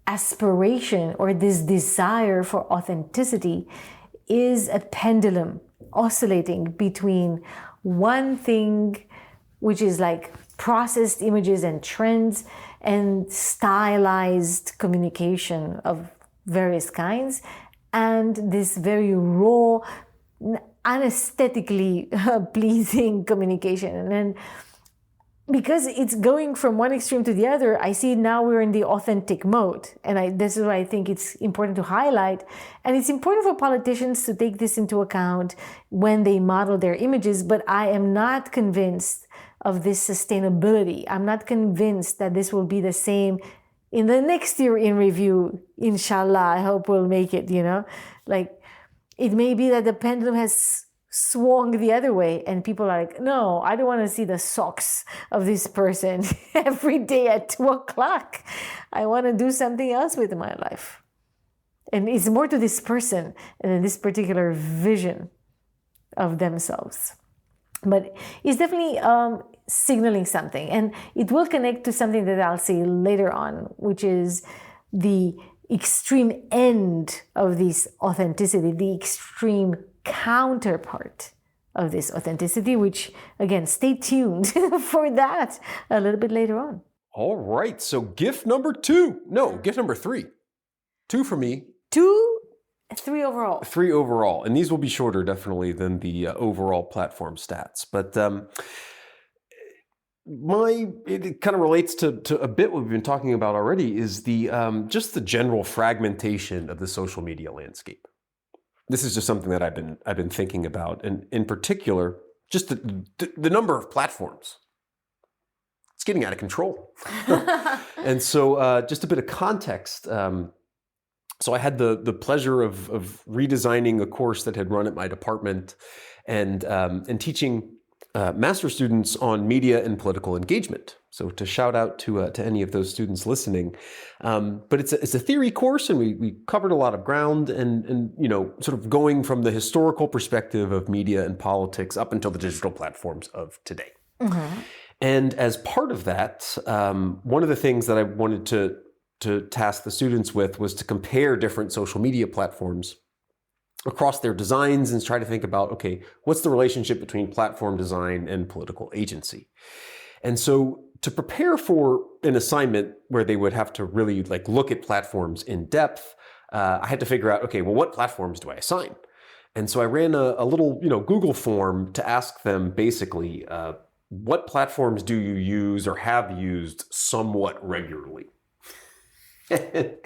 aspiration or this desire for authenticity is a pendulum oscillating between one thing, which is like processed images and trends, and stylized communication of various kinds, and this very raw, unaesthetically pleasing communication. And then because it's going from one extreme to the other, I see now we're in the authentic mode. And this is why I think it's important to highlight. And it's important for politicians to take this into account when they model their images. But I am not convinced of this sustainability. I'm not convinced that this will be the same in the next year in review. Inshallah, I hope we'll make it, Like, it may be that the pendulum has swung the other way and people are like, no, I don't want to see the socks of this person every day at 2:00. I want to do something else with my life. And it's more to this person and this particular vision of themselves. But it's definitely signaling something. And it will connect to something that I'll say later on, which is the extreme end of this authenticity, the extreme counterpart of this authenticity, which, again, stay tuned for that a little bit later on. All right, so gift number 2. No, gift number 3. 2 for me. 3 overall. 3 overall, and these will be shorter definitely than the overall platform stats. But it kind of relates to a bit what we've been talking about already, is the just the general fragmentation of the social media landscape. This is just something that I've been thinking about, and in particular, just the number of platforms. It's getting out of control. And so, just a bit of context. So I had the pleasure of redesigning a course that had run at my department, and teaching master students on media and political engagement. So to shout out to any of those students listening, but it's a theory course, and we covered a lot of ground, and sort of going from the historical perspective of media and politics up until the digital platforms of today. Mm-hmm. And as part of that, one of the things that I wanted to task the students with was to compare different social media platforms across their designs and try to think about, okay, what's the relationship between platform design and political agency? And so to prepare for an assignment where they would have to really look at platforms in depth, I had to figure out, okay, well, what platforms do I assign? And so I ran a little, Google form to ask them basically, what platforms do you use or have used somewhat regularly?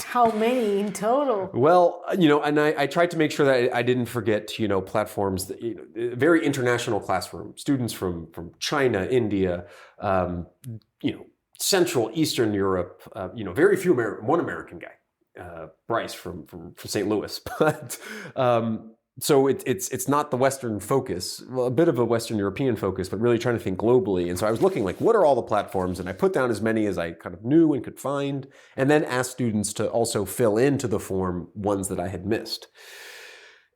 How many in total? Well, and I tried to make sure that I didn't forget, platforms that, very international classroom, students from China, India, Central, Eastern Europe, very few one American guy, Bryce from St. Louis, but so it's not the Western focus, well, a bit of a Western European focus, but really trying to think globally. And so I was looking like, what are all the platforms? And I put down as many as I kind of knew and could find, and then asked students to also fill into the form ones that I had missed.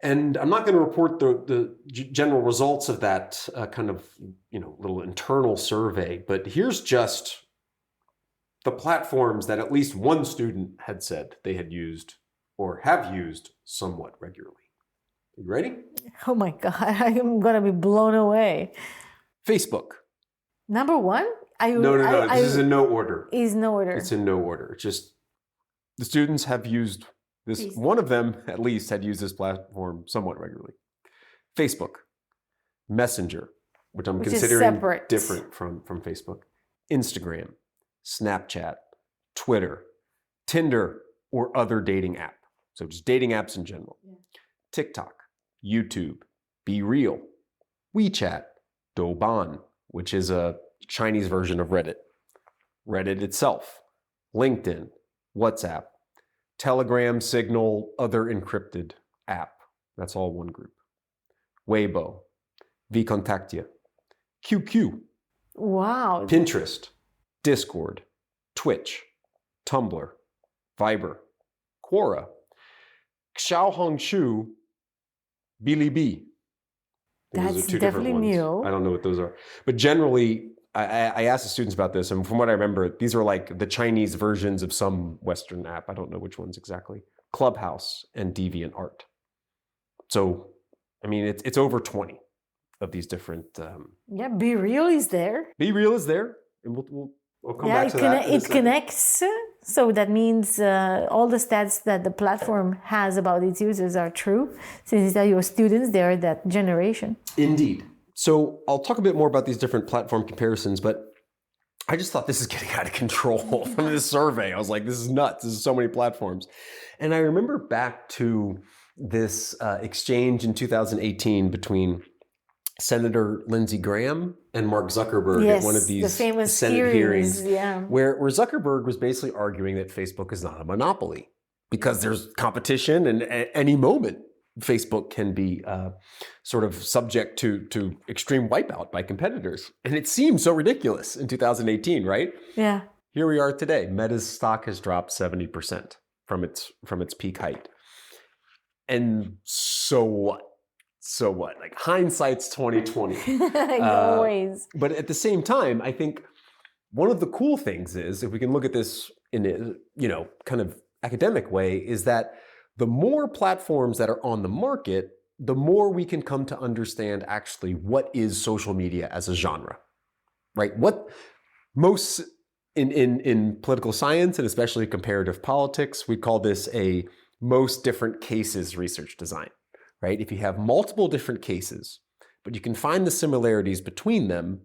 And I'm not going to report the general results of that kind of, little internal survey, but here's just the platforms that at least one student had said they had used or have used somewhat regularly. You ready? Oh my God, I'm going to be blown away. Facebook. Number one? No. This is in no order. Is no order. It's in no order. It's just the students have used this. One of them, at least, had used this platform somewhat regularly. Facebook. Messenger, which I'm considering different from Facebook. Instagram. Snapchat. Twitter. Tinder or other dating app. So just dating apps in general. Yeah. TikTok. YouTube, Be Real, WeChat, Douban, which is a Chinese version of Reddit, Reddit itself, LinkedIn, WhatsApp, Telegram, Signal, other encrypted app. That's all one group. Weibo, VKontakte, QQ, wow, Pinterest, Discord, Twitch, Tumblr, Viber, Quora, Xiaohongshu, Bilibili. That's definitely new. I don't know what those are. But generally, I asked the students about this, and from what I remember, these are like the Chinese versions of some Western app. I don't know which ones exactly. Clubhouse and DeviantArt. So, I mean, it's over 20 of these different... yeah, Be Real is there. Be Real is there. And we'll come back to that. It connects. So that means all the stats that the platform has about its users are true. Since these are your students, they are that generation. Indeed. So I'll talk a bit more about these different platform comparisons, but I just thought this is getting out of control from this survey. I was like, this is nuts. This is so many platforms. And I remember back to this exchange in 2018 between Senator Lindsey Graham and Mark Zuckerberg at one of these the famous Senate hearings, yeah. where Zuckerberg was basically arguing that Facebook is not a monopoly because there's competition, and at any moment Facebook can be sort of subject to extreme wipeout by competitors. And it seemed so ridiculous in 2018, right? Yeah. Here we are today. Meta's stock has dropped 70% from its peak height. And so what? So what? Like, hindsight's 2020. Always. But at the same time, I think one of the cool things is, if we can look at this in a kind of academic way, is that the more platforms that are on the market, the more we can come to understand actually what is social media as a genre, right? What most in political science, and especially comparative politics, we call this a most different cases research design. Right? If you have multiple different cases, but you can find the similarities between them,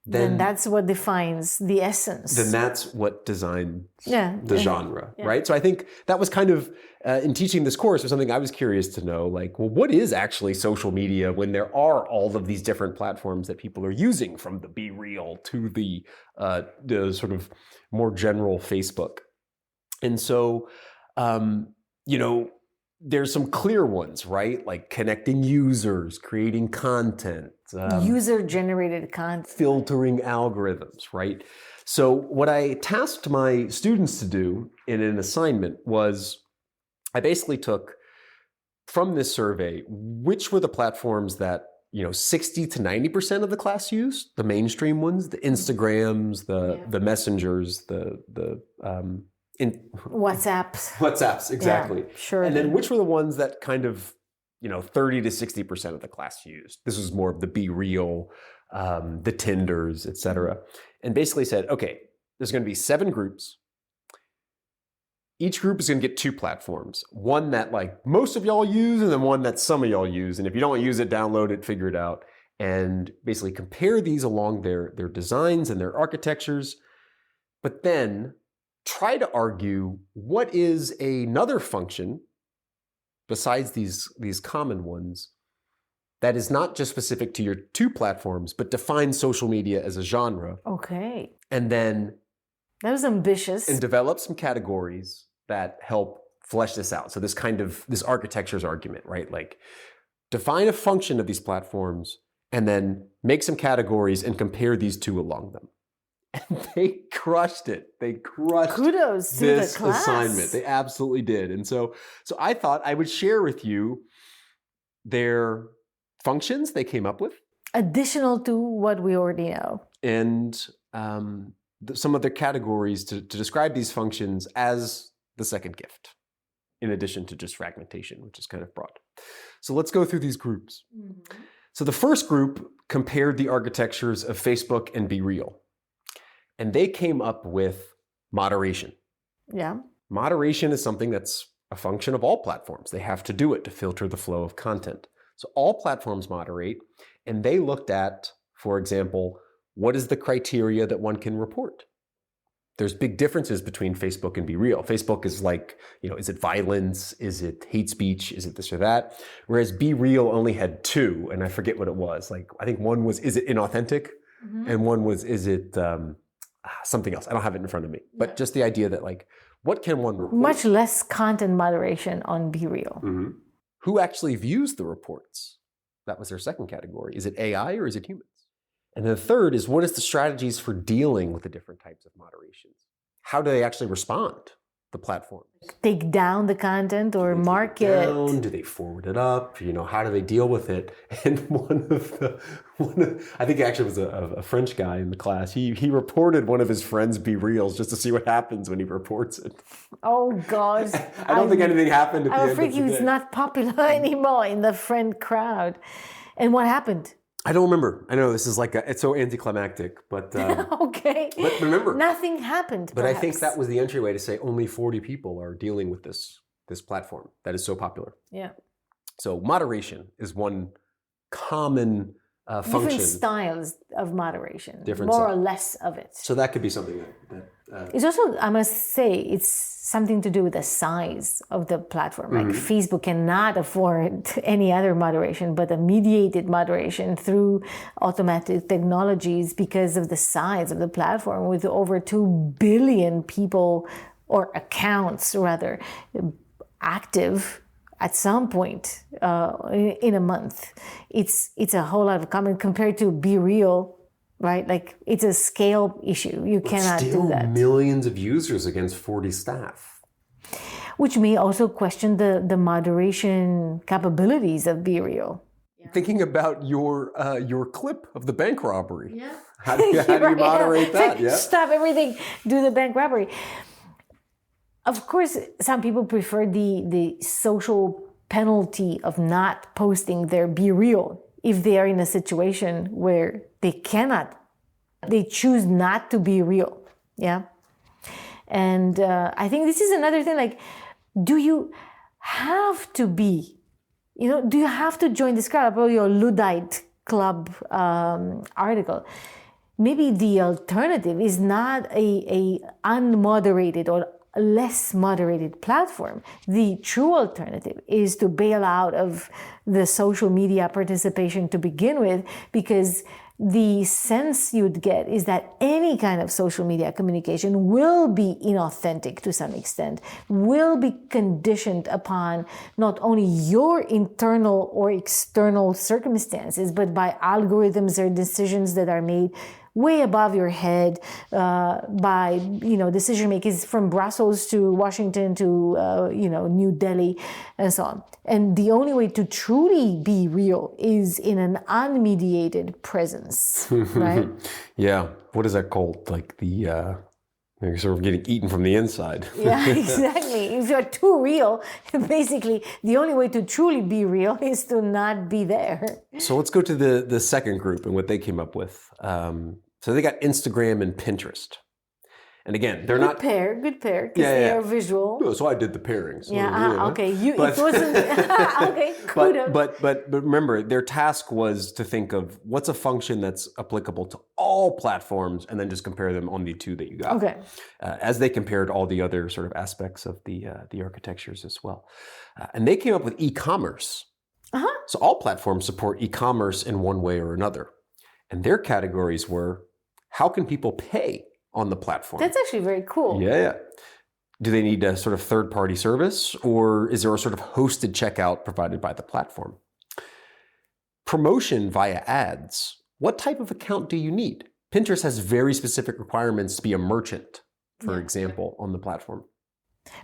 then that's what defines the essence. Then that's what designed the genre, right? So I think that was kind of, in teaching this course, was something I was curious to know, like, well, what is actually social media when there are all of these different platforms that people are using, from the Be Real to the sort of more general Facebook? And so, there's some clear ones, right? Like connecting users, creating content. User-generated content. Filtering algorithms, right? So what I tasked my students to do in an assignment was, I basically took from this survey, which were the platforms that 60 to 90% of the class used, the mainstream ones, the Instagrams, the messengers, the WhatsApps, exactly. Yeah, sure. And then which were the ones that kind of, 30 to 60% of the class used? This was more of the Be Real, the Tinders, etc. And basically said, okay, there's going to be 7 groups. Each group is going to get 2 platforms. One that like most of y'all use, and then one that some of y'all use. And if you don't use it, download it, figure it out. And basically compare these along their designs and their architectures. But then try to argue what is another function besides these common ones that is not just specific to your 2 platforms, but defines social media as a genre. Okay. And then that was ambitious. And develop some categories that help flesh this out. So this architecture's argument, right? Like, define a function of these platforms, and then make some categories and compare these two along them. And they crushed it. They crushed Kudos to this the class. assignment. They absolutely did. And so I thought I would share with you their functions they came up with. Additional to what we already know. And some of their categories to describe these functions as the second gift, in addition to just fragmentation, which is kind of broad. So let's go through these groups. Mm-hmm. So the first group compared the architectures of Facebook and BeReal. And they came up with moderation. Yeah. Moderation is something that's a function of all platforms. They have to do it to filter the flow of content. So all platforms moderate, and they looked at, for example, what is the criteria that one can report? There's big differences between Facebook and BeReal. Facebook is like, is it violence? Is it hate speech? Is it this or that? Whereas BeReal only had two, and I forget what it was. Like, I think one was, is it inauthentic? Mm-hmm. And one was, is it something else? I don't have it in front of me. But just the idea that, like, what can one report? Much less content moderation on BeReal. Mm-hmm. Who actually views the reports? That was their second category. Is it AI or is it humans? And then the third is, what is the strategies for dealing with the different types of moderations? How do they actually respond, the platforms? Take down the content or mark it? Do they forward it up? How do they deal with it? And I think it actually was a French guy in the class. He reported one of his friends' BeReals just to see what happens when he reports it. Oh gosh! I don't think anything happened. I'm afraid he was not popular anymore in the friend crowd. And what happened? I don't remember. I know this is it's so anticlimactic, but okay. But remember, nothing happened. But perhaps. I think that was the entryway to say only 40 people are dealing with this platform that is so popular. Yeah. So moderation is one common function. Different styles of moderation. Different more or less of it. So that could be something that it's also, I must say, it's something to do with the size of the platform. Like Facebook cannot afford any other moderation but a mediated moderation through automatic technologies because of the size of the platform, with over 2 billion people, or accounts rather, active at some point in a month. It's a whole lot of comment compared to BeReal. Right? Like, it's a scale issue. You cannot do that. Millions of users against 40 staff. Which may also question the moderation capabilities of BeReal. Yeah. Thinking about your clip of the bank robbery. Yeah. How do you moderate that? Like, stop everything, do the bank robbery. Of course, some people prefer the social penalty of not posting their BeReal if they are in a situation where they choose not to be real. Yeah. And I think this is another thing, like, do you have to be, do you have to join this crowd? About your Luddite Club article. Maybe the alternative is not a unmoderated or less moderated platform. The true alternative is to bail out of the social media participation to begin with, because the sense you'd get is that any kind of social media communication will be inauthentic to some extent, will be conditioned upon not only your internal or external circumstances, but by algorithms or decisions that are made way above your head by decision makers from Brussels to Washington to New Delhi and so on. And the only way to truly be real is in an unmediated presence, right? Yeah. What is that called? Like you're sort of getting eaten from the inside. Yeah, exactly. If you're too real, basically the only way to truly be real is to not be there. So let's go to the second group and what they came up with. So they got Instagram and Pinterest. And again, they're good pair, because they are visual. Oh, so I did the pairing. So, okay. It wasn't okay. Kudos. But remember, their task was to think of what's a function that's applicable to all platforms, and then just compare them on the two that you got. Okay. As they compared all the other sort of aspects of the architectures as well, and they came up with e-commerce. So all platforms support e-commerce in one way or another, and their categories were: how can people pay on the platform? That's actually very cool. Yeah. Do they need a sort of third-party service, or is there a sort of hosted checkout provided by the platform? Promotion via ads. What type of account do you need? Pinterest has very specific requirements to be a merchant, for example, on the platform.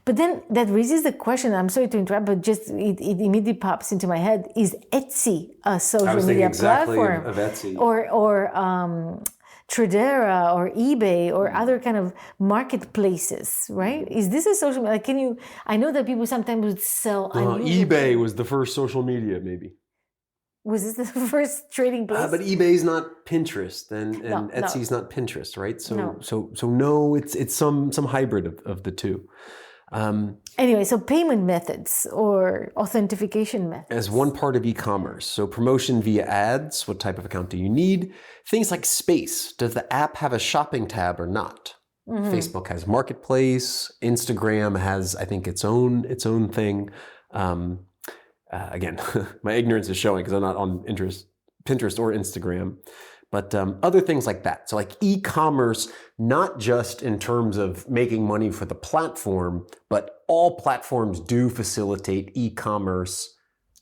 But then that raises the question, I'm sorry to interrupt, but just it immediately pops into my head, is Etsy a social media platform? Of Etsy. Or Tradera or eBay or other kind of marketplaces, right? Is this a social media? Like, I know that people sometimes would sell eBay was the first social media, maybe. Was this the first trading place? But eBay's not Pinterest, and Etsy's not Pinterest, right? So no, it's some hybrid of the two. Anyway, so payment methods or authentication methods. As one part of e-commerce. So promotion via ads, what type of account do you need? Things like space. Does the app have a shopping tab or not? Facebook has Marketplace. Instagram has, I think, its own thing. Again, my ignorance is showing because I'm not on Pinterest or Instagram. But other things like that. So like e-commerce, not just in terms of making money for the platform, but all platforms do facilitate e-commerce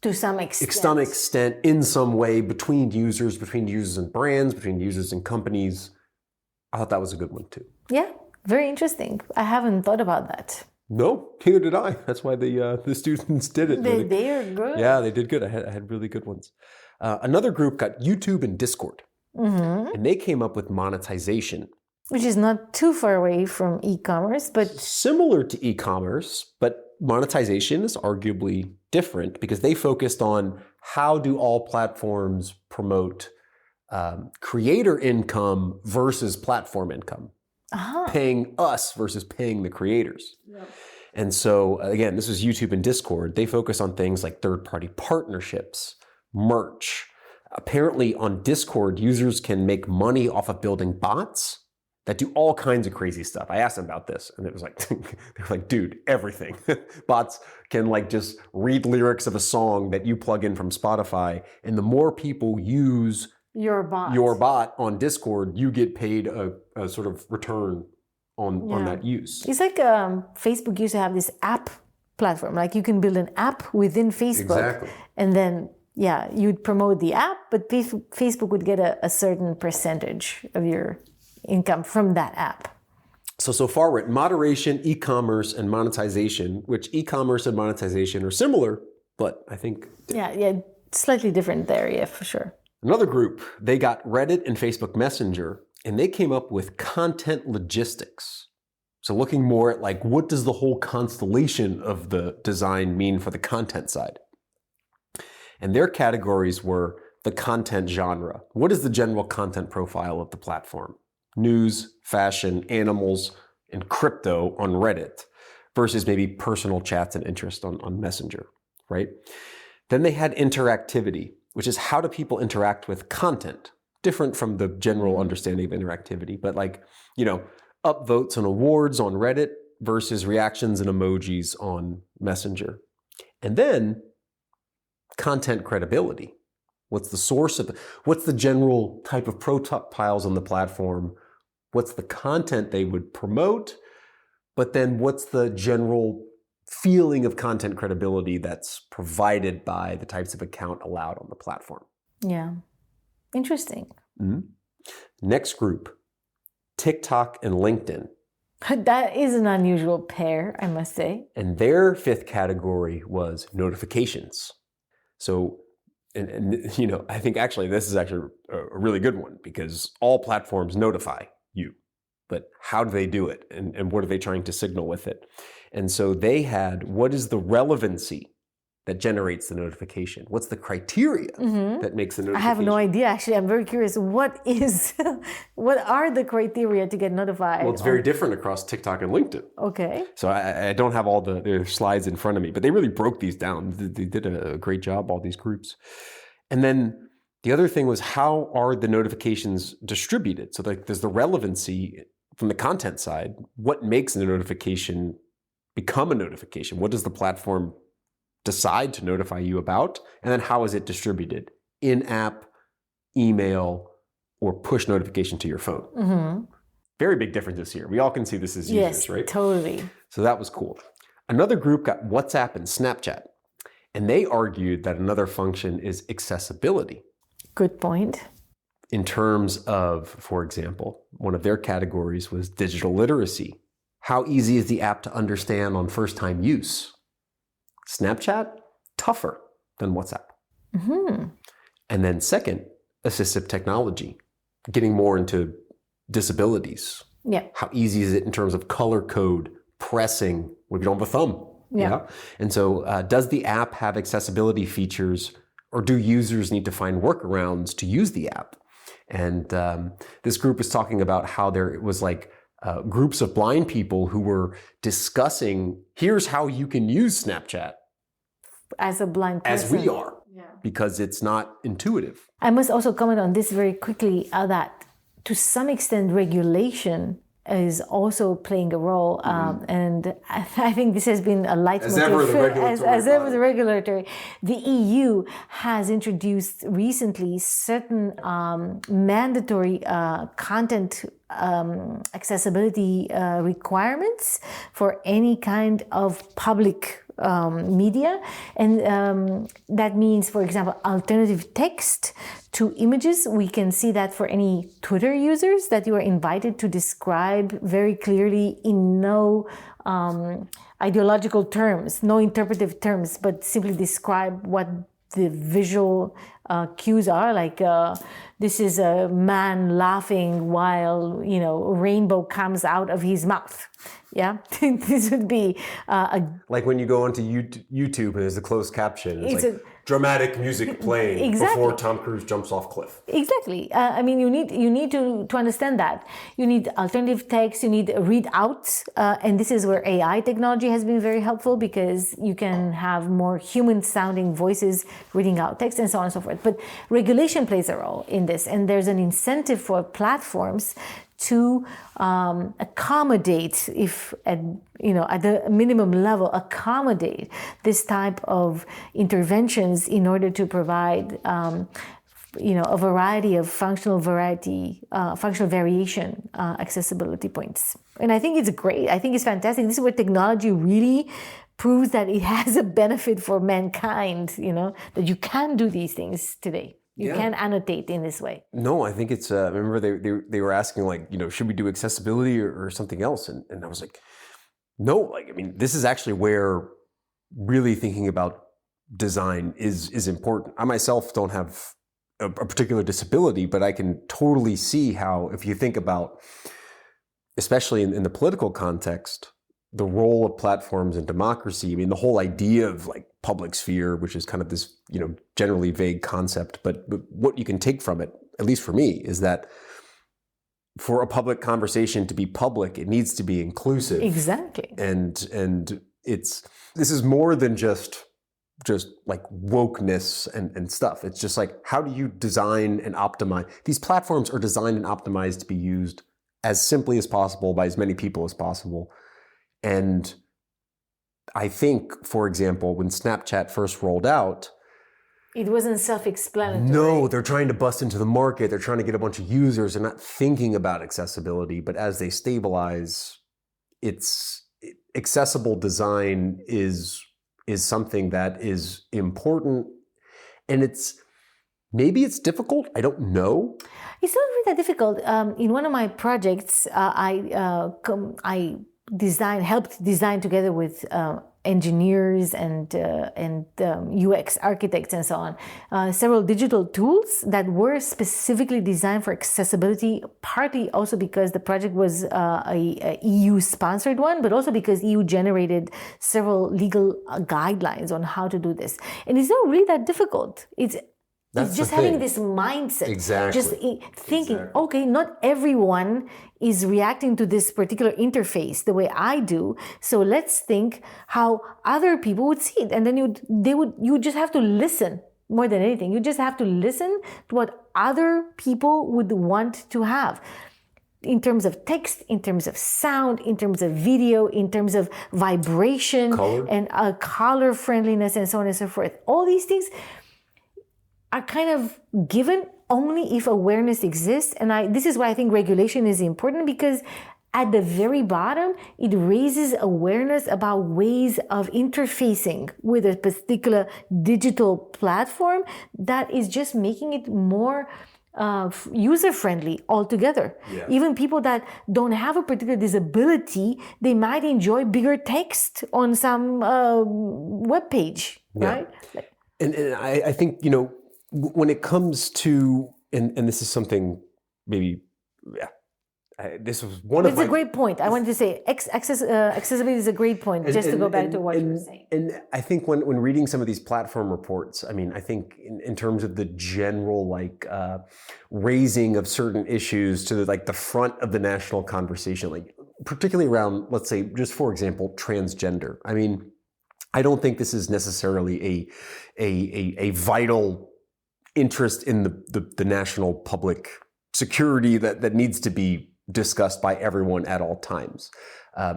to some extent. To some extent, in some way, between users and brands, between users and companies. I thought that was a good one too. Yeah, very interesting. I haven't thought about that. No, neither did I. That's why the students did it. They are good. Yeah, they did good. I had really good ones. Another group got YouTube and Discord. And they came up with monetization. Which is not too far away from e-commerce, but... Similar to e-commerce, but monetization is arguably different because they focused on how do all platforms promote creator income versus platform income. Paying us versus paying the creators. Yep. And so, again, this was YouTube and Discord. They focus on things like third-party partnerships, merch. Apparently on Discord, users can make money off of building bots that do all kinds of crazy stuff. I asked them about this and it was like, they're like, dude, everything. Bots can like just read lyrics of a song that you plug in from Spotify. And the more people use your bot on Discord, you get paid a sort of return on that use. It's like Facebook used to have this app platform. Like you can build an app within Facebook. Exactly. And then you'd promote the app, but Facebook would get a certain percentage of your income from that app. So far we're at moderation, e-commerce, and monetization, which e-commerce and monetization are similar, but I think... Yeah, slightly different there, for sure. Another group, they got Reddit and Facebook Messenger, and they came up with content logistics. So looking more at like, what does the whole constellation of the design mean for the content side? And their categories were the content genre. What is the general content profile of the platform? News, fashion, animals, and crypto on Reddit versus maybe personal chats and interest on Messenger, right? Then they had interactivity, which is how do people interact with content? Different from the general understanding of interactivity, but like, upvotes and awards on Reddit versus reactions and emojis on Messenger. And then content credibility. What's the source of what's the general type of profiles on the platform? What's the content they would promote? But then what's the general feeling of content credibility that's provided by the types of account allowed on the platform? Yeah. Interesting. Mm-hmm. Next group, TikTok and LinkedIn. That is an unusual pair, I must say. And their fifth category was notifications. So, and I think actually this is actually a really good one because all platforms notify you, but how do they do it? And what are they trying to signal with it? And so they had, what is the relevancy that generates the notification? What's the criteria that makes the notification? I have no idea. Actually, I'm very curious. What are the criteria to get notified? Well, it's very different across TikTok and LinkedIn. Okay. So I don't have all the slides in front of me, but they really broke these down. They did a great job, all these groups. And then the other thing was, how are the notifications distributed? So like there's the relevancy from the content side. What makes a notification become a notification? What does the platform decide to notify you about? And then how is it distributed? In-app, email, or push notification to your phone. Mm-hmm. Very big differences here. We all can see this as users, right? Yes, totally. So that was cool. Another group got WhatsApp and Snapchat. And they argued that another function is accessibility. Good point. In terms of, for example, one of their categories was digital literacy. How easy is the app to understand on first-time use? Snapchat, tougher than WhatsApp. And then second, assistive technology, getting more into disabilities. Yeah. How easy is it in terms of color code, pressing, if you don't have a thumb? Yeah. And so does the app have accessibility features, or do users need to find workarounds to use the app? And this group was talking about how there was like groups of blind people who were discussing, here's how you can use Snapchat. As a blind person. As we are. Because it's not intuitive. I must also comment on this very quickly, that to some extent regulation is also playing a role, and I think this has been a leitmotif. As ever, the regulatory. The EU has introduced recently certain mandatory content accessibility requirements for any kind of public media, and that means, for example, alternative text to images. We can see that for any Twitter users, that you are invited to describe very clearly in no ideological terms, no interpretive terms, but simply describe what the visual cues are, like this is a man laughing while, you know, a rainbow comes out of his mouth. Yeah, this would be like when you go onto YouTube and there's a closed caption. It's like dramatic music playing before Tom Cruise jumps off cliff. Exactly. I mean, you need to understand that. You need alternative text. You need readouts, and this is where AI technology has been very helpful, because you can have more human-sounding voices reading out text and so on and so forth. But regulation plays a role in this, and there's an incentive for platforms to accommodate, if at the minimum level, accommodate this type of interventions in order to provide a variety of functional variation accessibility points. And I think it's great. I think it's fantastic. This is where technology really proves that it has a benefit for mankind, that you can do these things today. You can annotate in this way. No, I think it's, remember they were asking, like, should we do accessibility or something else? And I was like, no, this is actually where really thinking about design is important. I myself don't have a particular disability, but I can totally see how, if you think about, especially in the political context, the role of platforms in democracy. The whole idea of like public sphere, which is kind of this, generally vague concept, but what you can take from it, at least for me, is that for a public conversation to be public, it needs to be inclusive. Exactly. And this is more than just like wokeness and stuff. It's just like, how do you design and optimize? These platforms are designed and optimized to be used as simply as possible by as many people as possible. And I think, for example, when Snapchat first rolled out, it wasn't self-explanatory. No, they're trying to bust into the market. They're trying to get a bunch of users. They're not thinking about accessibility. But as they stabilize, accessible design is something that is important. And maybe it's difficult. I don't know. It's not really that difficult. In one of my projects, I helped design together with engineers and UX architects and so on, several digital tools that were specifically designed for accessibility, partly also because the project was a EU-sponsored one, but also because EU generated several legal guidelines on how to do this. And it's not really that difficult. It's just having this mindset. Exactly. Just thinking, okay, not everyone is reacting to this particular interface the way I do. So let's think how other people would see it. And then you just have to listen more than anything. You just have to listen to what other people would want to have. In terms of text, in terms of sound, in terms of video, in terms of vibration, color, and color friendliness, and so on and so forth. All these things are kind of given only if awareness exists. And this is why I think regulation is important, because at the very bottom, it raises awareness about ways of interfacing with a particular digital platform that is just making it more user-friendly altogether. Yeah. Even people that don't have a particular disability, they might enjoy bigger text on some web page, right? And I think, you know, when it comes to, and this is something maybe, this was one of It's a great point. I wanted to say accessibility is a great point, just to go back to what you were saying. And I think when reading some of these platform reports, I mean, I think in terms of the general like raising of certain issues to the front of the national conversation, like particularly around, let's say, just for example, transgender. I mean, I don't think this is necessarily a vital interest in the national public security that needs to be discussed by everyone at all times.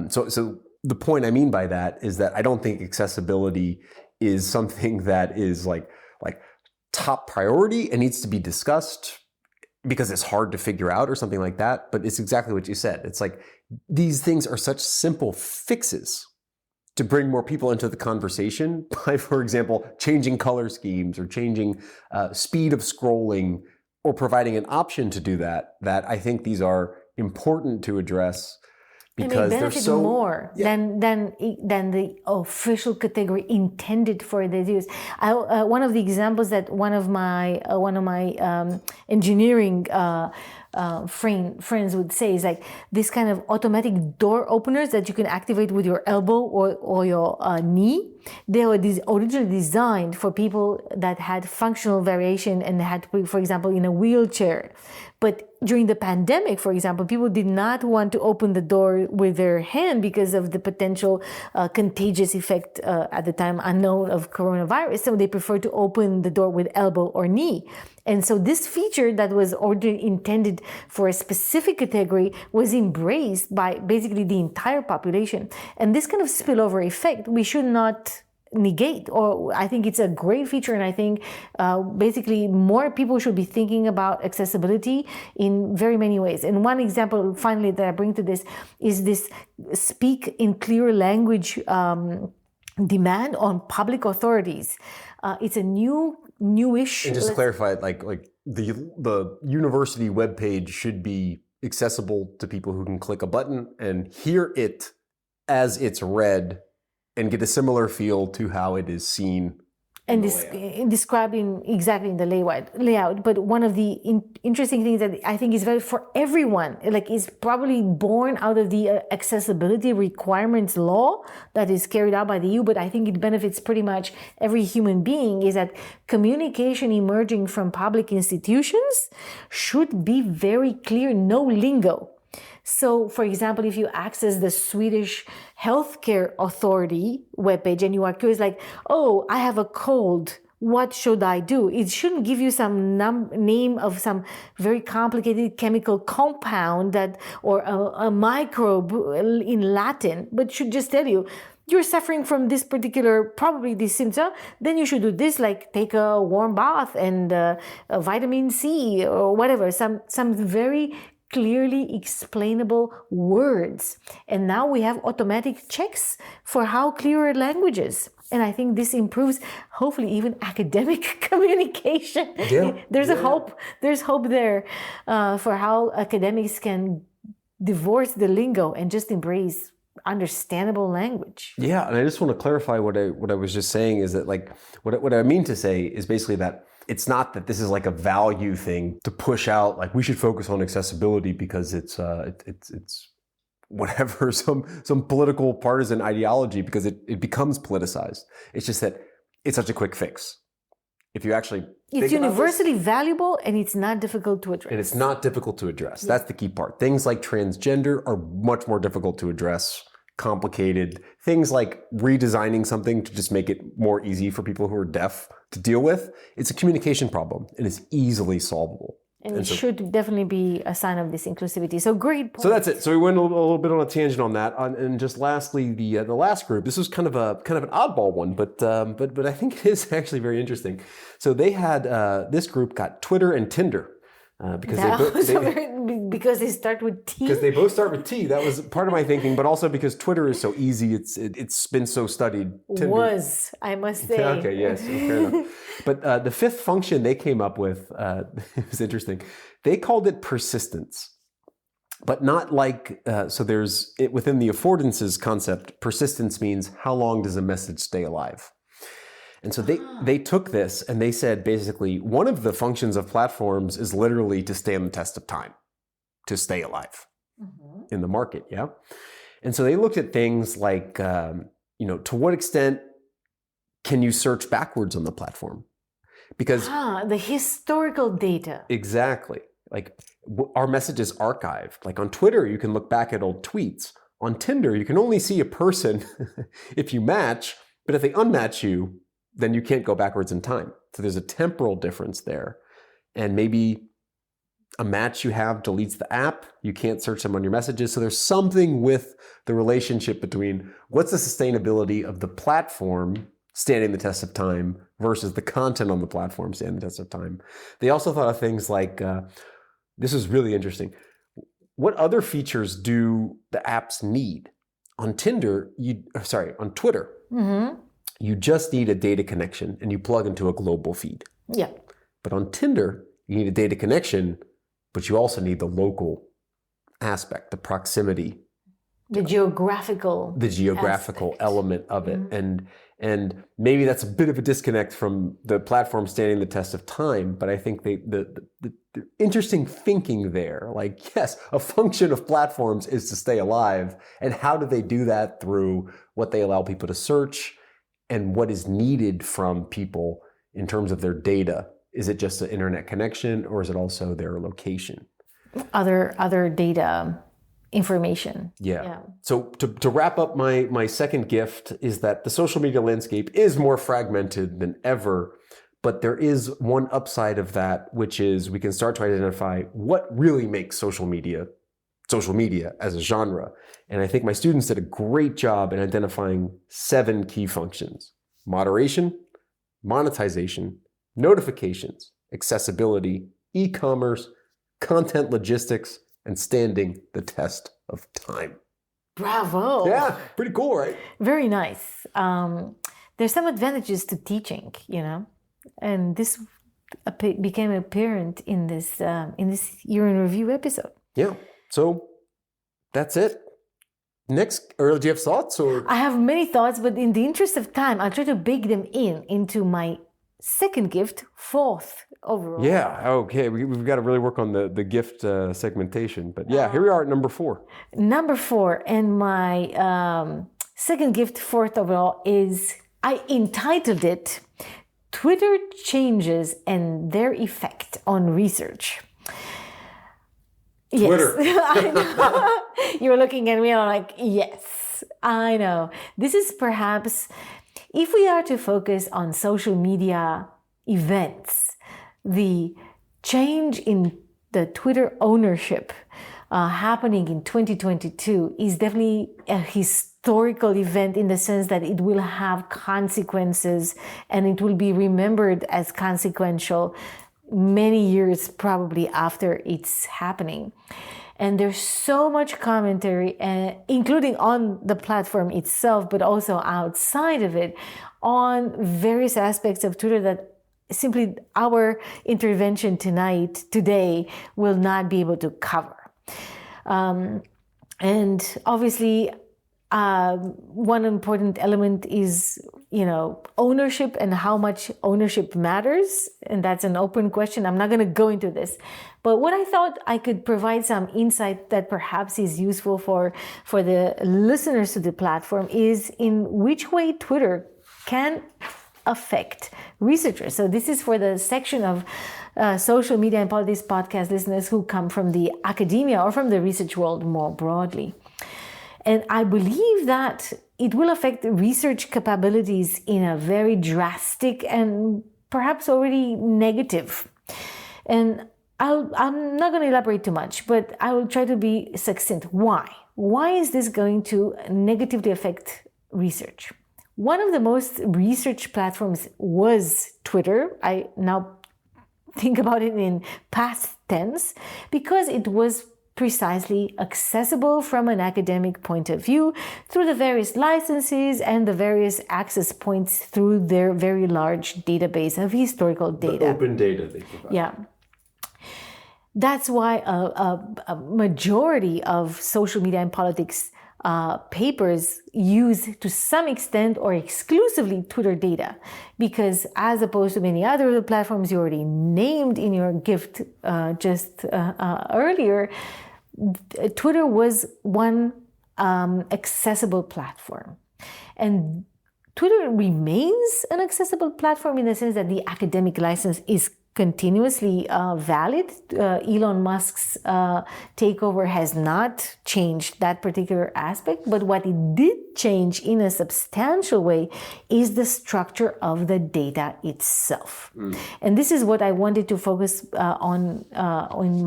So the point I mean by that is that I don't think accessibility is something that is like top priority and needs to be discussed because it's hard to figure out or something like that. But it's exactly what you said. It's like these things are such simple fixes to bring more people into the conversation by, for example, changing color schemes or changing speed of scrolling or providing an option to do that I think these are important to address because they're so more than the official category intended for the use. One of the examples that one of my engineering friends would say is like this kind of automatic door openers that you can activate with your elbow or your knee. They were originally designed for people that had functional variation and had to be, for example, in a wheelchair. But during the pandemic, for example, people did not want to open the door with their hand because of the potential contagious effect at the time unknown of coronavirus. So they preferred to open the door with elbow or knee. And so this feature that was originally intended for a specific category was embraced by basically the entire population. And this kind of spillover effect, we should not negate, or I think it's a great feature. And I think basically more people should be thinking about accessibility in very many ways. And one example finally that I bring to this is this speak in clear language demand on public authorities. It's a newish. And just to clarify, like the university webpage should be accessible to people who can click a button and hear it as it's read and get a similar feel to how it is seen. And described exactly in the layout. But one of the interesting things that I think is very for everyone, like is probably born out of the accessibility requirements law that is carried out by the EU, but I think it benefits pretty much every human being, is that communication emerging from public institutions should be very clear, no lingo. So, for example, if you access the Swedish Healthcare Authority webpage and you are curious, like, oh, I have a cold, what should I do? It shouldn't give you some name of some very complicated chemical compound or a microbe in Latin, but should just tell you, you're suffering from this particular, probably this symptom, then you should do this, like take a warm bath and a vitamin C or whatever, some very clearly explainable words. And now we have automatic checks for how clear our language is. And I think this improves, hopefully, even academic communication. Yeah. There's hope there for how academics can divorce the lingo and just embrace understandable language. Yeah, and I just want to clarify what I was just saying is that, like, what I mean to say is basically that it's not that this is like a value thing to push out, like we should focus on accessibility because it's whatever, some political partisan ideology, because it becomes politicized. It's just that it's such a quick fix. If you actually it's universally valuable and it's not difficult to address. And it's not difficult to address. Yeah. That's the key part. Things like transgender are much more difficult to address, complicated. Things like redesigning something to just make it more easy for people who are deaf to deal with. It's a communication problem and it's easily solvable. And it should definitely be a sign of this inclusivity. So great point. So that's it. So we went a little bit on a tangent on that. And just lastly, the last group. This was kind of an oddball one, but I think it is actually very interesting. So they had this group got Twitter and Tinder because that was a very because they start with T? Because they both start with T. That was part of my thinking, but also because Twitter is so easy. It's been so studied. I must say. Okay, yes, fair enough. But the fifth function they came up with, it was interesting. They called it persistence. But not like, so there's, within the affordances concept, persistence means how long does a message stay alive? And so they took this and they said, basically, one of the functions of platforms is literally to stand the test of time, to stay alive in the market, yeah? And so they looked at things like, to what extent can you search backwards on the platform? Because the historical data. Exactly. Like our message is archived. Like on Twitter, you can look back at old tweets. On Tinder, you can only see a person if you match, but if they unmatch you, then you can't go backwards in time. So there's a temporal difference there. And maybe a match you have deletes the app. You can't search them on your messages. So there's something with the relationship between what's the sustainability of the platform standing the test of time versus the content on the platform standing the test of time. They also thought of things like, this is really interesting. What other features do the apps need? On Twitter, you just need a data connection and you plug into a global feed. Yeah. But on Tinder, you need a data connection, but you also need the local aspect, the proximity. The geographical aspect. Element of it. And maybe that's a bit of a disconnect from the platform standing the test of time, but I think the interesting thinking there, like, yes, a function of platforms is to stay alive, and how do they do that through what they allow people to search and what is needed from people in terms of their data? Is it just an internet connection, or is it also their location? Other data information. Yeah. So to wrap up my second gift is that the social media landscape is more fragmented than ever, but there is one upside of that, which is we can start to identify what really makes social media as a genre. And I think my students did a great job in identifying 7 key functions: moderation, monetization, notifications, accessibility, e-commerce, content logistics, and standing the test of time. Bravo. Yeah, pretty cool, right? Very nice. There's some advantages to teaching, and this became apparent in this year in review episode. Yeah. So that's it. Next, or do you have thoughts? Or I have many thoughts, but in the interest of time, I'll try to bake them into my second gift, fourth overall. Yeah, okay. We've got to really work on the gift segmentation. But yeah, here we are at number 4. Number 4, and my second gift, fourth overall, is, I entitled it, Twitter Changes and Their Effect on Research. Twitter. Yes, I know. You were looking at me and I'm like, yes, I know. This is perhaps, if we are to focus on social media events, the change in the Twitter ownership happening in 2022 is definitely a historical event in the sense that it will have consequences and it will be remembered as consequential many years probably after it's happening. And there's so much commentary, including on the platform itself, but also outside of it, on various aspects of Twitter that simply our intervention today, will not be able to cover. And obviously, one important element is, ownership and how much ownership matters. And that's an open question. I'm not going to go into this. But what I thought I could provide some insight that perhaps is useful for the listeners to the platform is in which way Twitter can affect researchers. So this is for the section of social media and politics podcast listeners who come from the academia or from the research world more broadly. And I believe that it will affect research capabilities in a very drastic and perhaps already negative. And I'm not going to elaborate too much, but I will try to be succinct. Why? Why is this going to negatively affect research? One of the most research platforms was Twitter. I now think about it in past tense because it was precisely accessible from an academic point of view through the various licenses and the various access points through their very large database of historical data. The open data they provide. Yeah. That's why a majority of social media and politics papers use to some extent or exclusively Twitter data, because as opposed to many other platforms you already named in your gift just earlier, Twitter was one accessible platform. And Twitter remains an accessible platform in the sense that the academic license is continuously valid. Elon Musk's takeover has not changed that particular aspect, but what it did change in a substantial way is the structure of the data itself. And this is what I wanted to focus on in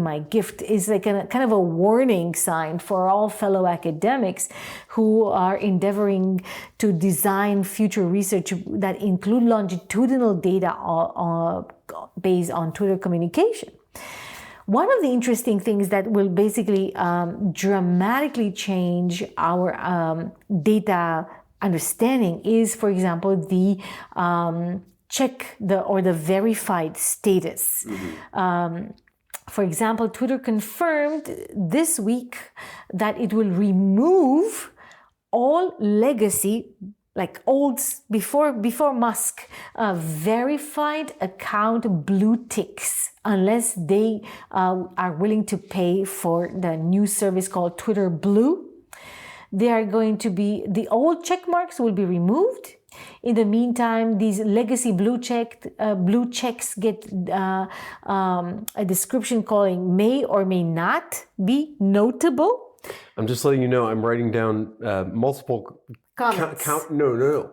my gift, is like a kind of a warning sign for all fellow academics who are endeavoring to design future research that include longitudinal data based on Twitter communication. One of the interesting things that will basically dramatically change our data understanding is, for example, the the verified status. For example, Twitter confirmed this week that it will remove all legacy, like old, before Musk, verified account blue ticks, unless they are willing to pay for the new service called Twitter Blue. They are going to be, the old check marks will be removed. In the meantime, these legacy blue checks get a description calling may or may not be notable. I'm just letting you know I'm writing down multiple counterpoints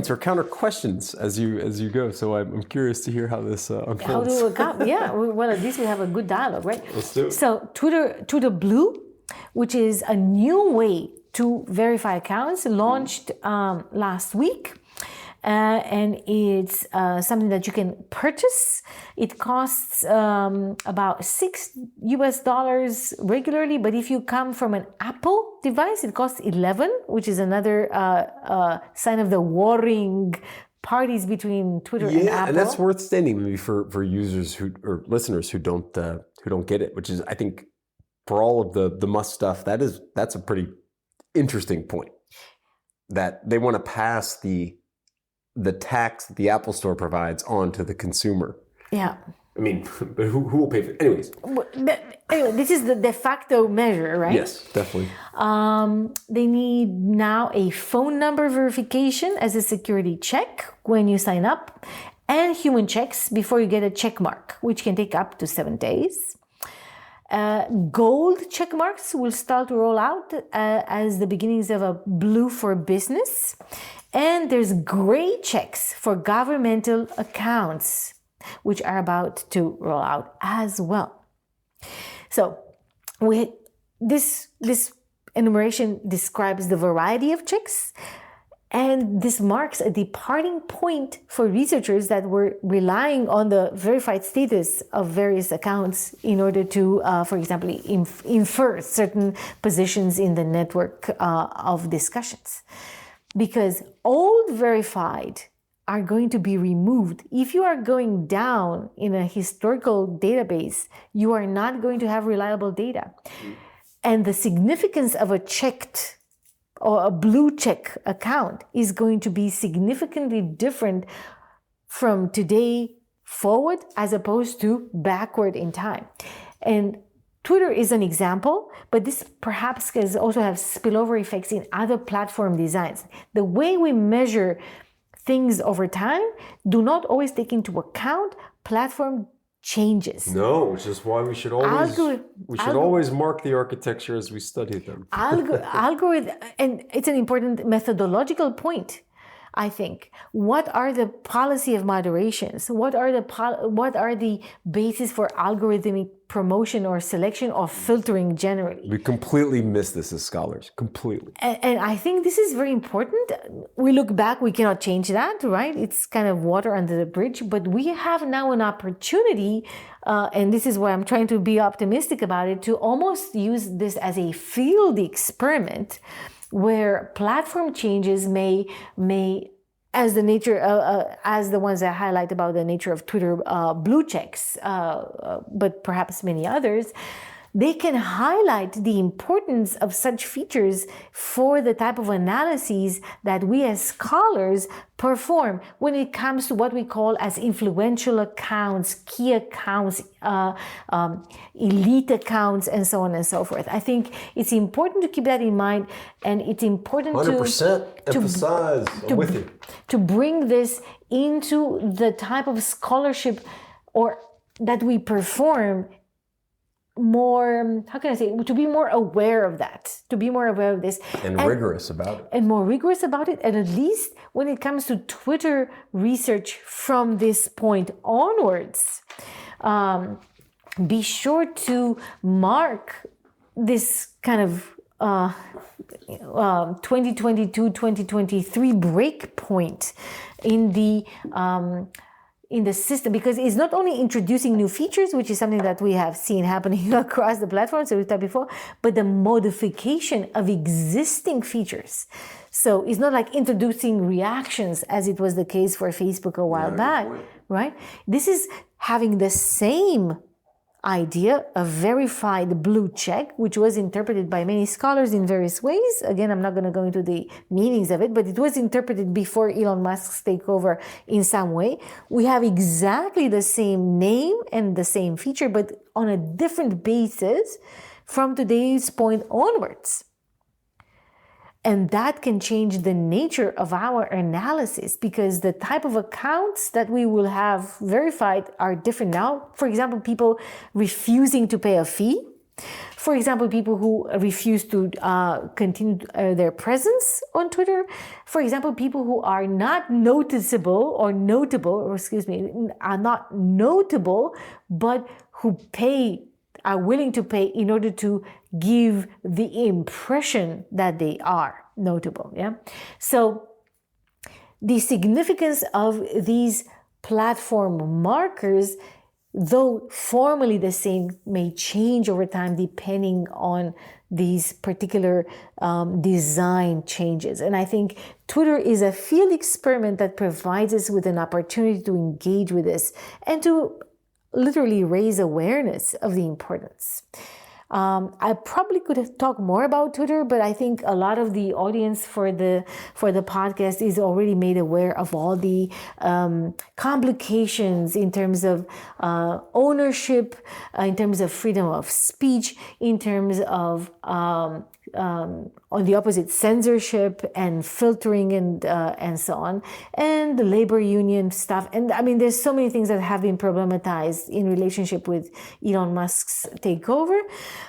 or counter questions as you go. So I'm curious to hear how this unfolds. How do we account? Yeah, well, at least we have a good dialogue, right? Let's do it. So Twitter Blue, which is a new way to verify accounts, launched last week. And it's something that you can purchase. It costs about $6 regularly, but if you come from an Apple device, it costs $11, which is another sign of the warring parties between Twitter and Apple. And that's worth stating maybe for users or listeners who don't get it, which is, I think, for all of the Musk stuff, that's a pretty interesting point, that they want to pass the tax that the Apple Store provides on to the consumer. Yeah. I mean, but who will pay for it? Anyways. Anyway, this is the de facto measure, right? Yes, definitely. They need now a phone number verification as a security check when you sign up, and human checks before you get a check mark, which can take up to 7 days. Gold check marks will start to roll out as the beginnings of a blue for business. And there's gray checks for governmental accounts, which are about to roll out as well. So this enumeration describes the variety of checks, and this marks a departing point for researchers that were relying on the verified status of various accounts in order to, for example, infer certain positions in the network of discussions. Because old verified are going to be removed. If you are going down in a historical database, you are not going to have reliable data. And the significance of a checked or a blue check account is going to be significantly different from today forward as opposed to backward in time. And Twitter is an example, but this perhaps can also have spillover effects in other platform designs. The way we measure things over time do not always take into account platform changes. No, which is why we should always mark the architecture as we study them. Algorithm, and it's an important methodological point. I think. What are the policy of moderations? What are the basis for algorithmic promotion or selection or filtering generally? We completely miss this as scholars, completely. And I think this is very important. We look back, we cannot change that, right? It's kind of water under the bridge, but we have now an opportunity, and this is why I'm trying to be optimistic about it, to almost use this as a field experiment where platform changes may as the nature, as the ones I highlight about the nature of Twitter blue checks, but perhaps many others, they can highlight the importance of such features for the type of analyses that we as scholars perform when it comes to what we call as influential accounts, key accounts, elite accounts, and so on and so forth. I think it's important to keep that in mind, and it's important 100% emphasize. I'm with you. To bring this into the type of scholarship or that we perform more, how can I say, to be more aware of that, to be more aware of this. And rigorous about it. And more rigorous about it. And at least when it comes to Twitter research from this point onwards, be sure to mark this kind of 2022-2023 break point in the system, because it's not only introducing new features, which is something that we have seen happening across the platforms that we've talked before, but the modification of existing features. So it's not like introducing reactions as it was the case for Facebook a while back, right? This is having the same idea of verified blue check, which was interpreted by many scholars in various ways. Again, I'm not going to go into the meanings of it, but it was interpreted before Elon Musk's takeover in some way. We have exactly the same name and the same feature, but on a different basis from today's point onwards. And that can change the nature of our analysis, because the type of accounts that we will have verified are different now. For example, people refusing to pay a fee. For example, people who refuse to continue their presence on Twitter. For example, people who are not noticeable or notable, or excuse me, are not notable, but who are willing to pay in order to give the impression that they are notable. Yeah. So the significance of these platform markers, though formally the same, may change over time depending on these particular design changes. And I think Twitter is a field experiment that provides us with an opportunity to engage with this and to literally raise awareness of the importance. I probably could have talked more about Twitter, but I think a lot of the audience for the podcast is already made aware of all the complications in terms of ownership, in terms of freedom of speech, in terms of on the opposite, censorship and filtering and so on, and the labor union stuff. And I mean, there's so many things that have been problematized in relationship with Elon Musk's takeover.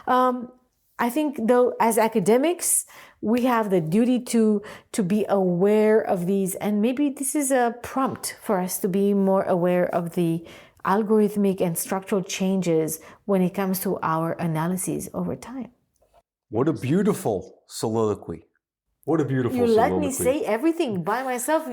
I think, though, as academics, we have the duty to be aware of these, and maybe this is a prompt for us to be more aware of the algorithmic and structural changes when it comes to our analyses over time. What a beautiful soliloquy. What a beautiful soliloquy. You let me say everything by myself,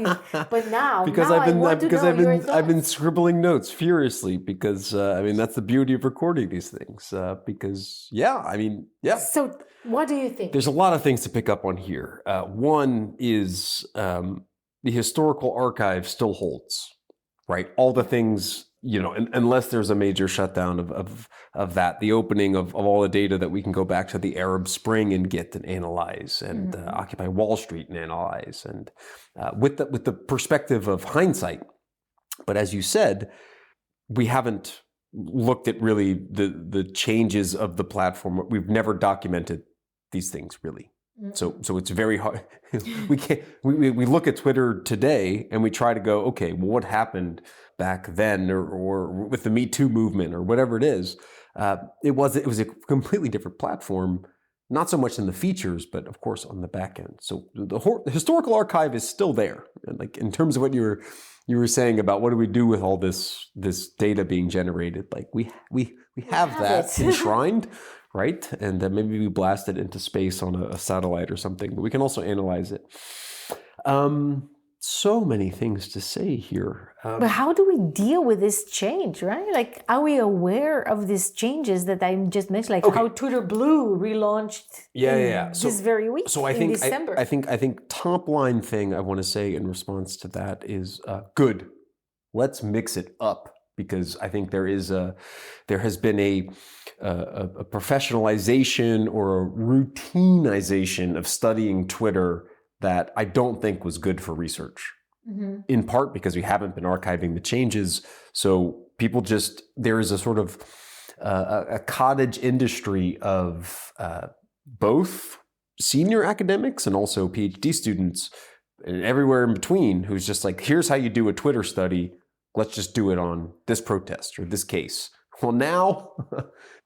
but now, because I've been scribbling notes furiously, because I mean, that's the beauty of recording these things, because So what do you think? There's a lot of things to pick up on here. One is the historical archive still holds, right? All the things, unless there's a major shutdown of that, the opening of all the data that we can go back to the Arab Spring and get and analyze, and Occupy Wall Street and analyze, and with the perspective of hindsight. But as you said, we haven't looked at really the changes of the platform. We've never documented these things really. So it's very hard. We look at Twitter today and we try to go, okay, well, what happened back then, or with the Me Too movement, or whatever it is. It was a completely different platform Not so much in the features, but of course on the back end. So the historical archive is still there. And like in terms of what you were saying about what do we do with all this data being generated, like we have that enshrined, right? And then maybe we blast it into space on a satellite or something, but we can also analyze it. So many things to say here. But how do we deal with this change, right? Like, are we aware of these changes that I just mentioned, like how Twitter Blue relaunched this very week in December? I think top line thing I want to say in response to that is good. Let's mix it up, because I think there has been a professionalization or a routinization of studying Twitter that I don't think was good for research. Mm-hmm. In part because we haven't been archiving the changes. So people there is a sort of a cottage industry of both senior academics and also PhD students and everywhere in between who's just like, here's how you do a Twitter study. Let's just do it on this protest or this case. Well, now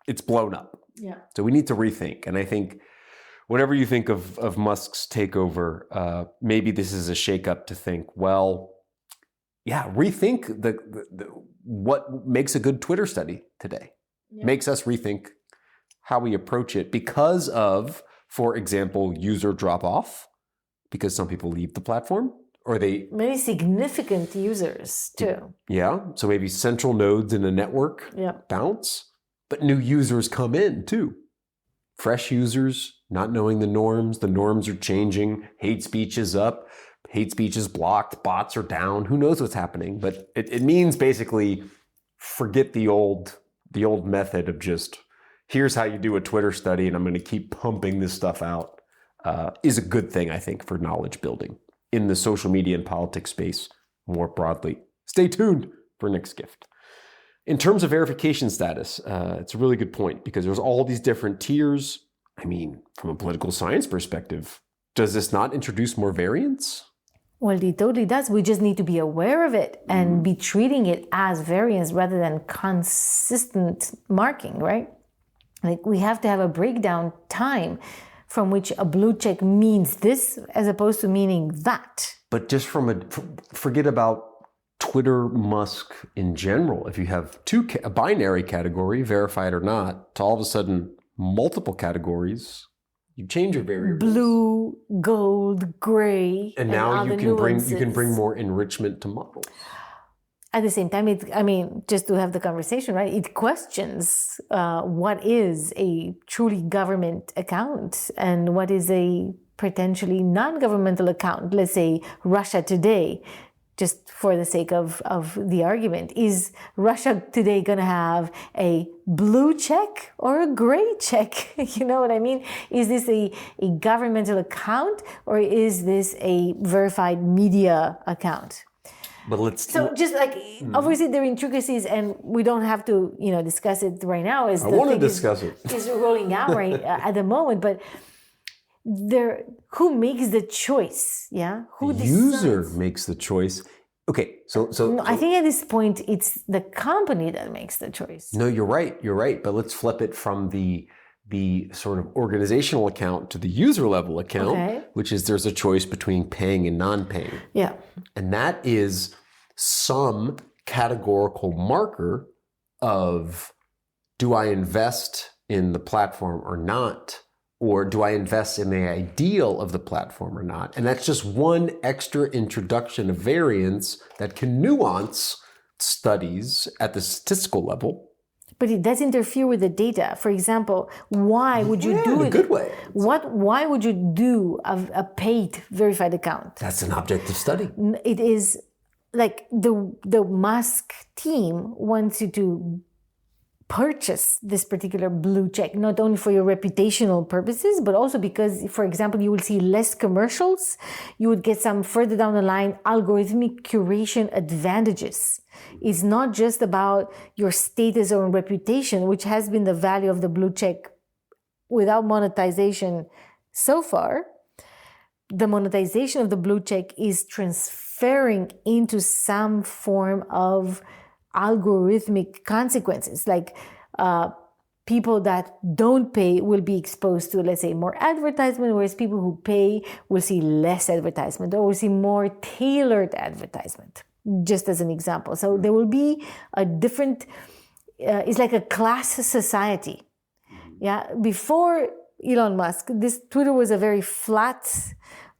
it's blown up. Yeah. So we need to rethink. And I think whatever you think of Musk's takeover, maybe this is a shakeup to think, well, yeah, rethink what makes a good Twitter study today. Yeah. Makes us rethink how we approach it because of, for example, user drop-off, because some people leave the platform, or they... Maybe significant users, too. Yeah, so maybe central nodes in a network bounce, but new users come in, too. Fresh users, not knowing the norms are changing, hate speech is up, hate speech is blocked, bots are down, who knows what's happening. But it means basically forget the old method of just, here's how you do a Twitter study and I'm going to keep pumping this stuff out, is a good thing, I think, for knowledge building in the social media and politics space more broadly. Stay tuned for next gift. In terms of verification status, it's a really good point because there's all these different tiers. I mean, from a political science perspective, does this not introduce more variance? Well, it totally does. We just need to be aware of it and be treating it as variance rather than consistent marking, right? Like we have to have a breakdown time from which a blue check means this as opposed to meaning that. But just forget about Twitter Musk in general. If you have a binary category, verified or not, to all of a sudden multiple categories, you change your variables. Blue, gold, gray, and now you can bring more enrichment to models. At the same time, just to have the conversation, right? It questions what is a truly government account and what is a potentially non-governmental account. Let's say Russia Today. Just for the sake of the argument, is Russia Today going to have a blue check or a gray check? You know what I mean? Is this a governmental account or is this a verified media account? But just like obviously there are intricacies, and we don't have to discuss it right now. I want to discuss it. Is rolling out right at the moment, but. Who makes the choice? Yeah, who the user makes the choice. Okay, so I think at this point it's the company that makes the choice. No, you're right. But let's flip it from the sort of organizational account to the user level account, which is there's a choice between paying and non-paying. Yeah, and that is some categorical marker of do I invest in the platform or not? Or do I invest in the ideal of the platform or not? And that's just one extra introduction of variance that can nuance studies at the statistical level. But it does interfere with the data. For example, why would you do it? In a good way. Why would you do a paid verified account? That's an objective study. It is like the Musk team wants you to purchase this particular blue check, not only for your reputational purposes, but also because, for example, you will see less commercials. You would get some further down the line algorithmic curation advantages. It's not just about your status or reputation, which has been the value of the blue check without monetization so far. The monetization of the blue check is transferring into some form of algorithmic consequences, like people that don't pay will be exposed to, let's say, more advertisement, whereas people who pay will see less advertisement or will see more tailored advertisement, just as an example. So there will be a different, it's like a class society. Yeah, before Elon Musk, this Twitter was a very flat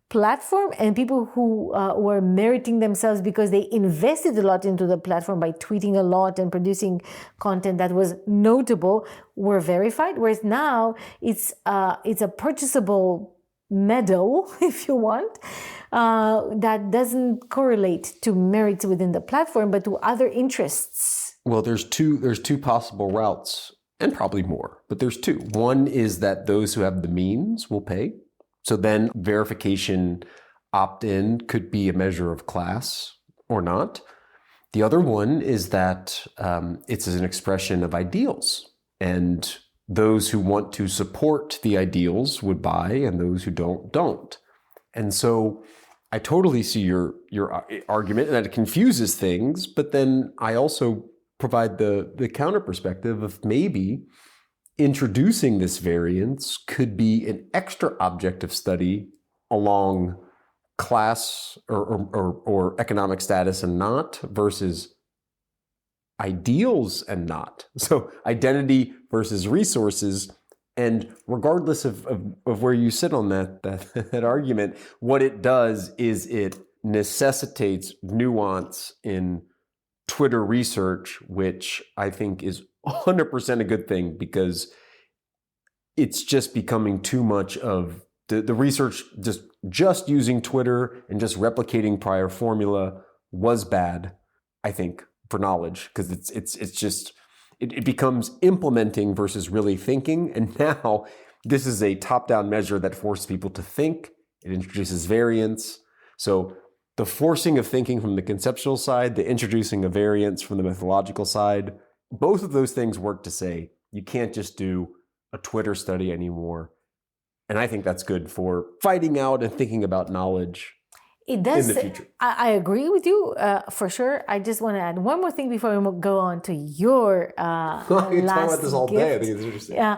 platform, and people who were meriting themselves because they invested a lot into the platform by tweeting a lot and producing content that was notable were verified. Whereas now it's a purchasable meadow, if you want, that doesn't correlate to merits within the platform, but to other interests. Well, there's two possible routes, and probably more, but there's two. One is that those who have the means will pay. So then verification opt-in could be a measure of class or not. The other one is that it's an expression of ideals, and those who want to support the ideals would buy, and those who don't. And so I totally see your argument, and that it confuses things, but then I also provide the counter perspective of maybe introducing this variance could be an extra object of study along class or economic status and not versus ideals and not. So identity versus resources. And regardless of where you sit on that argument, what it does is it necessitates nuance in Twitter research, which I think is 100% a good thing, because it's just becoming too much of the research. Just using Twitter and just replicating prior formula was bad, I think, for knowledge, because it becomes implementing versus really thinking. And now this is a top-down measure that forces people to think. It introduces variance. So the forcing of thinking from the conceptual side, the introducing of variance from the methodological side, both of those things work to say you can't just do a Twitter study anymore. And I think that's good for fighting out and thinking about knowledge in the future. I agree with you for sure. I just want to add one more thing before we go on to your I can talk about this all day. I think it's interesting. Yeah,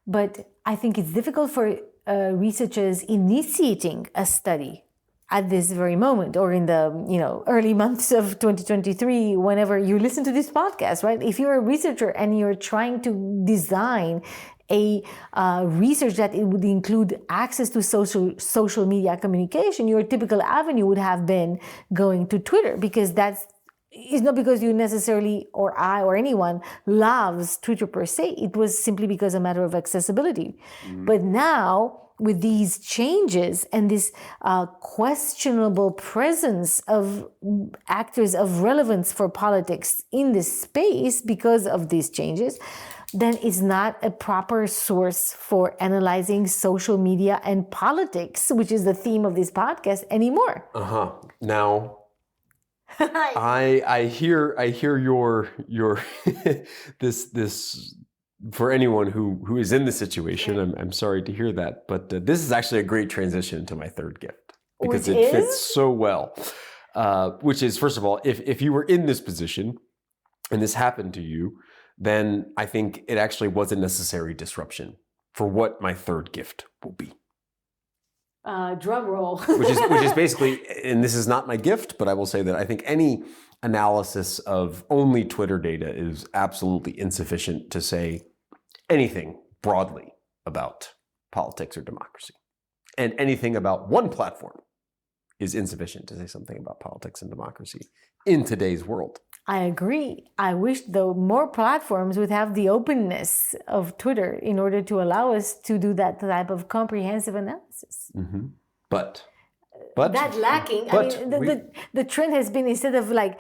but I think it's difficult for researchers initiating a study at this very moment, or in the early months of 2023, whenever you listen to this podcast, right? If you're a researcher and you're trying to design a research that it would include access to social media communication, your typical avenue would have been going to Twitter, because it's not because you necessarily, or I, or anyone loves Twitter per se. It was simply because a matter of accessibility. But now, with these changes and this questionable presence of actors of relevance for politics in this space because of these changes, then it's not a proper source for analyzing social media and politics, which is the theme of this podcast, anymore. Now, I hear your this. For anyone who is in this situation, I'm sorry to hear that, but this is actually a great transition to my third gift, because it fits so well. Which is, first of all, if you were in this position and this happened to you, then I think it actually was a necessary disruption for what my third gift will be. Drum roll. which is basically, and this is not my gift, but I will say that I think any analysis of only Twitter data is absolutely insufficient to say anything broadly about politics or democracy. And anything about one platform is insufficient to say something about politics and democracy in today's world. I agree. I wish, though, more platforms would have the openness of Twitter in order to allow us to do that type of comprehensive analysis. Mm-hmm. But that lacking. The trend has been, instead of like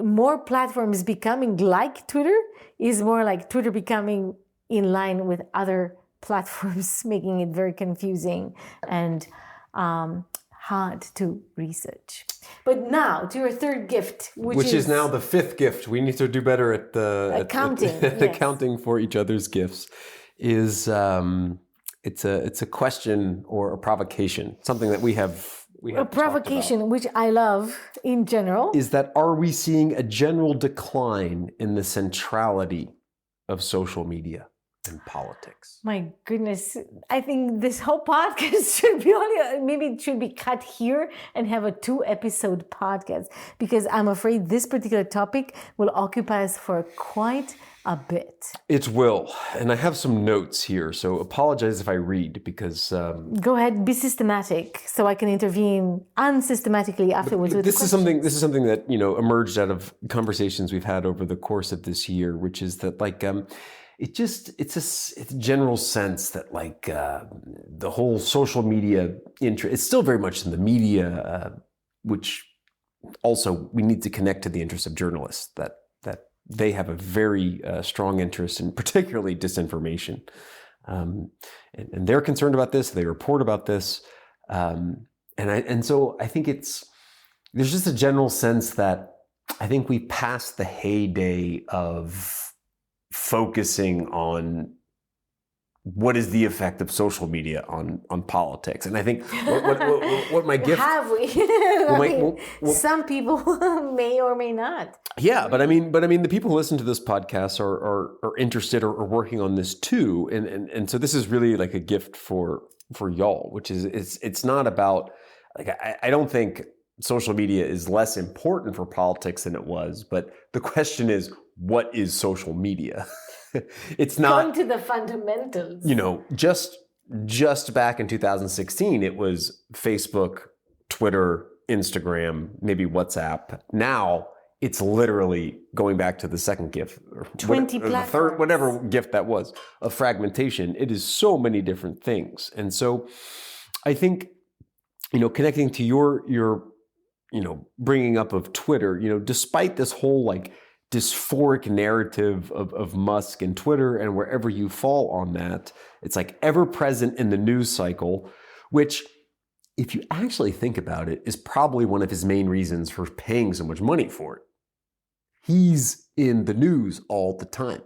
more platforms becoming like Twitter, is more like Twitter becoming in line with other platforms, making it very confusing and hard to research. But now to your third gift, which is now the fifth gift. We need to do better at accounting. Accounting for each other's gifts. Is it's a question or a provocation, something that we have a provocation, which I love in general. Is that, are we seeing a general decline in the centrality of social media and politics? My goodness, I think this whole podcast should be maybe it should be cut here and have a 2-episode podcast, because I'm afraid this particular topic will occupy us for quite a bit. It will. And I have some notes here, so apologize if I read because... Go ahead, be systematic so I can intervene unsystematically afterwards with this the is something that, emerged out of conversations we've had over the course of this year, which is that it's a general sense that the whole social media interest, it's still very much in the media, which also we need to connect to the interests of journalists, that they have a very strong interest in particularly disinformation. And they're concerned about this, they report about this. So I think there's just a general sense that I think we passed the heyday of focusing on what is the effect of social media on politics. And I think what my gift... Have we? Some people may or may not. Yeah, but I mean, the people who listen to this podcast are interested or working on this too. And so this is really like a gift for y'all, which is, it's not about, I don't think social media is less important for politics than it was, but the question is, what is social media? It's not going to the fundamentals. Just back in 2016, it was Facebook, Twitter, Instagram, maybe WhatsApp. Now it's literally going back to the second gift, or 20 or the third, whatever gift that was, of fragmentation. It is so many different things. And so I think, connecting to your bringing up of Twitter, despite this whole dysphoric narrative of Musk and Twitter and wherever you fall on that, it's ever present in the news cycle, which, if you actually think about it, is probably one of his main reasons for paying so much money for it. He's in the news all the time.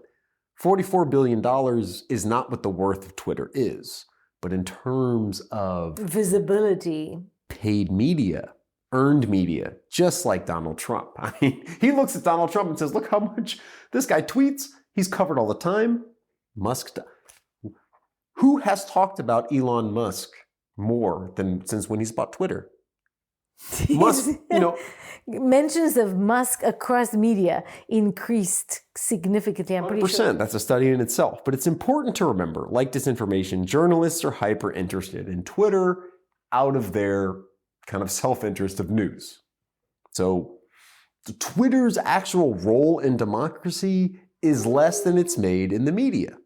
$44 billion is not what the worth of Twitter is, but in terms of visibility, paid media, earned media, just like Donald Trump. I mean, he looks at Donald Trump and says, look how much this guy tweets. He's covered all the time. Musk. Who has talked about Elon Musk more than since when he's bought Twitter? Musk, mentions of Musk across media increased significantly. I'm pretty 100%. sure. That's a study in itself. But it's important to remember, like disinformation, journalists are hyper interested in Twitter out of their kind of self-interest of news. So Twitter's actual role in democracy is less than it's made in the media.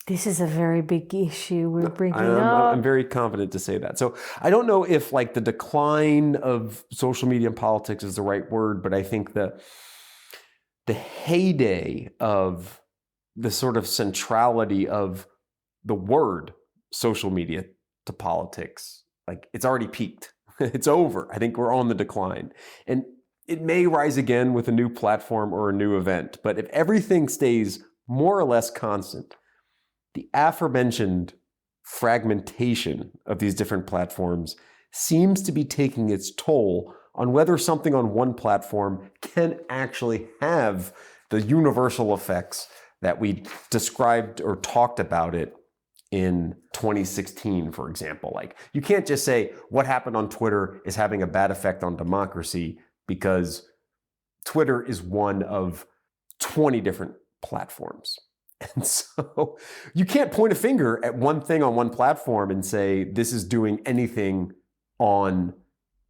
This is a very big issue we're bringing up. I'm very confident to say that. So I don't know if the decline of social media and politics is the right word, but I think the heyday of the sort of centrality of the word social media to politics, it's already peaked. It's over. I think we're on the decline. And it may rise again with a new platform or a new event. But if everything stays more or less constant, the aforementioned fragmentation of these different platforms seems to be taking its toll on whether something on one platform can actually have the universal effects that we described or talked about it in 2016, for example. You can't just say what happened on Twitter is having a bad effect on democracy because Twitter is one of 20 different platforms. And so you can't point a finger at one thing on one platform and say this is doing anything on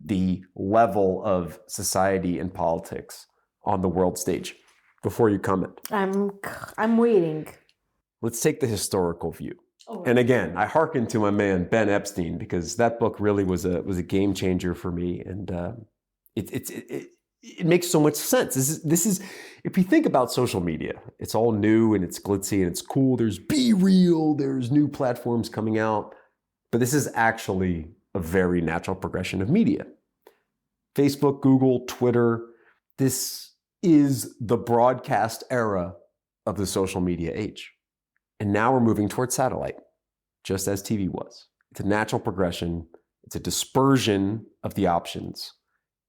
the level of society and politics on the world stage before you comment. I'm waiting. Let's take the historical view. And again, I hearken to my man Ben Epstein because that book really was a game changer for me, and it makes so much sense. This is if you think about social media, it's all new and it's glitzy and it's cool. There's Be Real, there's new platforms coming out, but this is actually a very natural progression of media. Facebook, Google, Twitter, this is the broadcast era of the social media age. And now we're moving towards satellite, just as TV was. It's a natural progression. It's a dispersion of the options.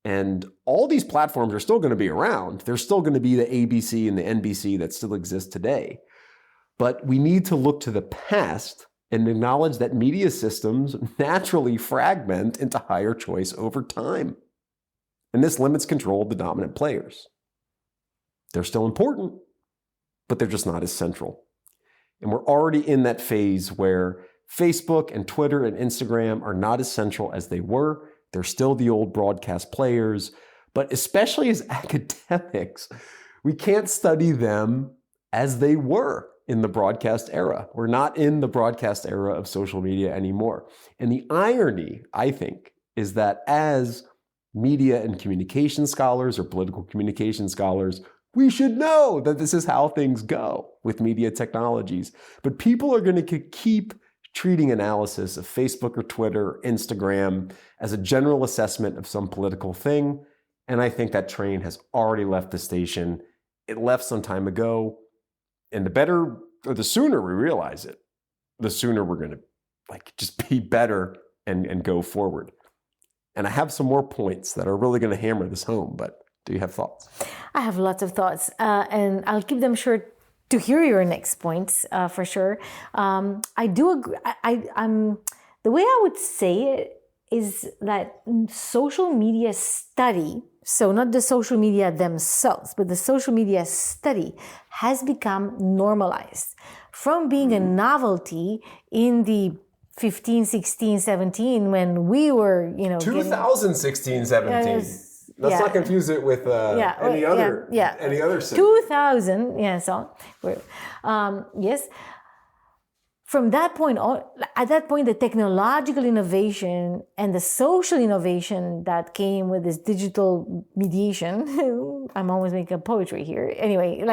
And all these platforms are still going to be around. There's still going to be the ABC and the NBC that still exist today. But we need to look to the past and acknowledge that media systems naturally fragment into higher choice over time. And this limits control of the dominant players. They're still important, but they're just not as central. And we're already in that phase where Facebook and Twitter and Instagram are not as central as they were. They're still the old broadcast players, but especially as academics, we can't study them as they were in the broadcast era. We're not in the broadcast era of social media anymore. And the irony, I think, is that as media and communication scholars or political communication scholars, we should know that this is how things go with media technologies. But people are going to keep treating analysis of Facebook or Twitter or Instagram as a general assessment of some political thing. And I think that train has already left the station. It left some time ago. And the sooner we realize it, the sooner we're going to just be better and go forward. And I have some more points that are really going to hammer this home, but do you have thoughts? I have lots of thoughts, and I'll keep them short to hear your next points for sure. I do agree. The way I would say it is that social media study, so not the social media themselves, but the social media study has become normalized from being a novelty in the 15, 16, 17 when we were, 2016, 17. Let's not confuse it with any other city. 2000, yes. From that point on, at that point, the technological innovation and the social innovation that came with this digital mediation, I'm always making poetry here. Anyway,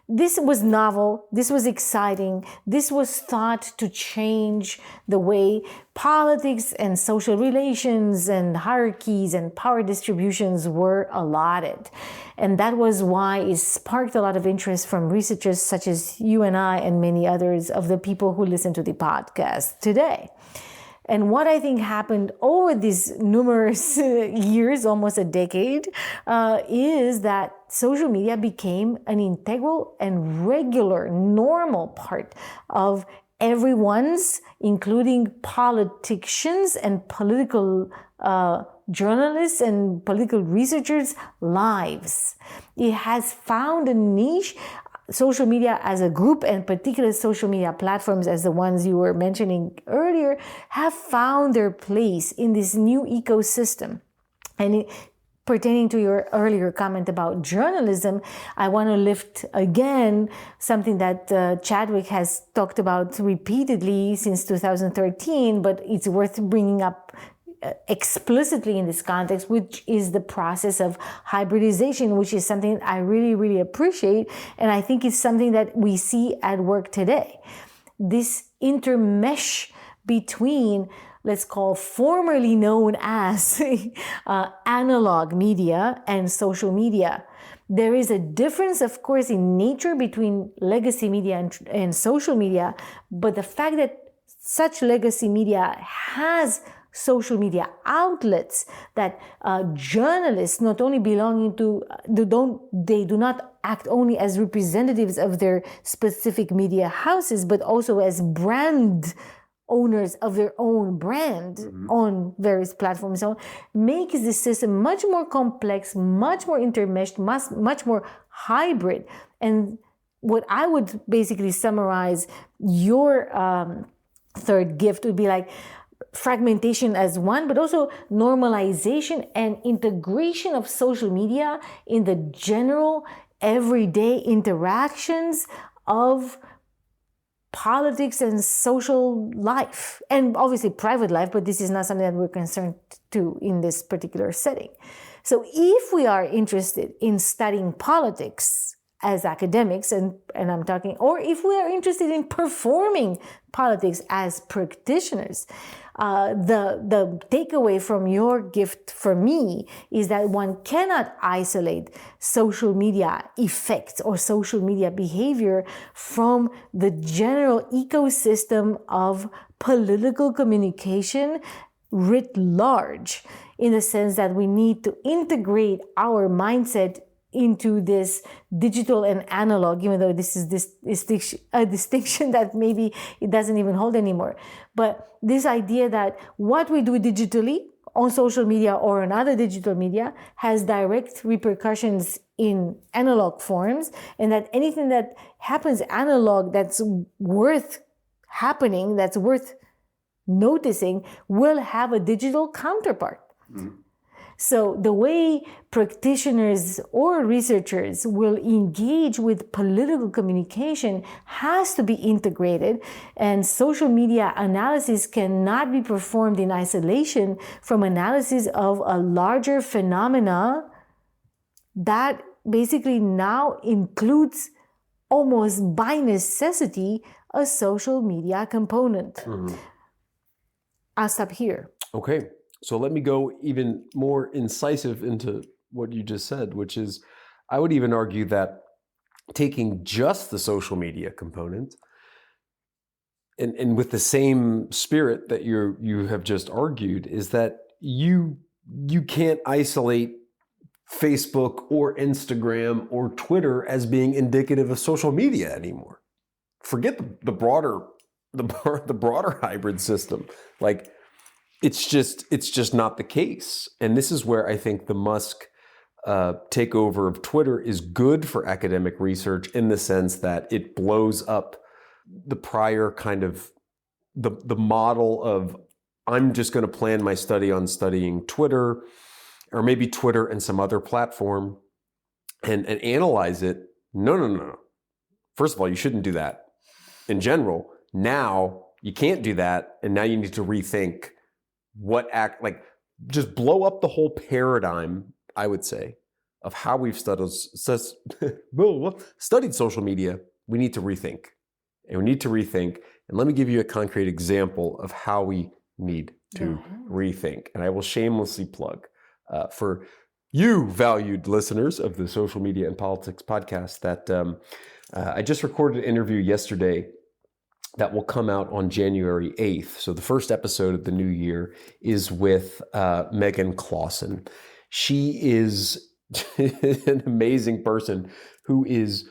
this was novel, this was exciting, this was thought to change the way politics and social relations and hierarchies and power distributions were allotted. And that was why it sparked a lot of interest from researchers such as you and I and many others of the people who listen to the podcast today. And what I think happened over these numerous years, almost a decade, is that social media became an integral and regular, normal part of everyone's, including politicians and political journalists and political researchers' lives. It has found a niche. Social media as a group, and particular social media platforms as the ones you were mentioning earlier, have found their place in this new ecosystem. And pertaining to your earlier comment about journalism, I want to lift again something that Chadwick has talked about repeatedly since 2013, but it's worth bringing up explicitly in this context, which is the process of hybridization, which is something I really, really appreciate. And I think it's something that we see at work today. This intermesh between, let's call formerly known as analog media and social media. There is a difference, of course, in nature between legacy media and social media, but the fact that such legacy media has social media outlets that journalists not only belonging to, they do not act only as representatives of their specific media houses, but also as brand owners of their own brand on various platforms, so makes the system much more complex, much more intermeshed, much more hybrid. And what I would basically summarize your third gift would be like fragmentation as one, but also normalization and integration of social media in the general everyday interactions of politics and social life, and obviously private life, but this is not something that we're concerned to in this particular setting. So if we are interested in studying politics as academics, and I'm talking, or if we are interested in performing politics as practitioners, the takeaway from your gift for me is that one cannot isolate social media effects or social media behavior from the general ecosystem of political communication writ large. in the sense that we need to integrate our mindset into this digital and analog, even though this is a distinction that maybe it doesn't even hold anymore. But this idea that what we do digitally on social media or on other digital media has direct repercussions in analog forms, and that anything that happens analog that's worth happening, that's worth noticing, will have a digital counterpart. So the way practitioners or researchers will engage with political communication has to be integrated, and social media analysis cannot be performed in isolation from analysis of a larger phenomena that basically now includes, almost by necessity, a social media component. I'll stop here. Okay. So let me go even more incisive into what you just said, which is, I would even argue that taking just the social media component and with the same spirit that you have just argued, is that you can't isolate Facebook or Instagram or Twitter as being indicative of social media anymore. Forget the broader hybrid system. Like, it's just not the case. And this is where I think the Musk takeover of Twitter is good for academic research, in the sense that it blows up the prior kind of the model of, I'm just going to plan my study on studying Twitter, or maybe Twitter and some other platform, and analyze it. No. First of all, you shouldn't do that in general. Now you can't do that, and now you need to rethink just blow up the whole paradigm, I would say, of how we've studied social media. We need to rethink. And let me give you a concrete example of how we need to rethink. And I will shamelessly plug for you, valued listeners of the Social Media and Politics podcast, that I just recorded an interview yesterday that will come out on January 8th. So the first episode of the new year is with Megan Clausen. She is an amazing person who is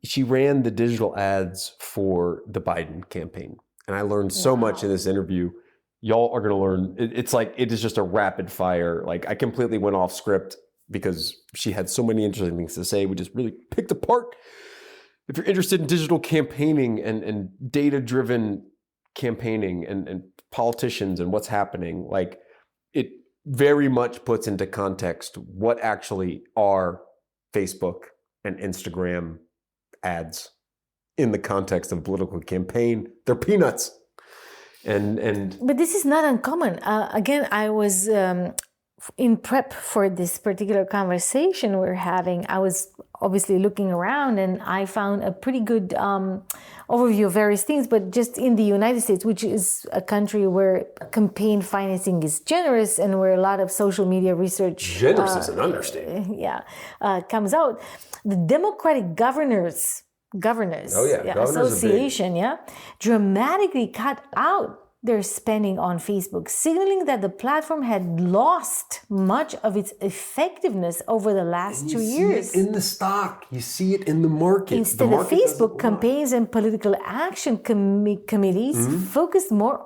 she ran the digital ads for the Biden campaign. And I learned so much in this interview. Y'all are going to learn. It's like, it is just a rapid fire. Like, I completely went off script because she had so many interesting things to say. We just really picked apart. If you're interested in digital campaigning and data-driven campaigning and politicians and what's happening, like, it very much puts into context what actually are Facebook and Instagram ads in the context of a political campaign. They're peanuts. But this is not uncommon. Again, I was in prep for this particular conversation we're having. I was obviously looking around, and I found a pretty good overview of various things. But just in the United States, which is a country where campaign financing is generous and where a lot of social media research generous is an understatement. Comes out, the Democratic Governors Association, dramatically cut out their spending on Facebook, signaling that the platform had lost much of its effectiveness over the last 2 years. See it in the stock, you see it in the market. Instead of Facebook, campaigns and political action committees focused more,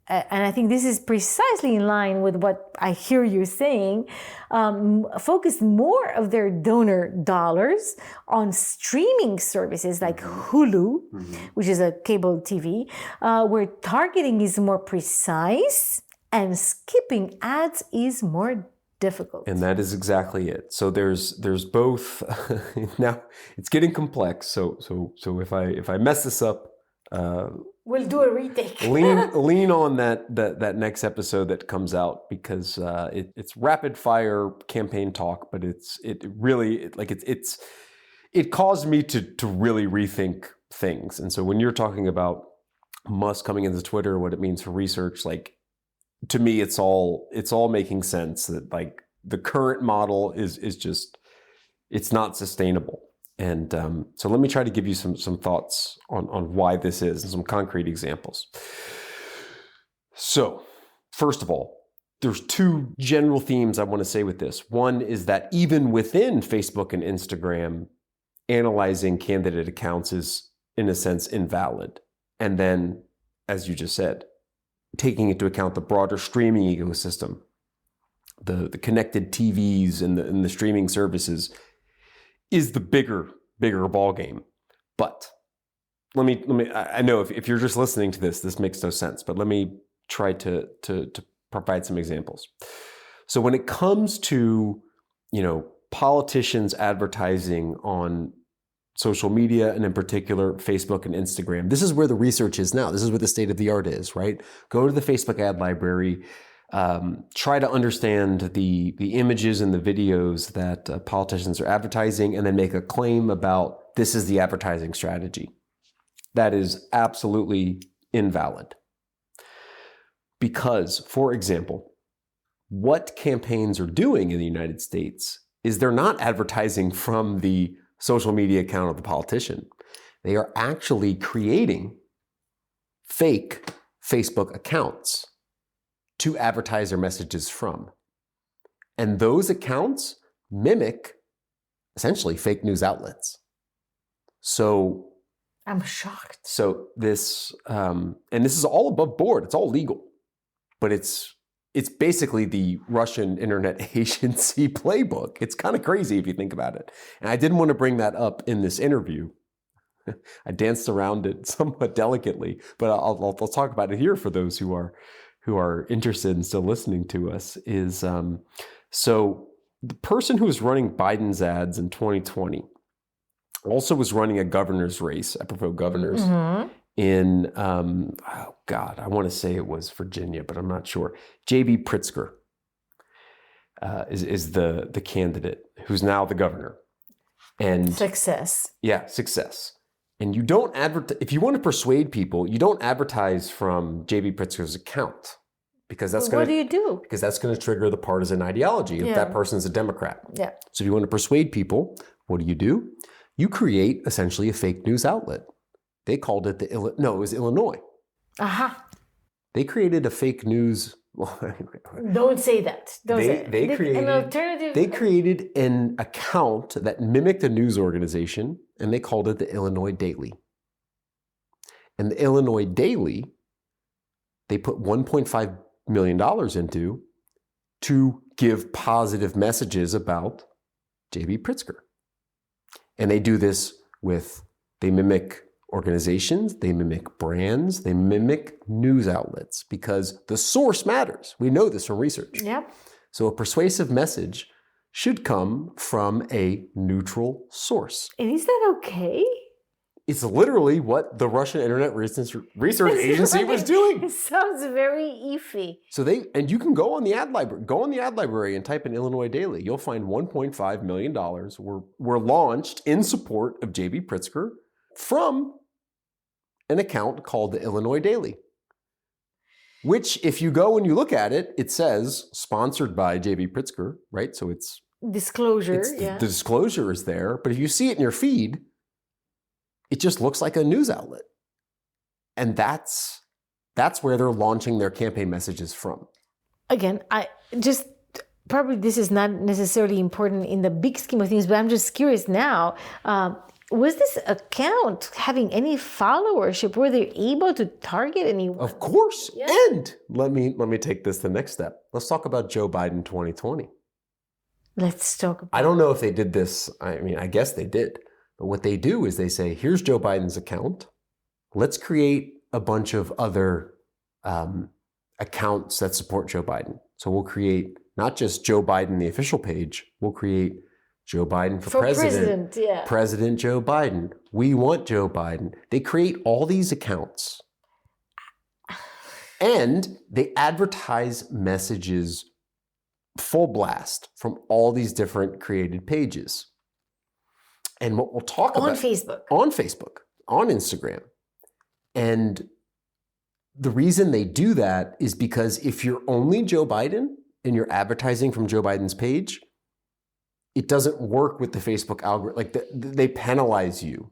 and I think this is precisely in line with what I hear you saying, focused more of their donor dollars on streaming services like Hulu, which is a cable TV, where targeting is more precise and skipping ads is more difficult. And that is exactly it. So there's both. Now it's getting complex. So if I mess this up, we'll do a retake. lean on that next episode that comes out, because it's rapid fire campaign talk, but it caused me to really rethink things. And so when you're talking about Musk coming into Twitter, what it means for research, like, to me, it's all making sense that, like, the current model is just, it's not sustainable. And so let me try to give you some thoughts on why this is, and some concrete examples. So first of all, there's two general themes I want to say with this. One is that even within Facebook and Instagram, analyzing candidate accounts is, in a sense, invalid. And then, as you just said, taking into account the broader streaming ecosystem, the connected TVs and the streaming services is the bigger ball game. But let me. I know if you're just listening to this makes no sense. But let me try to provide some examples. So when it comes to, politicians advertising on social media, and in particular Facebook and Instagram, this is where the research is now. This is where the state of the art is, right? Go to the Facebook ad library, try to understand the images and the videos that politicians are advertising, and then make a claim about this is the advertising strategy. That is absolutely invalid. Because, for example, what campaigns are doing in the United States is they're not advertising from the social media account of the politician. They are actually creating fake Facebook accounts to advertise their messages from. And those accounts mimic essentially fake news outlets. So I'm shocked. So this, and this is all above board. It's all legal, but it's basically the Russian internet agency playbook. It's kind of crazy if you think about it. And I didn't want to bring that up in this interview. I danced around it somewhat delicately, but I'll talk about it here for those who are interested and still listening to us. Is so the person who was running Biden's ads in 2020 also was running a governor's race, apropos governors, in, I want to say it was Virginia, but I'm not sure. J.B. Pritzker is the candidate who's now the governor. And Success. Yeah, success. And you don't advertise, if you want to persuade people, you don't advertise from J.B. Pritzker's account. Because that's What do you do? Because that's going to trigger the partisan ideology if that person's a Democrat. Yeah. So if you want to persuade people, what do? You create essentially a fake news outlet. They called it it was Illinois. Aha. They created a fake news. Don't say that. Don't say it. They created an alternative. They created an account that mimicked a news organization, and they called it the Illinois Daily. And the Illinois Daily, they put $1.5 million into to give positive messages about J.B. Pritzker. And they do this they mimic organizations, they mimic brands, they mimic news outlets because the source matters. We know this from research. Yep. So a persuasive message should come from a neutral source. And is that okay? It's literally what the Russian Internet Research Agency was doing. It sounds very iffy. So you can go on the ad library and type in Illinois Daily. You'll find $1.5 million were launched in support of J.B. Pritzker from an account called the Illinois Daily. Which, if you go and you look at it, it says sponsored by J.B. Pritzker, right? So it's Disclosure, the disclosure is there. But if you see it in your feed, it just looks like a news outlet. And that's where they're launching their campaign messages from. Again, probably this is not necessarily important in the big scheme of things, but I'm just curious now. Was this account having any followership? Were they able to target anyone? Of course. Yeah. And let me take this the next step. Let's talk about Joe Biden 2020. Let's talk about I don't know if they did this. I guess they did. But what they do is they say, here's Joe Biden's account. Let's create a bunch of other accounts that support Joe Biden. So we'll create not just Joe Biden, the official page, we'll create Joe Biden for president. President Joe Biden. We want Joe Biden. They create all these accounts. And they advertise messages full blast from all these different created pages. And what we'll talk about on Facebook, on Instagram. And the reason they do that is because if you're only Joe Biden and you're advertising from Joe Biden's page, it doesn't work with the Facebook algorithm. Like they penalize you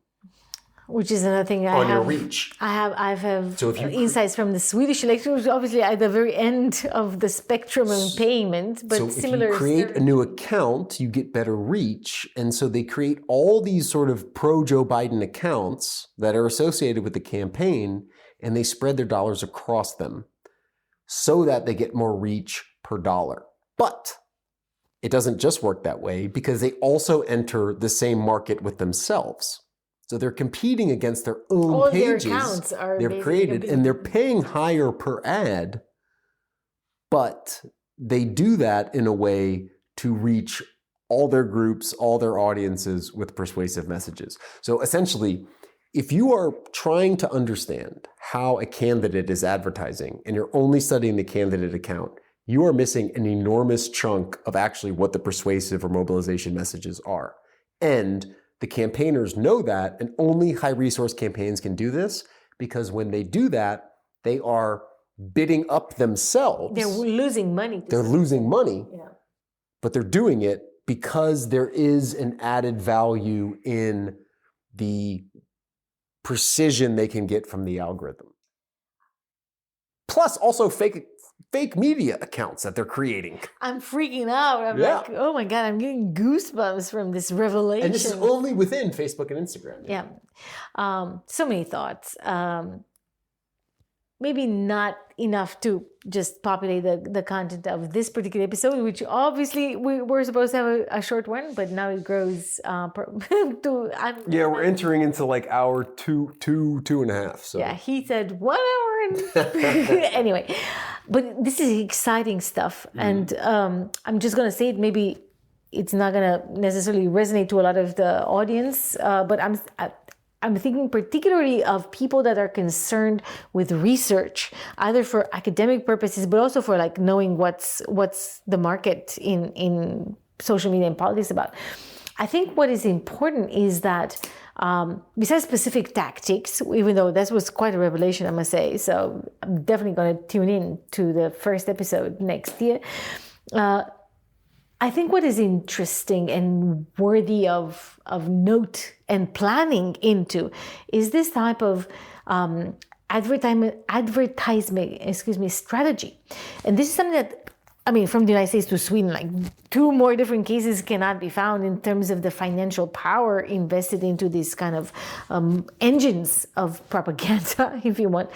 Which is another thing on your reach. I have So if you insights from the Swedish election, which obviously at the very end of the spectrum of payment, but so similar. if you create a new account, you get better reach. And so they create all these sort of pro-Joe Biden accounts that are associated with the campaign, and they spread their dollars across them so that they get more reach per dollar. But it doesn't just work that way because they also enter the same market with themselves. So they're competing against their own all pages. their accounts are they're basically created competing. and they're paying higher per ad, but they do that in a way to reach all their groups, all their audiences with persuasive messages. So essentially, if you are trying to understand how a candidate is advertising and you're only studying the candidate account, you are missing an enormous chunk of actually what the persuasive or mobilization messages are. And the campaigners know that, and only high-resource campaigns can do this because when they do that, they are bidding up themselves. They're losing money. They're losing money, Yeah. but they're doing it because there is an added value in the precision they can get from the algorithm. Plus, also fake media accounts that they're creating. I'm freaking out. I'm Yeah. like, oh my God, I'm getting goosebumps from this revelation. And this is only within Facebook and Instagram. Yeah. So many thoughts. Maybe not enough to just populate the content of this particular episode, which obviously we were supposed to have a short one, but now it grows to... Yeah, we're entering into like hour two and a half. So Yeah, he said 1 hour and... Anyway, but this is exciting stuff. And I'm just going to say it, maybe it's not going to necessarily resonate to a lot of the audience, but I'm thinking particularly of people that are concerned with research, either for academic purposes, but also for like knowing what's the market in social media and politics about. I think what is important is that besides specific tactics, even though that was quite a revelation, I must say, so I'm definitely going to tune in to the first episode next year. I think what is interesting and worthy of note and planning into is this type of advertisement strategy. And this is something that, I mean, from the United States to Sweden, like 2 more different cases cannot be found in terms of the financial power invested into these kind of engines of propaganda, if you want.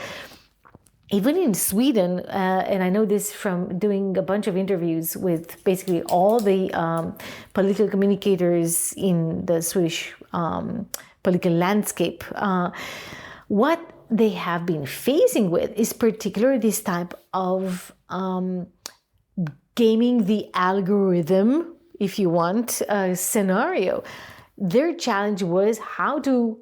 Even in Sweden, and I know this from doing a bunch of interviews with basically all the political communicators in the Swedish political landscape, what they have been facing with is particularly this type of gaming the algorithm, if you want, scenario. Their challenge was how to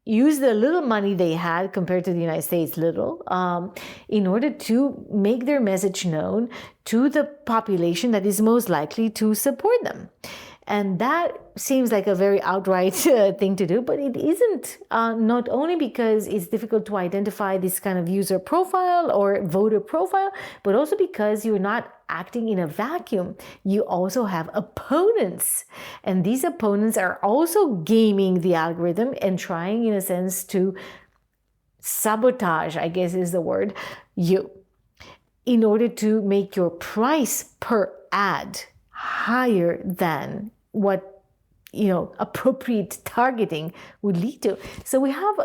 use the little money they had compared to the United States in order to make their message known to the population that is most likely to support them. And that seems like a very outright thing to do, but it isn't, not only because it's difficult to identify this kind of user profile or voter profile, but also because you're not acting in a vacuum. You also have opponents, and these opponents are also gaming the algorithm and trying, in a sense, to sabotage, I guess is the word, you, in order to make your price per ad higher than what appropriate targeting would lead to. So we have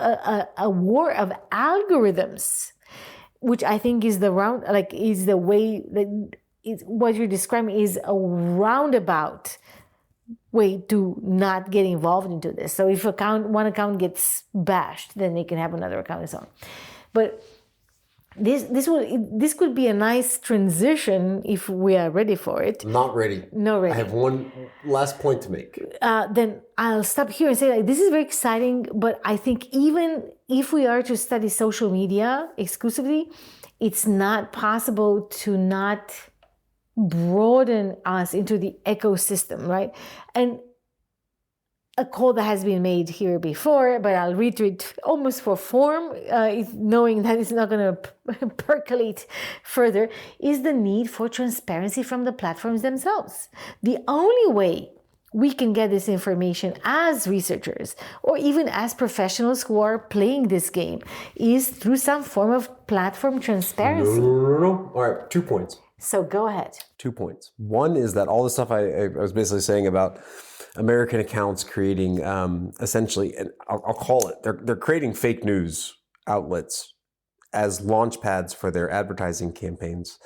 a war of algorithms, which I think is the way that is what you're describing is a roundabout way to not get involved into this. So if one account gets bashed, then they can have another account and so on. But this could be a nice transition if we are ready for it. Not ready. Not ready. I have one last point to make. Then I'll stop here and say this is very exciting, but I think even if we are to study social media exclusively, it's not possible to not broaden us into the ecosystem, right? And a call that has been made here before, but I'll reiterate almost for form, knowing that it's not going to percolate further, is the need for transparency from the platforms themselves. The only way we can get this information as researchers or even as professionals who are playing this game is through some form of platform transparency. No. All right, 2 points. So go ahead. 2 points. One is that all the stuff I was basically saying about American accounts creating essentially, and I'll call it, they're creating fake news outlets as launch pads for their advertising campaigns.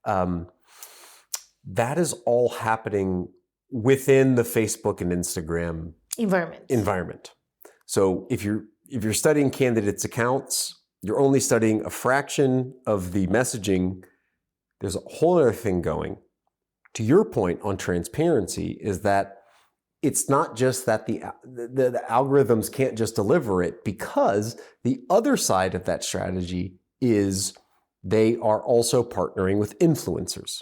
That is all happening within the Facebook and Instagram environment. So if you're studying candidates' accounts, you're only studying a fraction of the messaging. There's a whole other thing going. To your point on transparency is that it's not just that the algorithms can't just deliver it, because the other side of that strategy is they are also partnering with influencers,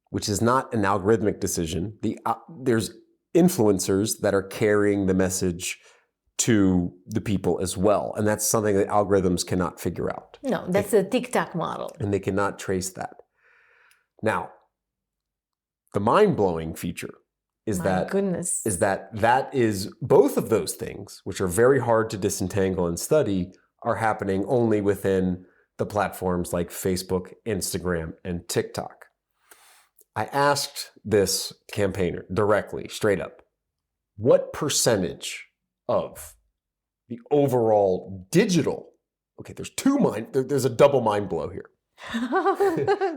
which is not an algorithmic decision. There's influencers that are carrying the message to the people as well. And that's something that algorithms cannot figure out. No, that's the TikTok model. And they cannot trace that. Now, the mind-blowing feature is that is both of those things, which are very hard to disentangle and study, are happening only within the platforms like Facebook, Instagram, and TikTok. I asked this campaigner directly, straight up, what percentage of the overall digital, okay, there's a double mind blow here.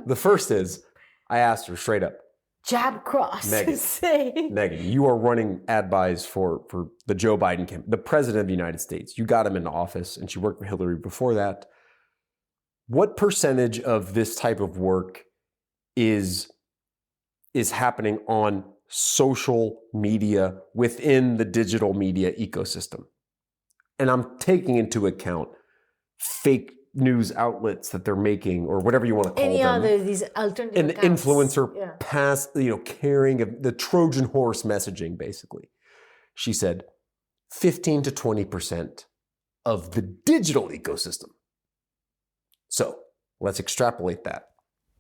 The first is, I asked her straight up, jab cross. Megan, you are running ad buys for the Joe Biden campaign, the president of the United States. You got him into office, and she worked for Hillary before that. What percentage of this type of work is happening on social media within the digital media ecosystem? And I'm taking into account fake news outlets that they're making, or whatever you want to call any them. other these alternative and the accounts. influencer carrying the Trojan horse messaging, basically. She said 15 to 20% of the digital ecosystem. So let's extrapolate that.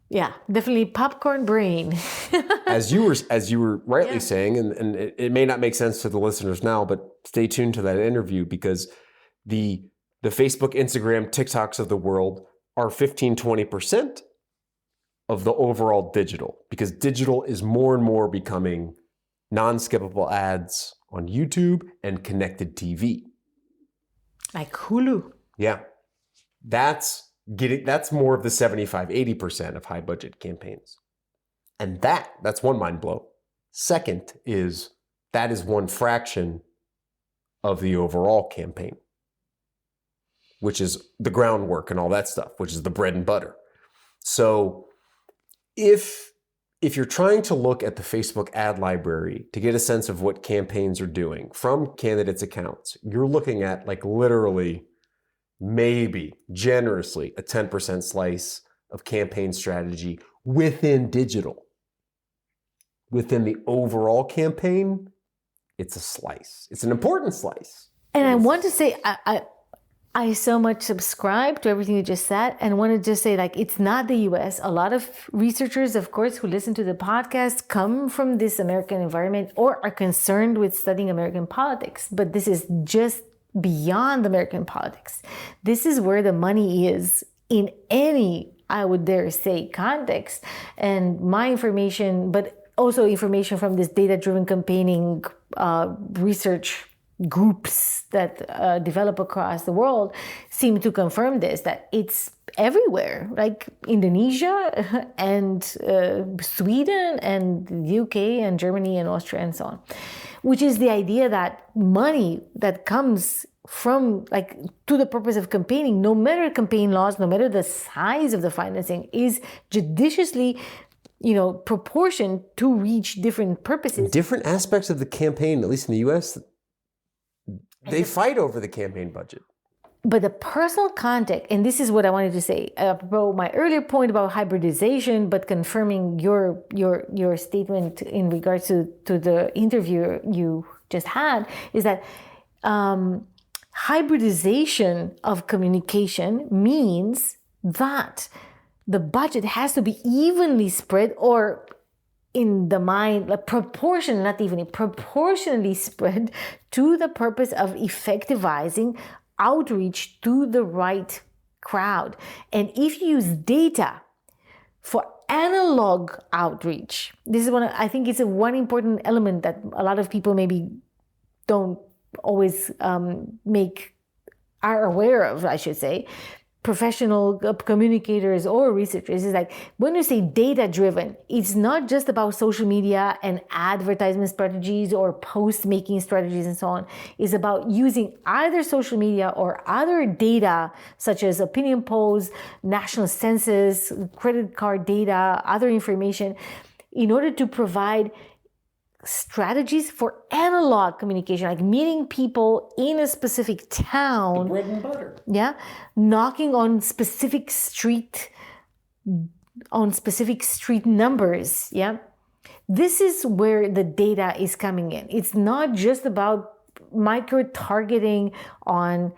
Yeah, definitely popcorn brain. as you were rightly saying, and it may not make sense to the listeners now, but stay tuned to that interview, because the Facebook, Instagram, TikToks of the world are 15, 20% of the overall digital, because digital is more and more becoming non-skippable ads on YouTube and connected TV. Like Hulu. Yeah. That's more of the 75, 80% of high budget campaigns. And that's one mind blow. Second is that is one fraction of the overall campaign, which is the groundwork and all that stuff, which is the bread and butter. So if you're trying to look at the Facebook ad library to get a sense of what campaigns are doing from candidates' accounts, you're looking at literally, maybe generously, a 10% slice of campaign strategy within digital. Within the overall campaign, it's a slice. It's an important slice. And I want to say, I so much subscribe to everything you just said, and want to just say, it's not the US. A lot of researchers, of course, who listen to the podcast come from this American environment or are concerned with studying American politics. But this is just beyond American politics. This is where the money is in any, I would dare say, context. And my information, but also information from this data-driven campaigning research groups that develop across the world seem to confirm this, that it's everywhere, like Indonesia and Sweden and the UK and Germany and Austria and so on, which is the idea that money that comes from to the purpose of campaigning, no matter campaign laws, no matter the size of the financing, is judiciously proportioned to reach different purposes. Different aspects of the campaign, at least in the US, they fight over the campaign budget. But the personal contact, and this is what I wanted to say about my earlier point about hybridization, but confirming your statement in regards to the interview you just had, is that hybridization of communication means that the budget has to be evenly spread, or in the mind, like proportionally spread to the purpose of effectivizing outreach to the right crowd. And if you use data for analog outreach, this is I think it's one important element that a lot of people maybe don't always are aware of, I should say. Professional communicators or researchers is like, when you say data driven, it's not just about social media and advertisement strategies or post making strategies and so on. It's about using either social media or other data such as opinion polls, national census, credit card data, other information in order to provide strategies for analog communication, like meeting people in a specific town. The bread and butter. Yeah. Knocking on specific street numbers. Yeah. This is where the data is coming in. It's not just about micro-targeting on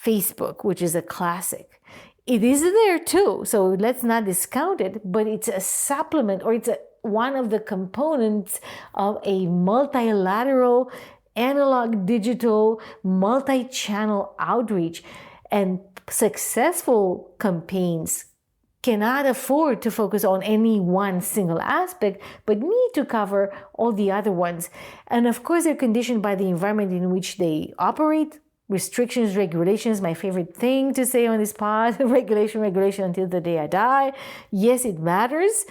Facebook, which is a classic. It is there too, so let's not discount it, but it's a supplement, or it's one of the components of a multilateral, analog, digital, multi-channel outreach. And successful campaigns cannot afford to focus on any one single aspect, but need to cover all the other ones. And of course, they're conditioned by the environment in which they operate. Restrictions, regulations, my favorite thing to say on this pod, regulation until the day I die. Yes, it matters.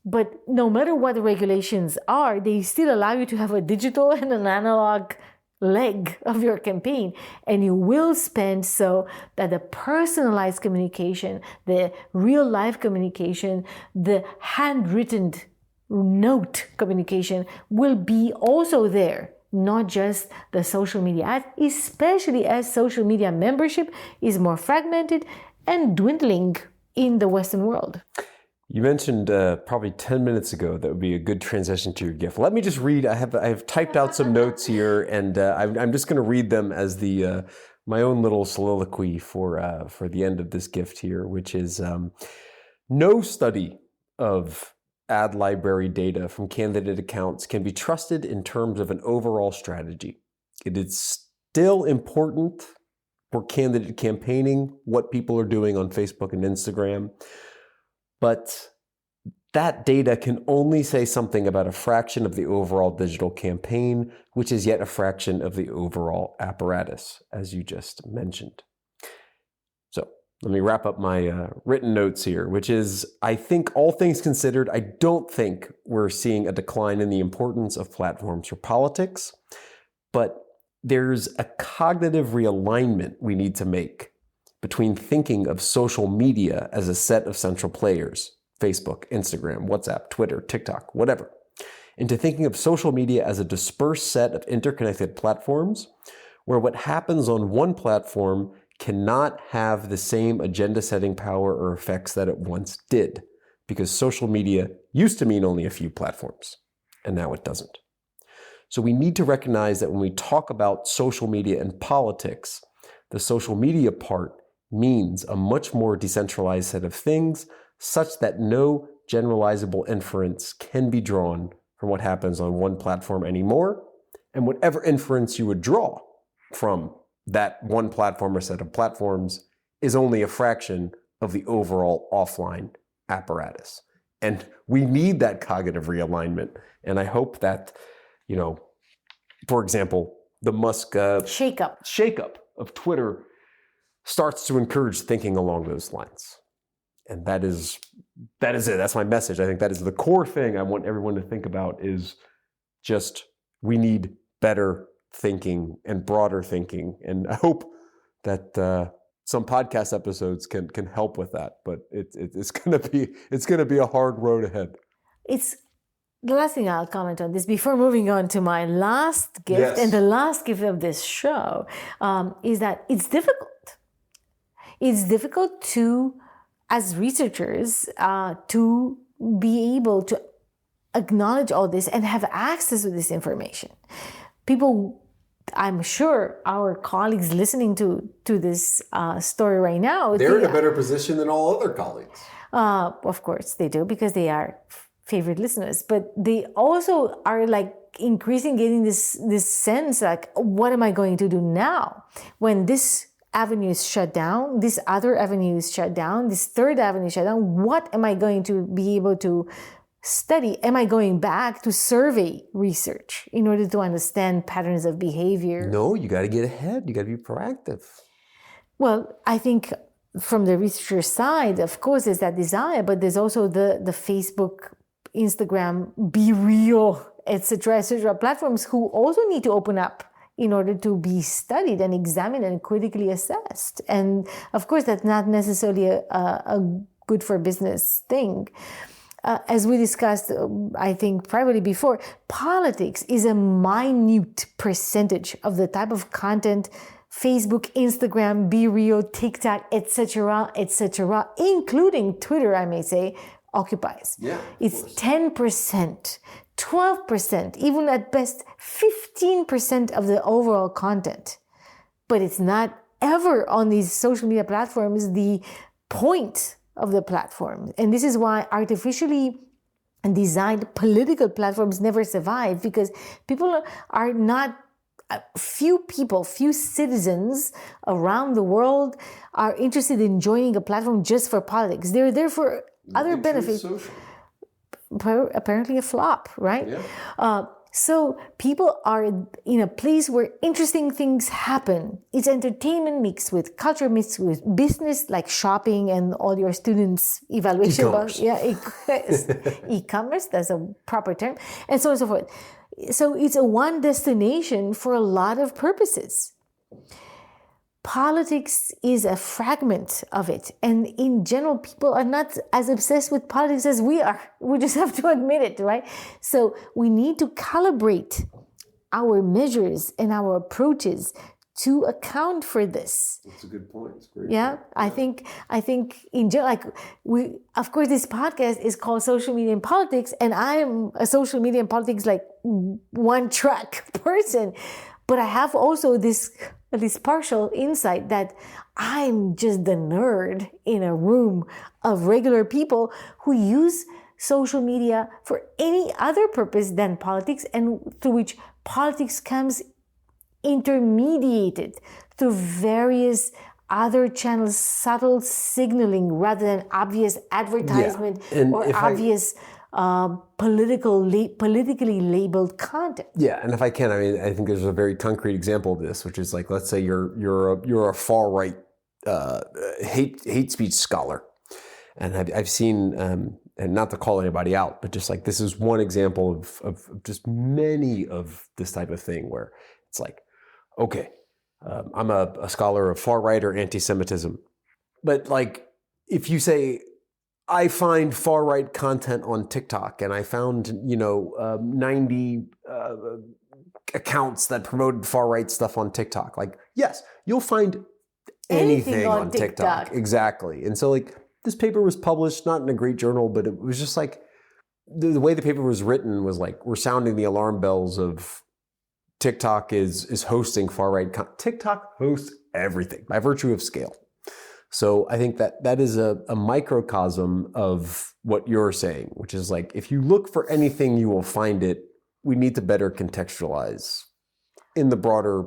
But no matter what the regulations are, they still allow you to have a digital and an analog leg of your campaign. And you will spend so that the personalized communication, the real life communication, the handwritten note communication will be also there. Not just the social media ads, especially as social media membership is more fragmented and dwindling in the Western world. You mentioned probably 10 minutes ago that would be a good transition to your gift. Let me just read. I have typed out some notes here, and I'm just going to read them as my own little soliloquy for the end of this gift here, which is no study of ad library data from candidate accounts can be trusted in terms of an overall strategy. It is still important for candidate campaigning what people are doing on Facebook and Instagram, but that data can only say something about a fraction of the overall digital campaign, which is yet a fraction of the overall apparatus, as you just mentioned. So let me wrap up my written notes here, which is, I think all things considered, I don't think we're seeing a decline in the importance of platforms for politics, but there's a cognitive realignment we need to make between thinking of social media as a set of central players, Facebook, Instagram, WhatsApp, Twitter, TikTok, whatever, into thinking of social media as a dispersed set of interconnected platforms where what happens on one platform cannot have the same agenda-setting power or effects that it once did, because social media used to mean only a few platforms, and now it doesn't. So we need to recognize that when we talk about social media and politics, the social media part means a much more decentralized set of things, such that no generalizable inference can be drawn from what happens on one platform anymore, and whatever inference you would draw from that one platform or set of platforms is only a fraction of the overall offline apparatus. And we need that cognitive realignment. And I hope that, for example, the Musk shakeup of Twitter starts to encourage thinking along those lines. And that is it. That's my message. I think that is the core thing I want everyone to think about, is just we need better thinking and broader thinking. And I hope that some podcast episodes can help with that. But it's gonna be a hard road ahead. It's the last thing I'll comment on this before moving on to my last gift. Yes. And the last gift of this show is that it's difficult. It's difficult to, as researchers, to be able to acknowledge all this and have access to this information. People, I'm sure our colleagues listening to this story right now, They're in a better position than all other colleagues. Of course they do, because they are favorite listeners, but they also are like increasing getting this sense like, what am I going to do now when this avenue is shut down, this other avenue is shut down, this third avenue is shut down? What am I going to be able to study? Am I going back to survey research in order to understand patterns of behavior? No, you got to get ahead. You got to be proactive. Well, I think from the researcher side, of course, there's that desire, but there's also the Facebook, Instagram, Be Real, etc. platforms who also need to open up in order to be studied and examined and critically assessed. And of course, that's not necessarily a good for business thing. As we discussed, I think privately before, politics is a minute percentage of the type of content Facebook, Instagram, Be Real, TikTok, etc., including Twitter, I may say, occupies. Yeah, it's 10%, 12%, even at best 15% of the overall content. But it's not ever on these social media platforms the point of the platform. And this is why artificially designed political platforms never survive, because people are not, few citizens around the world are interested in joining a platform just for politics. They're there for other benefits. Apparently a flop, right? Yeah. So people are in a place where interesting things happen. It's entertainment mixed with culture, mixed with business, like shopping and all your students' evaluation. E-commerce. E-commerce, that's a proper term, and so on and so forth. So it's a one destination for a lot of purposes. Politics is a fragment of it. And in general, people are not as obsessed with politics as we are. We just have to admit it, right? So we need to calibrate our measures and our approaches to account for this. That's a good point. It's great. Yeah, I think in general, like of course, this podcast is called Social Media and Politics, and I'm a social media and politics like one track person, but I have also this partial insight that I'm just the nerd in a room of regular people who use social media for any other purpose than politics, and through which politics comes intermediated through various other channels, subtle signaling rather than obvious advertisement or obvious politically labeled content. Yeah, and if I can, I mean, I think there's a very concrete example of this, which is like, let's say you're a far right hate speech scholar, and I've seen, and not to call anybody out, but just like this is one example of just many of this type of thing where it's like, okay, I'm a scholar of far right or anti-Semitism, but like if you say, I find far right content on TikTok, and I found 90 accounts that promoted far right stuff on TikTok. Like, yes, you'll find anything on TikTok. Exactly. And so like this paper was published not in a great journal, but it was just like the way the paper was written was like we're sounding the alarm bells of TikTok is hosting far right content. TikTok hosts everything by virtue of scale. So I think that is a microcosm of what you're saying, which is like, if you look for anything, you will find it. We need to better contextualize in the broader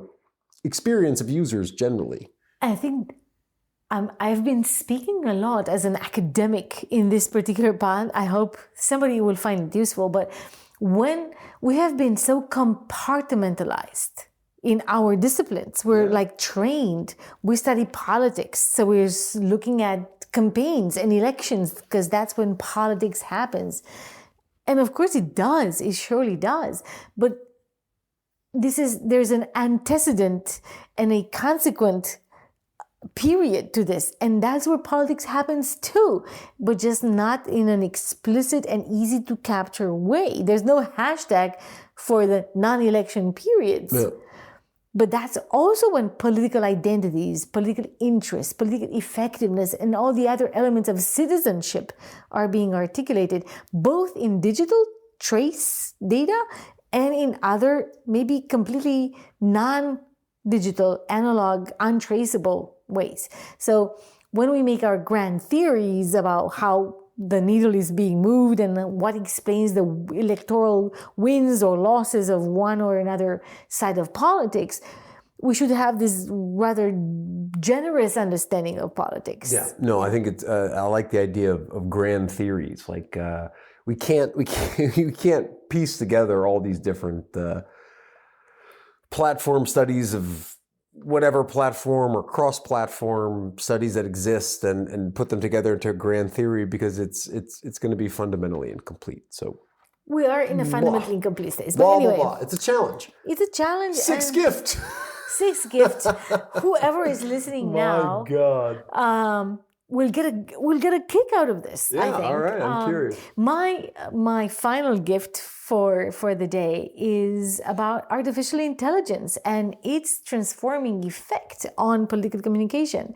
experience of users generally. I think I've been speaking a lot as an academic in this particular pod. I hope somebody will find it useful. But when we have been so compartmentalized in our disciplines, we're like trained. We study politics, so we're looking at campaigns and elections because that's when politics happens. And of course it does, it surely does. But there's an antecedent and a consequent period to this. And that's where politics happens too, but just not in an explicit and easy to capture way. There's no hashtag for the non-election periods. No. But that's also when political identities, political interests, political effectiveness, and all the other elements of citizenship are being articulated, both in digital trace data and in other, maybe completely non-digital, analog, untraceable ways. So when we make our grand theories about how the needle is being moved and what explains the electoral wins or losses of one or another side of politics. We should have this rather generous understanding of politics. Yeah, no, I think it's. I like the idea of grand theories. Like we can't piece together all these different platform studies of whatever platform or cross-platform studies that exist and put them together into a grand theory, because it's going to be fundamentally incomplete. So we are in a fundamentally incomplete state. But blah, anyway, blah, blah. It's a challenge. It's a challenge. Sixth gift. Sixth gift. Whoever is listening now, God. We'll get a kick out of this. Yeah, I think. all right. I'm curious. My final gift for the day is about artificial intelligence and its transforming effect on political communication.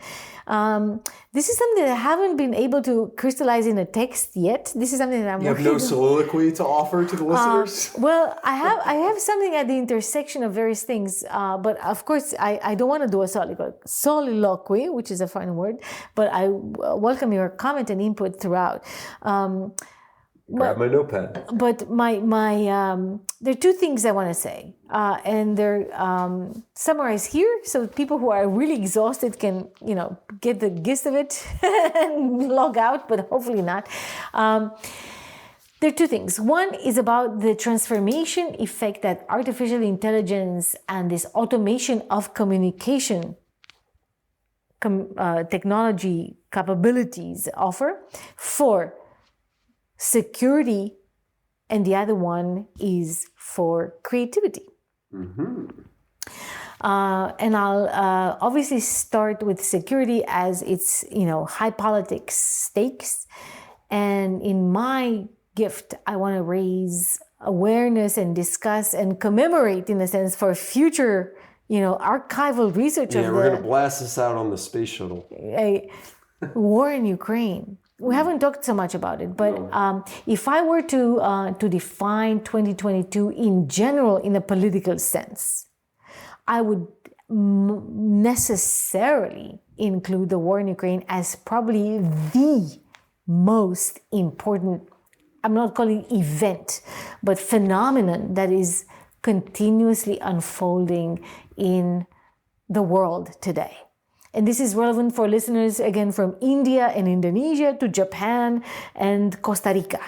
This is something that I haven't been able to crystallize in a text yet. This is something that I'm You have working no on. soliloquy to offer to the listeners? Well, I have something at the intersection of various things, but of course I don't want to do a soliloquy, which is a fine word, but I welcome your comment and input throughout. Grab my notepad. But there are two things I want to say, and they're summarized here, so people who are really exhausted can, get the gist of it and log out, but hopefully not. There are two things. One is about the transformation effect that artificial intelligence and this automation of communication technology capabilities offer for security, and the other one is for creativity. Mm-hmm. And I'll obviously start with security as it's, high politics stakes. And in my gift, I want to raise awareness and discuss and commemorate, in a sense, for future, archival research of we're going to blast this out on the space shuttle. War in Ukraine. We haven't talked so much about it, but if I were to define 2022 in general in a political sense, I would necessarily include the war in Ukraine as probably the most important, I'm not calling event, but phenomenon that is continuously unfolding in the world today. And this is relevant for listeners, again, from India and Indonesia to Japan and Costa Rica,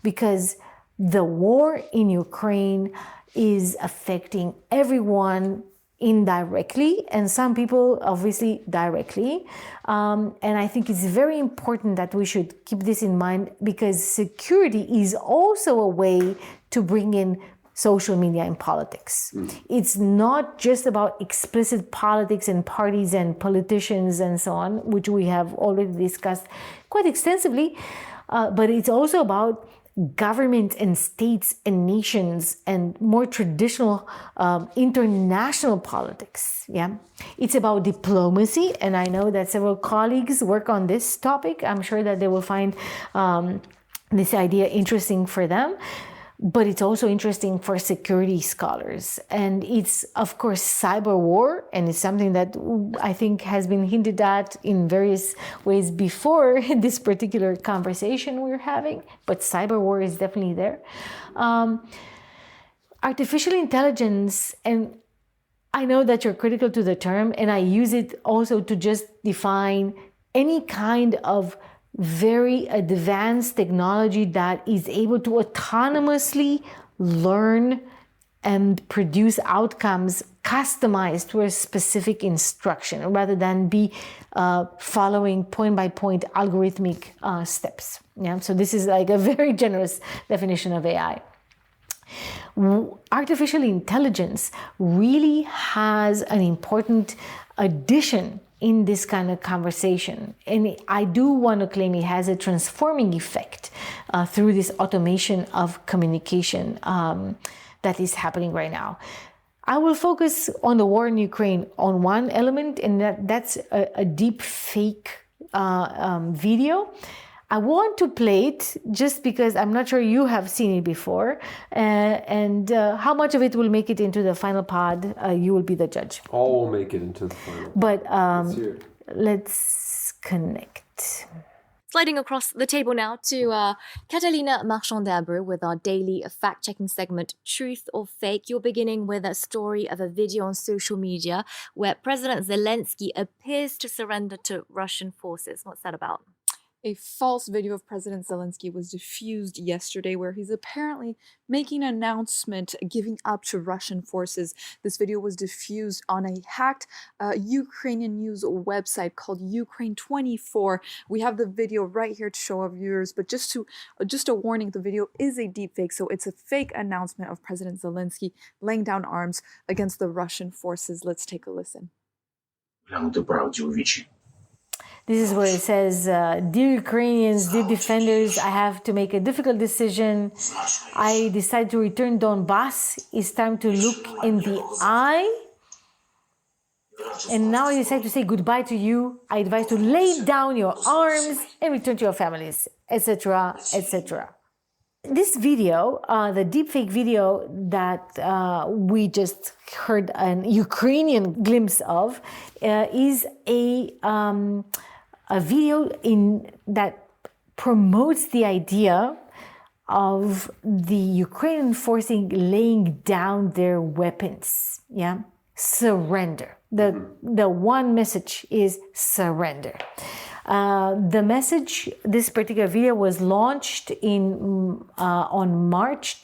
because the war in Ukraine is affecting everyone indirectly, and some people obviously directly. And I think it's very important that we should keep this in mind, because security is also a way to bring in social media in politics. It's not just about explicit politics and parties and politicians and so on, which we have already discussed quite extensively, but it's also about governments and states and nations and more traditional international politics. Yeah, it's about diplomacy, and I know that several colleagues work on this topic. I'm sure that they will find this idea interesting for them. But it's also interesting for security scholars. And it's, of course, cyber war, and it's something that I think has been hinted at in various ways before this particular conversation we're having. But cyber war is definitely there. Artificial intelligence, and I know that you're critical to the term, and I use it also to just define any kind of very advanced technology that is able to autonomously learn and produce outcomes customized to a specific instruction, rather than be following point-by-point algorithmic steps. Yeah, so this is like a very generous definition of AI. Artificial intelligence really has an important addition in this kind of conversation. And I do want to claim it has a transforming effect through this automation of communication that is happening right now. I will focus on the war in Ukraine on one element, and that's a deep fake video. I want to play it just because I'm not sure you have seen it before, and how much of it will make it into the final pod, you will be the judge. All will make it into the final. But let's connect. It's Sliding across the table now to Catalina Marchand-Dabre with our daily fact-checking segment, Truth or Fake. You're beginning with a story of a video on social media where President Zelensky appears to surrender to Russian forces. What's that about? A false video of President Zelensky was diffused yesterday where he's apparently making an announcement giving up to Russian forces. This video was diffused on a hacked Ukrainian news website called Ukraine 24. We have the video right here to show our viewers, but just a warning, the video is a deepfake, so it's a fake announcement of President Zelensky laying down arms against the Russian forces. Let's take a listen. This is where it says, dear Ukrainians, dear defenders, I have to make a difficult decision. I decide to return Donbass. It's time to look in the eye. And now I decide to say goodbye to you. I advise to lay down your arms and return to your families, etc., etc. This video, the deepfake video that we just heard an Ukrainian glimpse of, is a video that promotes the idea of the Ukrainian forces laying down their weapons. Yeah, surrender. The one message is surrender. The message, this particular video was launched on March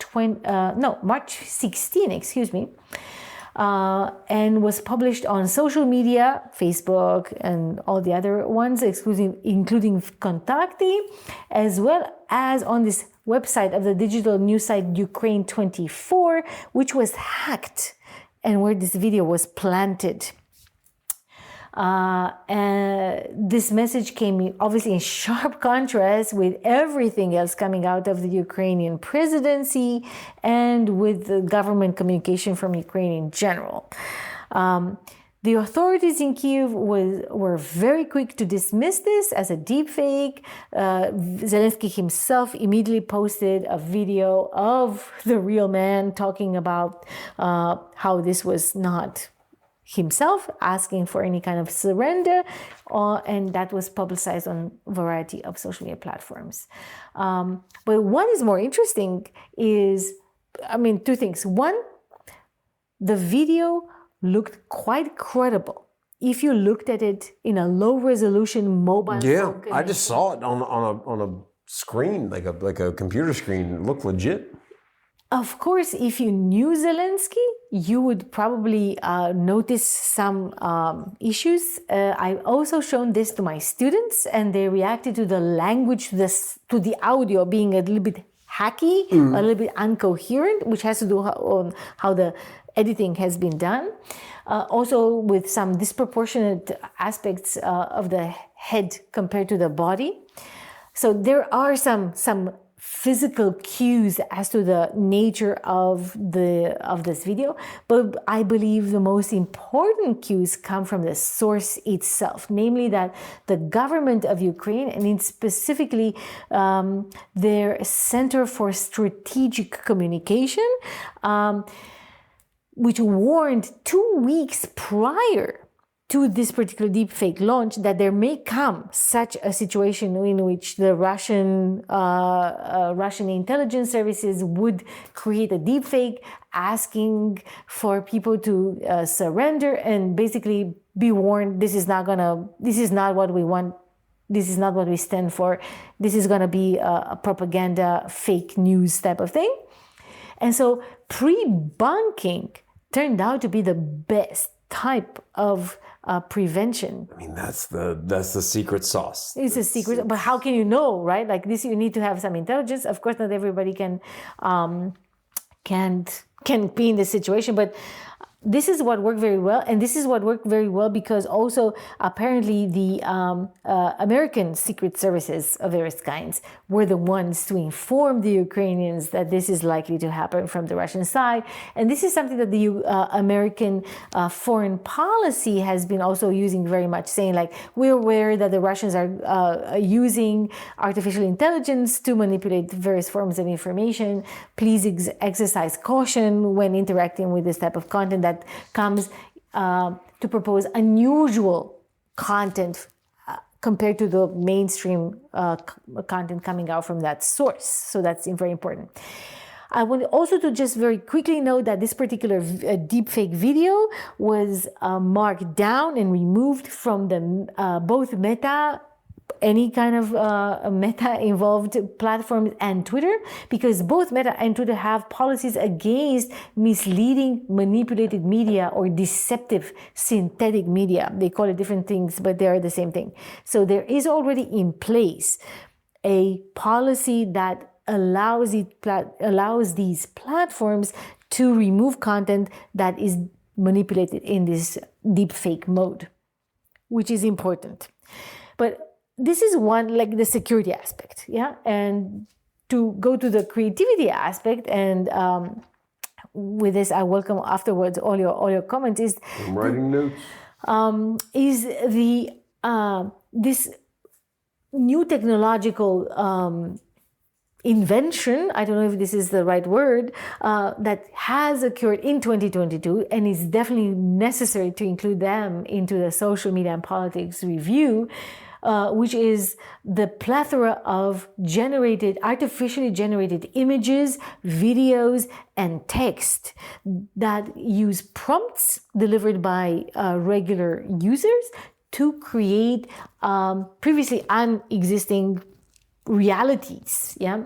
16, and was published on social media, Facebook and all the other ones, including Contacti, as well as on this website of the digital news site Ukraine 24, which was hacked and where this video was planted. And this message came obviously in sharp contrast with everything else coming out of the Ukrainian presidency and with the government communication from Ukraine in general. The authorities in Kyiv were very quick to dismiss this as a deepfake. Zelensky himself immediately posted a video of the real man talking about how this was not himself asking for any kind of surrender, and that was publicized on a variety of social media platforms. But what is more interesting is, two things. One, the video looked quite credible. If you looked at it in a low resolution mobile phone I just saw it on a screen, like a computer screen. It looked legit. Of course, if you knew Zelensky, you would probably notice some issues. I've also shown this to my students, and they reacted to the language, to the audio being a little bit hacky, a little bit incoherent, which has to do on how the editing has been done. Also with some disproportionate aspects of the head compared to the body. So there are some physical cues as to the nature of this video, but I believe the most important cues come from the source itself, namely that the government of Ukraine, and specifically their Center for Strategic Communication, which warned 2 weeks prior to this particular deepfake launch that there may come such a situation in which the Russian intelligence services would create a deepfake asking for people to surrender and basically be warned, this is not what we want, this is not what we stand for, this is going to be a propaganda, fake news type of thing. And so pre-bunking turned out to be the best type of prevention. That's the secret sauce. It's a secret, but how can you know, right? Like this, you need to have some intelligence. Of course, not everybody can be in this situation, but this is what worked very well, and this is what worked very well because also apparently the American secret services of various kinds were the ones to inform the Ukrainians that this is likely to happen from the Russian side. And this is something that the American foreign policy has been also using very much, saying like, we're aware that the Russians are using artificial intelligence to manipulate various forms of information. Please exercise caution when interacting with this type of content that comes to propose unusual content compared to the mainstream content coming out from that source. So that's very important. I want also to just very quickly note that this particular deepfake video was marked down and removed from the both Meta, any kind of Meta-involved platforms, and Twitter, because both Meta and Twitter have policies against misleading, manipulated media or deceptive synthetic media. They call it different things, but they are the same thing. So there is already in place a policy that allows these platforms to remove content that is manipulated in this deepfake mode, which is important. But this is one, like the security aspect, yeah? And to go to the creativity aspect, and with this, I welcome afterwards all your comments, is I'm writing notes. Is the this new technological invention, I don't know if this is the right word, that has occurred in 2022 and is definitely necessary to include them into the social media and politics review, which is the plethora of artificially generated images, videos, and text that use prompts delivered by regular users to create previously unexisting realities, yeah?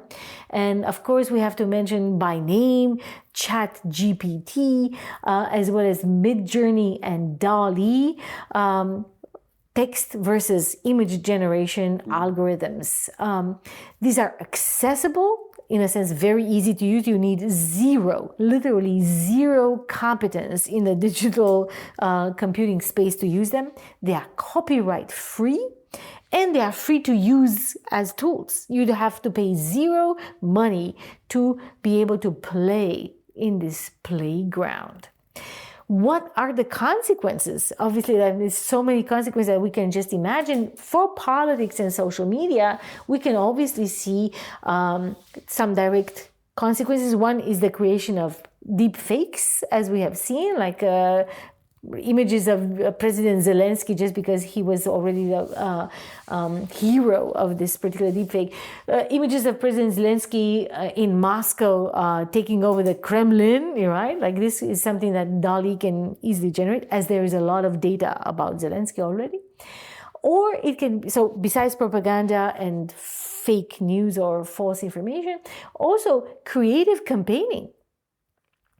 And of course, we have to mention by name, ChatGPT, as well as Midjourney and DALL-E, text versus image generation algorithms. These are accessible, in a sense, very easy to use. You need literally zero competence in the digital computing space to use them. They are copyright free, and they are free to use as tools. You'd have to pay zero money to be able to play in this playground. What are the consequences? Obviously, there's so many consequences that we can just imagine. For politics and social media, we can obviously see some direct consequences. One is the creation of deep fakes, as we have seen, like images of President Zelensky, just because he was already the hero of this particular deepfake. Images of President Zelensky in Moscow taking over the Kremlin, right? Like this is something that DALL-E can easily generate, as there is a lot of data about Zelensky already. Or it can, so besides propaganda and fake news or false information, also creative campaigning.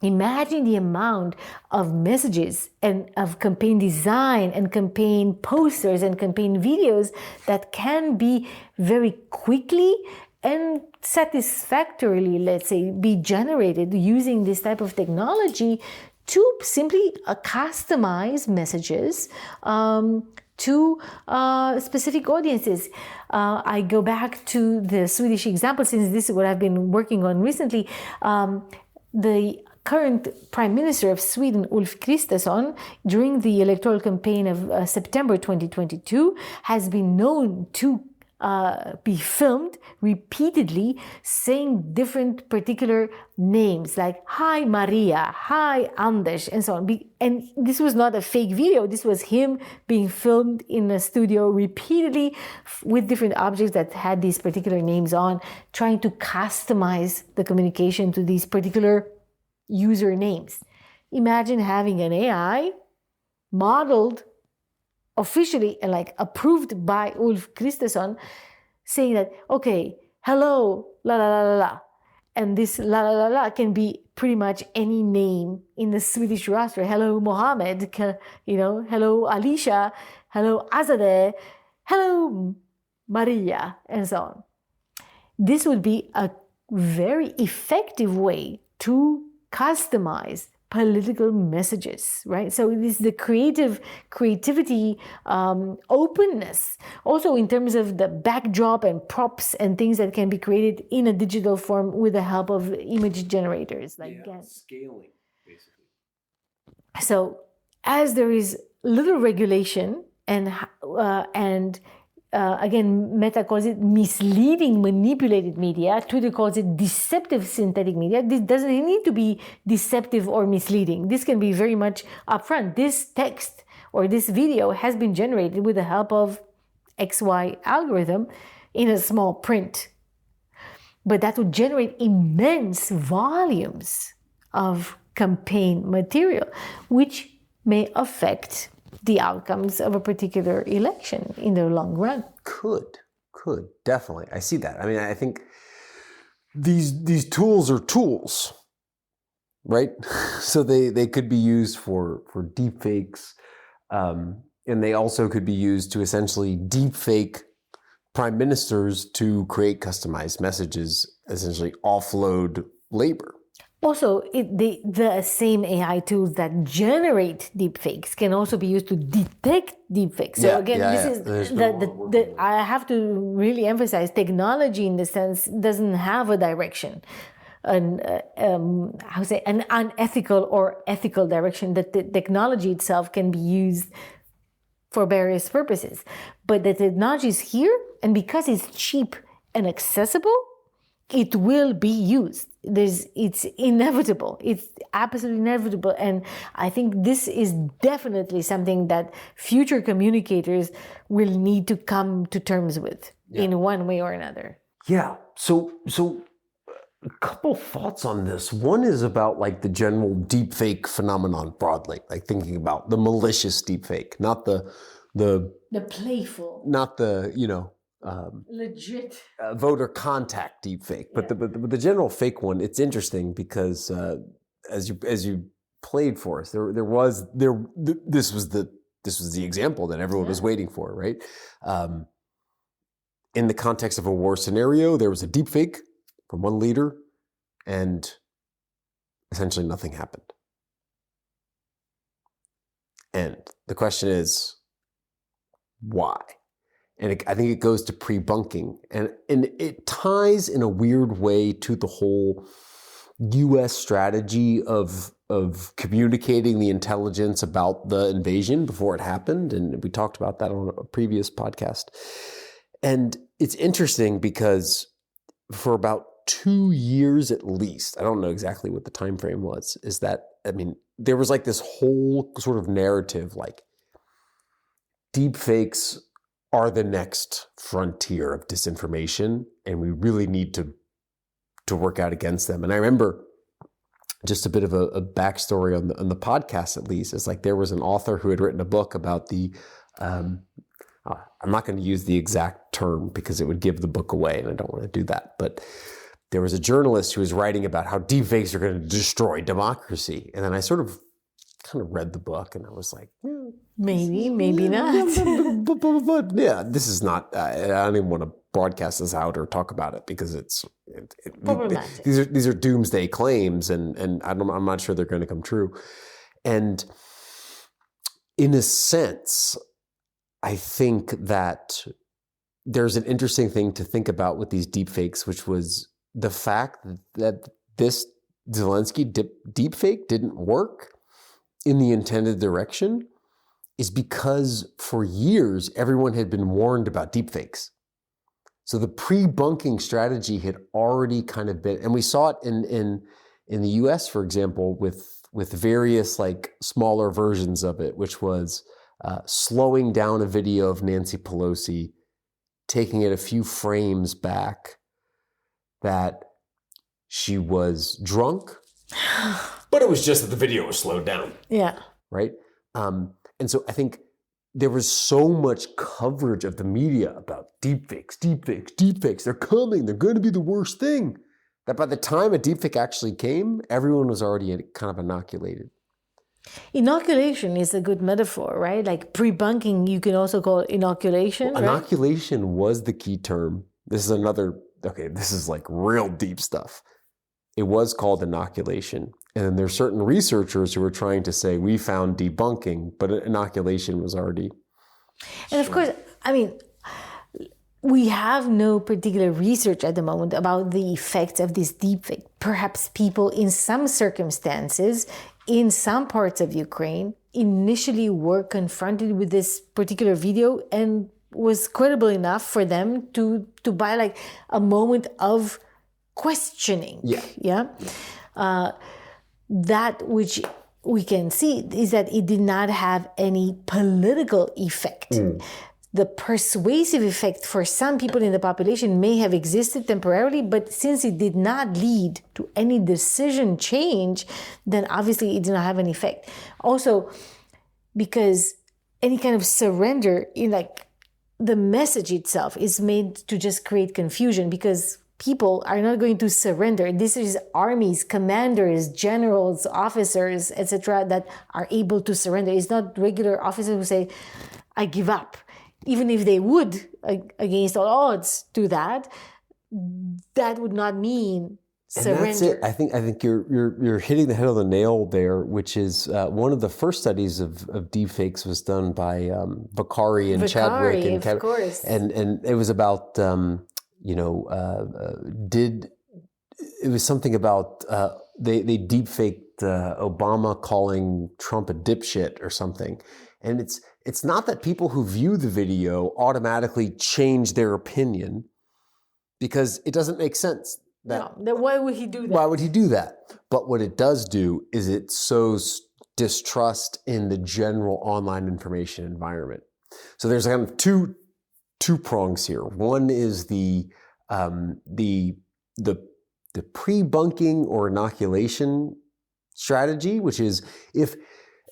Imagine the amount of messages and of campaign design and campaign posters and campaign videos that can be very quickly and satisfactorily, let's say, be generated using this type of technology to simply customize messages to specific audiences. I go back to the Swedish example, since this is what I've been working on recently. The current Prime Minister of Sweden, Ulf Kristersson, during the electoral campaign of September 2022, has been known to be filmed repeatedly saying different particular names like "Hi Maria," "Hi Anders," and so on. And this was not a fake video. This was him being filmed in a studio repeatedly with different objects that had these particular names on, trying to customize the communication to these particular user names. Imagine having an AI modeled officially and like approved by Ulf Kristersson saying that, okay, hello, la la la la la. And this la la la la can be pretty much any name in the Swedish roster. Hello, Mohammed, hello, Alicia, hello, Azadeh, hello, Maria, and so on. This would be a very effective way to customize political messages, right? So it is the creativity, openness, also in terms of the backdrop and props and things that can be created in a digital form with the help of image generators, like scaling, basically. So as there is little regulation and again, Meta calls it misleading, manipulated media. Twitter calls it deceptive synthetic media. This doesn't need to be deceptive or misleading. This can be very much upfront. This text or this video has been generated with the help of XY algorithm in a small print. But that would generate immense volumes of campaign material, which may affect the outcomes of a particular election in the long run. Could, definitely. I see that. I mean, I think these tools are tools, right? So they could be used for deepfakes, and they also could be used to essentially deepfake prime ministers to create customized messages, essentially offload labor. Also, the same AI tools that generate deepfakes can also be used to detect deepfakes. So I have to really emphasize technology in the sense doesn't have a direction, an unethical or ethical direction. That the technology itself can be used for various purposes, but the technology is here, and because it's cheap and accessible, it will be used. It's inevitable. It's absolutely inevitable. And I think this is definitely something that future communicators will need to come to terms with in one way or another. Yeah. So a couple thoughts on this. One is about like the general deepfake phenomenon broadly, like thinking about the malicious deepfake, not the playful, not the, legit voter contact deepfake, but the general fake one. It's interesting because as you played for us, this was the example that everyone was waiting for, right? In the context of a war scenario, there was a deepfake from one leader, and essentially nothing happened. And the question is, why? And I think it goes to pre-bunking. And it ties in a weird way to the whole U.S. strategy of communicating the intelligence about the invasion before it happened. And we talked about that on a previous podcast. And it's interesting because for about 2 years at least, I don't know exactly what the time frame was, is that, I mean, there was like this whole sort of narrative, like deepfakes are the next frontier of disinformation, and we really need to work out against them. And I remember just a bit of a backstory on the podcast, at least. It's like there was an author who had written a book about the, I'm not going to use the exact term because it would give the book away, and I don't want to do that. But there was a journalist who was writing about how deepfakes are going to destroy democracy. And then I sort of kind of read the book, and I was like, maybe not. But yeah, this is not, I don't even want to broadcast this out or talk about it because these are doomsday claims, and I'm not sure they're going to come true. And in a sense, I think that there's an interesting thing to think about with these deepfakes, which was the fact that this Zelensky deepfake didn't work in the intended direction is because for years, everyone had been warned about deepfakes. So the pre-bunking strategy had already kind of been, and we saw it in the US, for example, with various like smaller versions of it, which was slowing down a video of Nancy Pelosi, taking it a few frames back, that she was drunk, but it was just that the video was slowed down. Yeah. Right? And so I think there was so much coverage of the media about deepfakes. They're coming. They're going to be the worst thing. That by the time a deepfake actually came, everyone was already kind of inoculated. Inoculation is a good metaphor, right? Like pre-bunking, you can also call it inoculation. Well, right? Inoculation was the key term. This is like real deep stuff. It was called inoculation. And then there's certain researchers who were trying to say, we found debunking, but inoculation was already. And of course, I mean, we have no particular research at the moment about the effects of this deepfake. Perhaps people in some circumstances, in some parts of Ukraine, initially were confronted with this particular video and was credible enough for them to buy like a moment of questioning. Yeah. That which we can see is that it did not have any political effect. the persuasive effect for some people in the population may have existed temporarily, but since it did not lead to any decision change, then obviously it did not have an effect. Also, because any kind of surrender, the message itself is made to just create confusion, because people are not going to surrender. This is armies, commanders, generals, officers, etc., that are able to surrender. It's not regular officers who say, I give up. Even if they would, against all odds, do that, that would not mean surrender. And that's it. I think you're hitting the head on the nail there, which is one of the first studies of deepfakes was done by Vicari and Chadwick, and of course, and it was about it was something about they deepfaked Obama calling Trump a dipshit or something, and it's not that people who view the video automatically change their opinion, because it doesn't make sense. Why would he do that? Why would he do that? But what it does do is it sows distrust in the general online information environment. So there's kind of two prongs here. One is the pre-bunking or inoculation strategy, which is if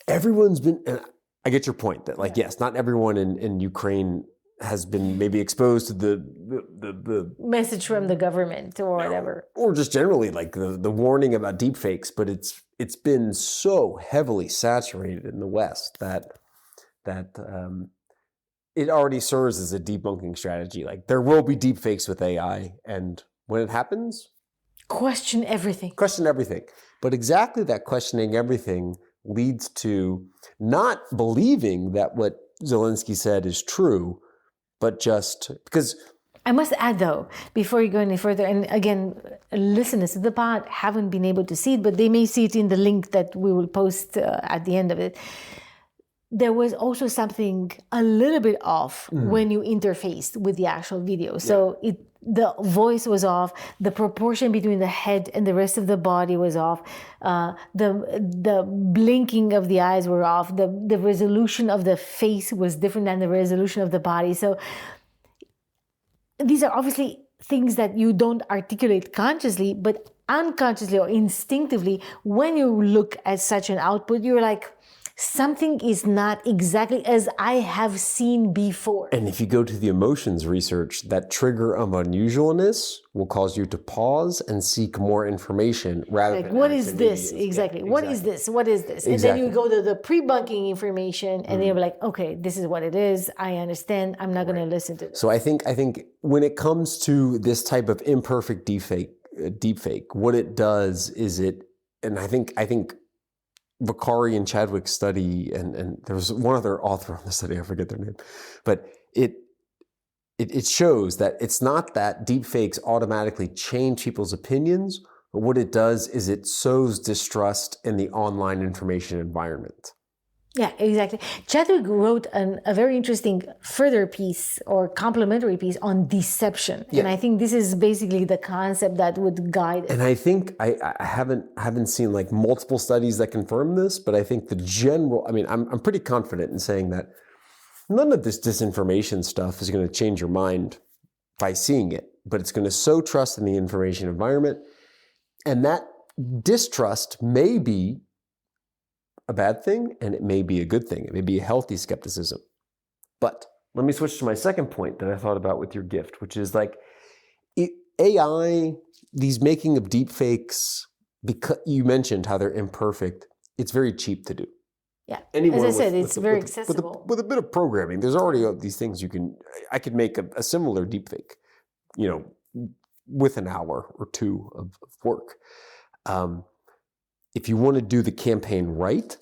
everyone's been, and I get your point that yes, not everyone in Ukraine has been maybe exposed to the message from the government or whatever, or just generally the warning about deepfakes, but it's been so heavily saturated in the West that it already serves as a debunking strategy. There will be deepfakes with AI, and when it happens, question everything. But exactly that questioning everything leads to not believing that what Zelensky said is true, but just because. I must add, though, before you go any further, and again, listeners to the pod haven't been able to see it, but they may see it in the link that we will post at the end of it. There was also something a little bit off when you interfaced with the actual video. So the voice was off, the proportion between the head and the rest of the body was off, the blinking of the eyes were off, the resolution of the face was different than the resolution of the body. So these are obviously things that you don't articulate consciously, but unconsciously or instinctively, when you look at such an output, you're like, something is not exactly as I have seen before. And if you go to the emotions research, that trigger of unusualness will cause you to pause and seek more information rather than what is this? Exactly. What is this? What is this? And then you go to the pre-bunking information and they're like, okay, this is what it is. I understand. I'm not going to listen to this. So I think when it comes to this type of imperfect deepfake, what it does is and I think Vicari and Chadwick's study, and there was one other author on the study, I forget their name, but it shows that it's not that deepfakes automatically change people's opinions, but what it does is it sows distrust in the online information environment. Yeah, exactly. Chadwick wrote a very interesting further piece or complementary piece on deception. Yeah. And I think this is basically the concept that would guide it. And I think I haven't seen multiple studies that confirm this, but I think I'm pretty confident in saying that none of this disinformation stuff is going to change your mind by seeing it, but it's going to sow trust in the information environment. And that distrust may be a bad thing, and it may be a good thing. It may be a healthy skepticism. But let me switch to my second point that I thought about with your gift, which is AI, these making of deepfakes, because you mentioned how they're imperfect, it's very cheap to do. Yeah, as I said, it's very accessible. With a bit of programming, there's already these things I could make a similar deepfake, with an hour or two of work. If you want to do the campaign right,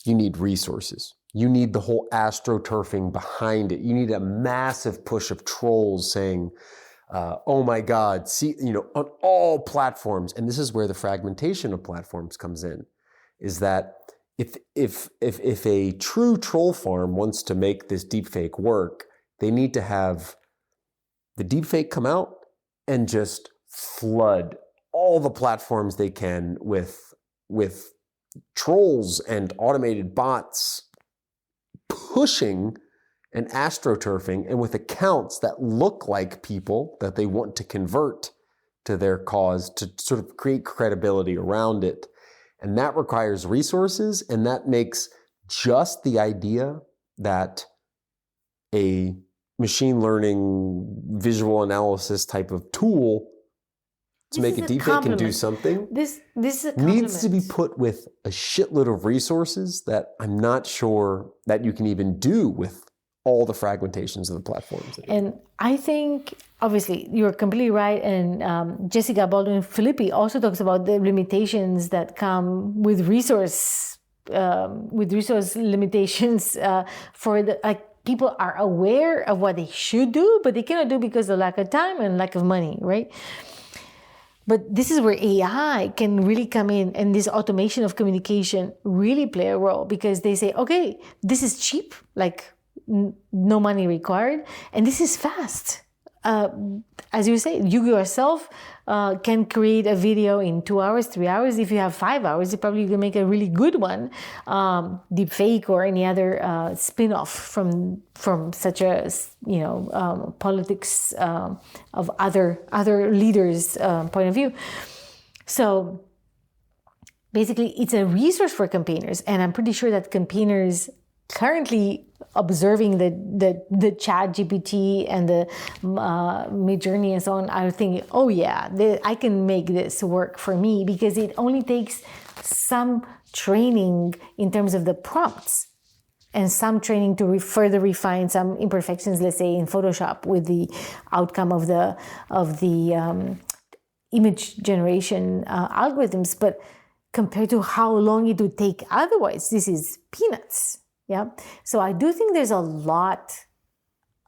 you need resources. You need the whole astroturfing behind it. You need a massive push of trolls saying, oh my God, see, on all platforms. And this is where the fragmentation of platforms comes in, is that if a true troll farm wants to make this deepfake work, they need to have the deepfake come out and just flood all the platforms they can with trolls and automated bots pushing and astroturfing, and with accounts that look like people that they want to convert to their cause to sort of create credibility around it. And that requires resources, and that makes just the idea that a machine learning visual analysis type of tool to make a deepfake and do something This is a needs to be compliment. put with a shitload of resources that I'm not sure that you can even do with all the fragmentations of the platforms. And I think, obviously, you're completely right. And Jessica Baldwin-Filippi also talks about the limitations that come with resource limitations for the people are aware of what they should do, but they cannot do because of lack of time and lack of money, right? But this is where AI can really come in, and this automation of communication really play a role, because they say, okay, this is cheap, like no money required, and this is fast. As you say, you yourself can create a video in 2 hours, 3 hours. If you have 5 hours, you probably can make a really good one, deepfake or any other spin-off from such a politics of other leaders' point of view. So basically, it's a resource for campaigners, and I'm pretty sure that campaigners currently observing the Chat GPT and the Midjourney and so on are thinking, oh yeah, I can make this work for me, because it only takes some training in terms of the prompts and some training to further refine some imperfections, let's say in Photoshop, with the outcome of the image generation algorithms. But compared to how long it would take otherwise, this is peanuts. Yeah. So I do think there's a lot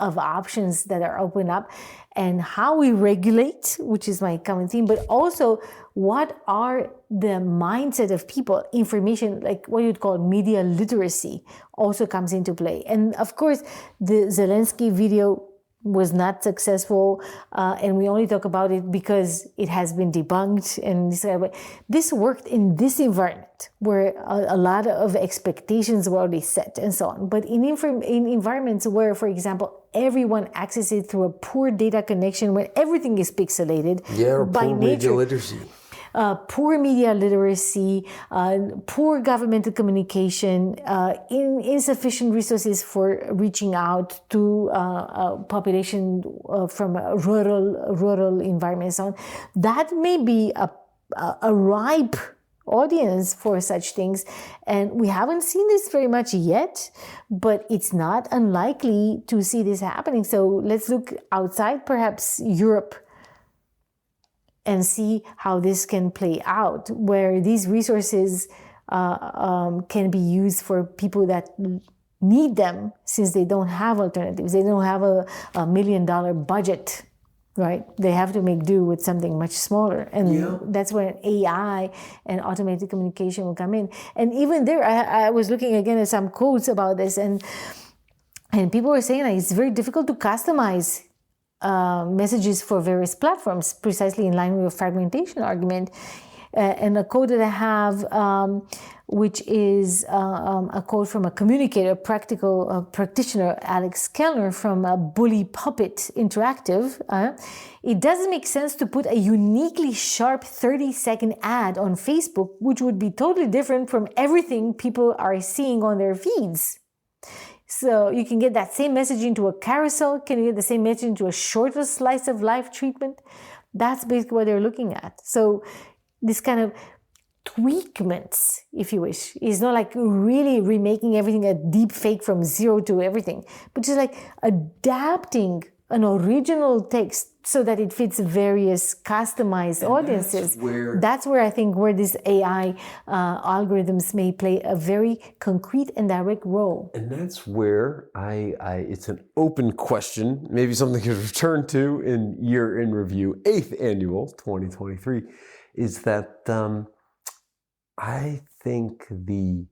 of options that are open up, and how we regulate, which is my common theme, but also what are the mindset of people. Information, like what you'd call media literacy, also comes into play. And of course, the Zelensky video was not successful, and we only talk about it because it has been debunked. And this worked in this environment where a lot of expectations were already set and so on. But in environments where, for example, everyone accesses it through a poor data connection, where everything is pixelated by nature. Media literacy. Poor media literacy, poor governmental communication, insufficient resources for reaching out to population from rural environments. On that may be a ripe audience for such things, and we haven't seen this very much yet, but it's not unlikely to see this happening. So let's look outside, perhaps Europe, and see how this can play out, where these resources can be used for people that need them, since they don't have alternatives. They don't have a $1 million budget, right? They have to make do with something much smaller. And that's where AI and automated communication will come in. And even there, I was looking again at some quotes about this, and people were saying that it's very difficult to customize messages for various platforms, precisely in line with your fragmentation argument. And a quote that I have, which is a quote from a communicator, practical practitioner, Alex Kellner, from Bully Puppet Interactive. It doesn't make sense to put a uniquely sharp 30-second ad on Facebook, which would be totally different from everything people are seeing on their feeds. So you can get that same message into a carousel. Can you get the same message into a shorter slice of life treatment? That's basically what they're looking at. So this kind of tweakments, if you wish, is not like really remaking everything a deep fake from zero to everything, but just like adapting an original text so that it fits various customized audiences. That's where I think where these AI algorithms may play a very concrete and direct role. And that's where it's an open question, maybe something to return to in Year in Review 8th Annual 2023, is that I think the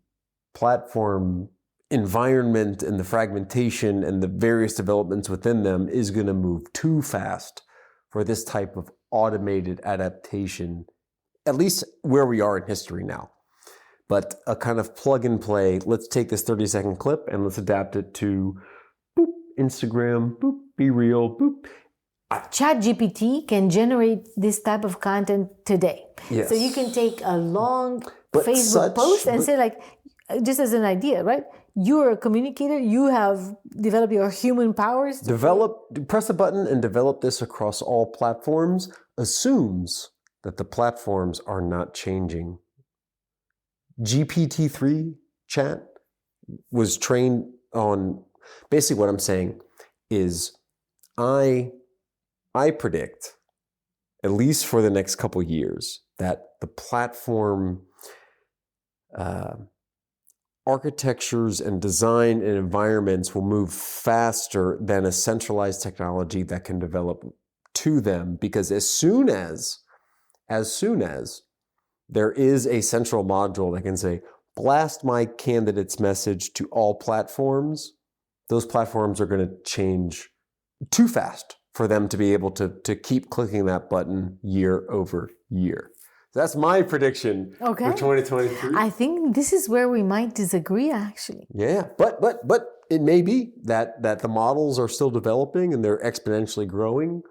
platform environment and the fragmentation and the various developments within them is going to move too fast for this type of automated adaptation, at least where we are in history now. But a kind of plug and play, let's take this 30-second clip and let's adapt it to boop, Instagram, boop, Be Real, boop. ChatGPT can generate this type of content today. Yes. So you can take a long But Facebook post and say like, just as an idea, right? You're a communicator. You have developed your human powers. Press a button and develop this across all platforms. Assumes that the platforms are not changing. GPT-3 chat was trained on, basically what I'm saying is I predict, at least for the next couple years, that the platform architectures and design and environments will move faster than a centralized technology that can develop to them, because as soon as there is a central module that can say, blast my candidate's message to all platforms, those platforms are going to change too fast for them to be able to keep clicking that button year over year. That's my prediction for 2023. I think this is where we might disagree, actually. Yeah, but it may be that the models are still developing and they're exponentially growing.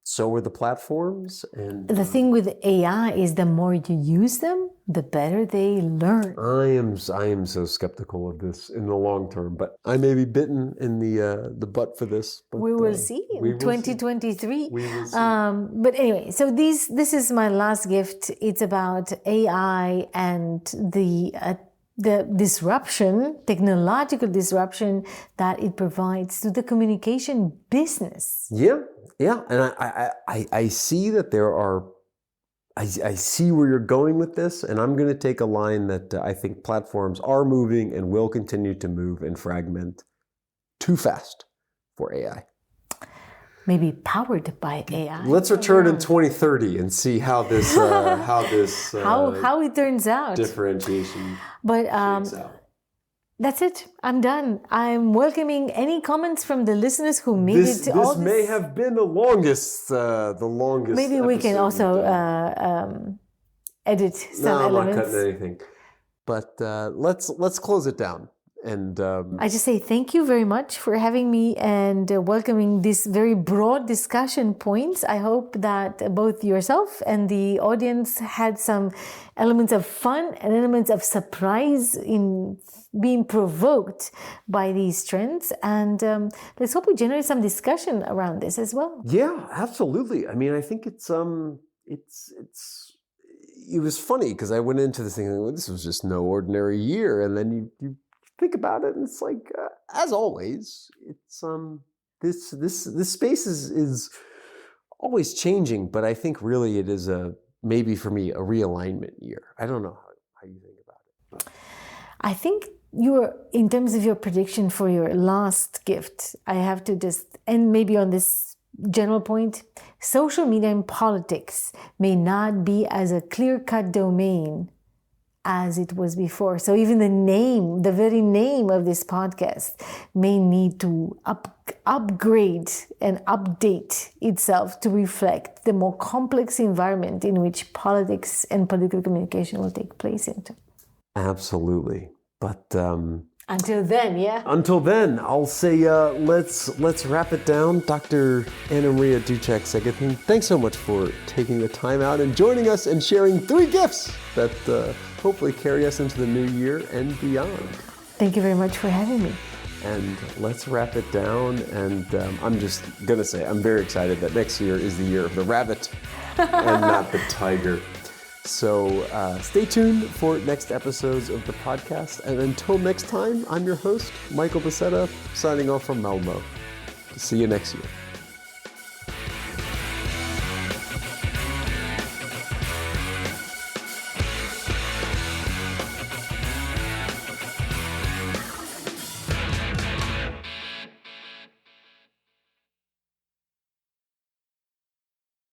So are the platforms. And The thing with AI is the more you use them, the better they learn. I am so skeptical of this in the long term, but I may be bitten in the butt for this. But, We will see in 2023. We will see. But anyway, so this is my last gift. It's about AI and the disruption, technological disruption that it provides to the communication business. Yeah, and I see that there are. I see where you're going with this, and I'm going to take a line that I think platforms are moving and will continue to move and fragment too fast for AI. Maybe powered by AI. Let's return in 2030 and see how this how it turns out. differentiation But shakes out. that's it. I'm done. I'm welcoming any comments from the listeners who made it to all This may have been the longest. Maybe we can episode also we've done. edit some No, I'm elements. not cutting anything. But let's close it down. And I just say thank you very much for having me and welcoming these very broad discussion points. I hope that both yourself and the audience had some elements of fun and elements of surprise in being provoked by these trends. And let's hope we generate some discussion around this as well. yeah, absolutely. I mean, I think it was funny because I went into this thinking, well, this was just no ordinary year, and then you think about it, and it's like, as always, it's this space is always changing, but I think really it is maybe for me a realignment year. I don't know how you think about it. I think in terms of your prediction for your last gift, I have to just end maybe on this general point. Social media and politics may not be as a clear-cut domain as it was before. So even the very name of this podcast may need to upgrade and update itself to reflect the more complex environment in which politics and political communication will take place into. Absolutely. But until then, Until then, I'll say let's wrap it down. Dr. Anamaria Dutceac Segesten, thanks so much for taking the time out and joining us and sharing 3 gifts that hopefully carry us into the new year and beyond. Thank you very much for having me. And let's wrap it down. And I'm just going to say I'm very excited that next year is the year of the rabbit and not the tiger. So stay tuned for next episodes of the podcast. And until next time, I'm your host, Michael Becerra, signing off from Malmo. See you next year.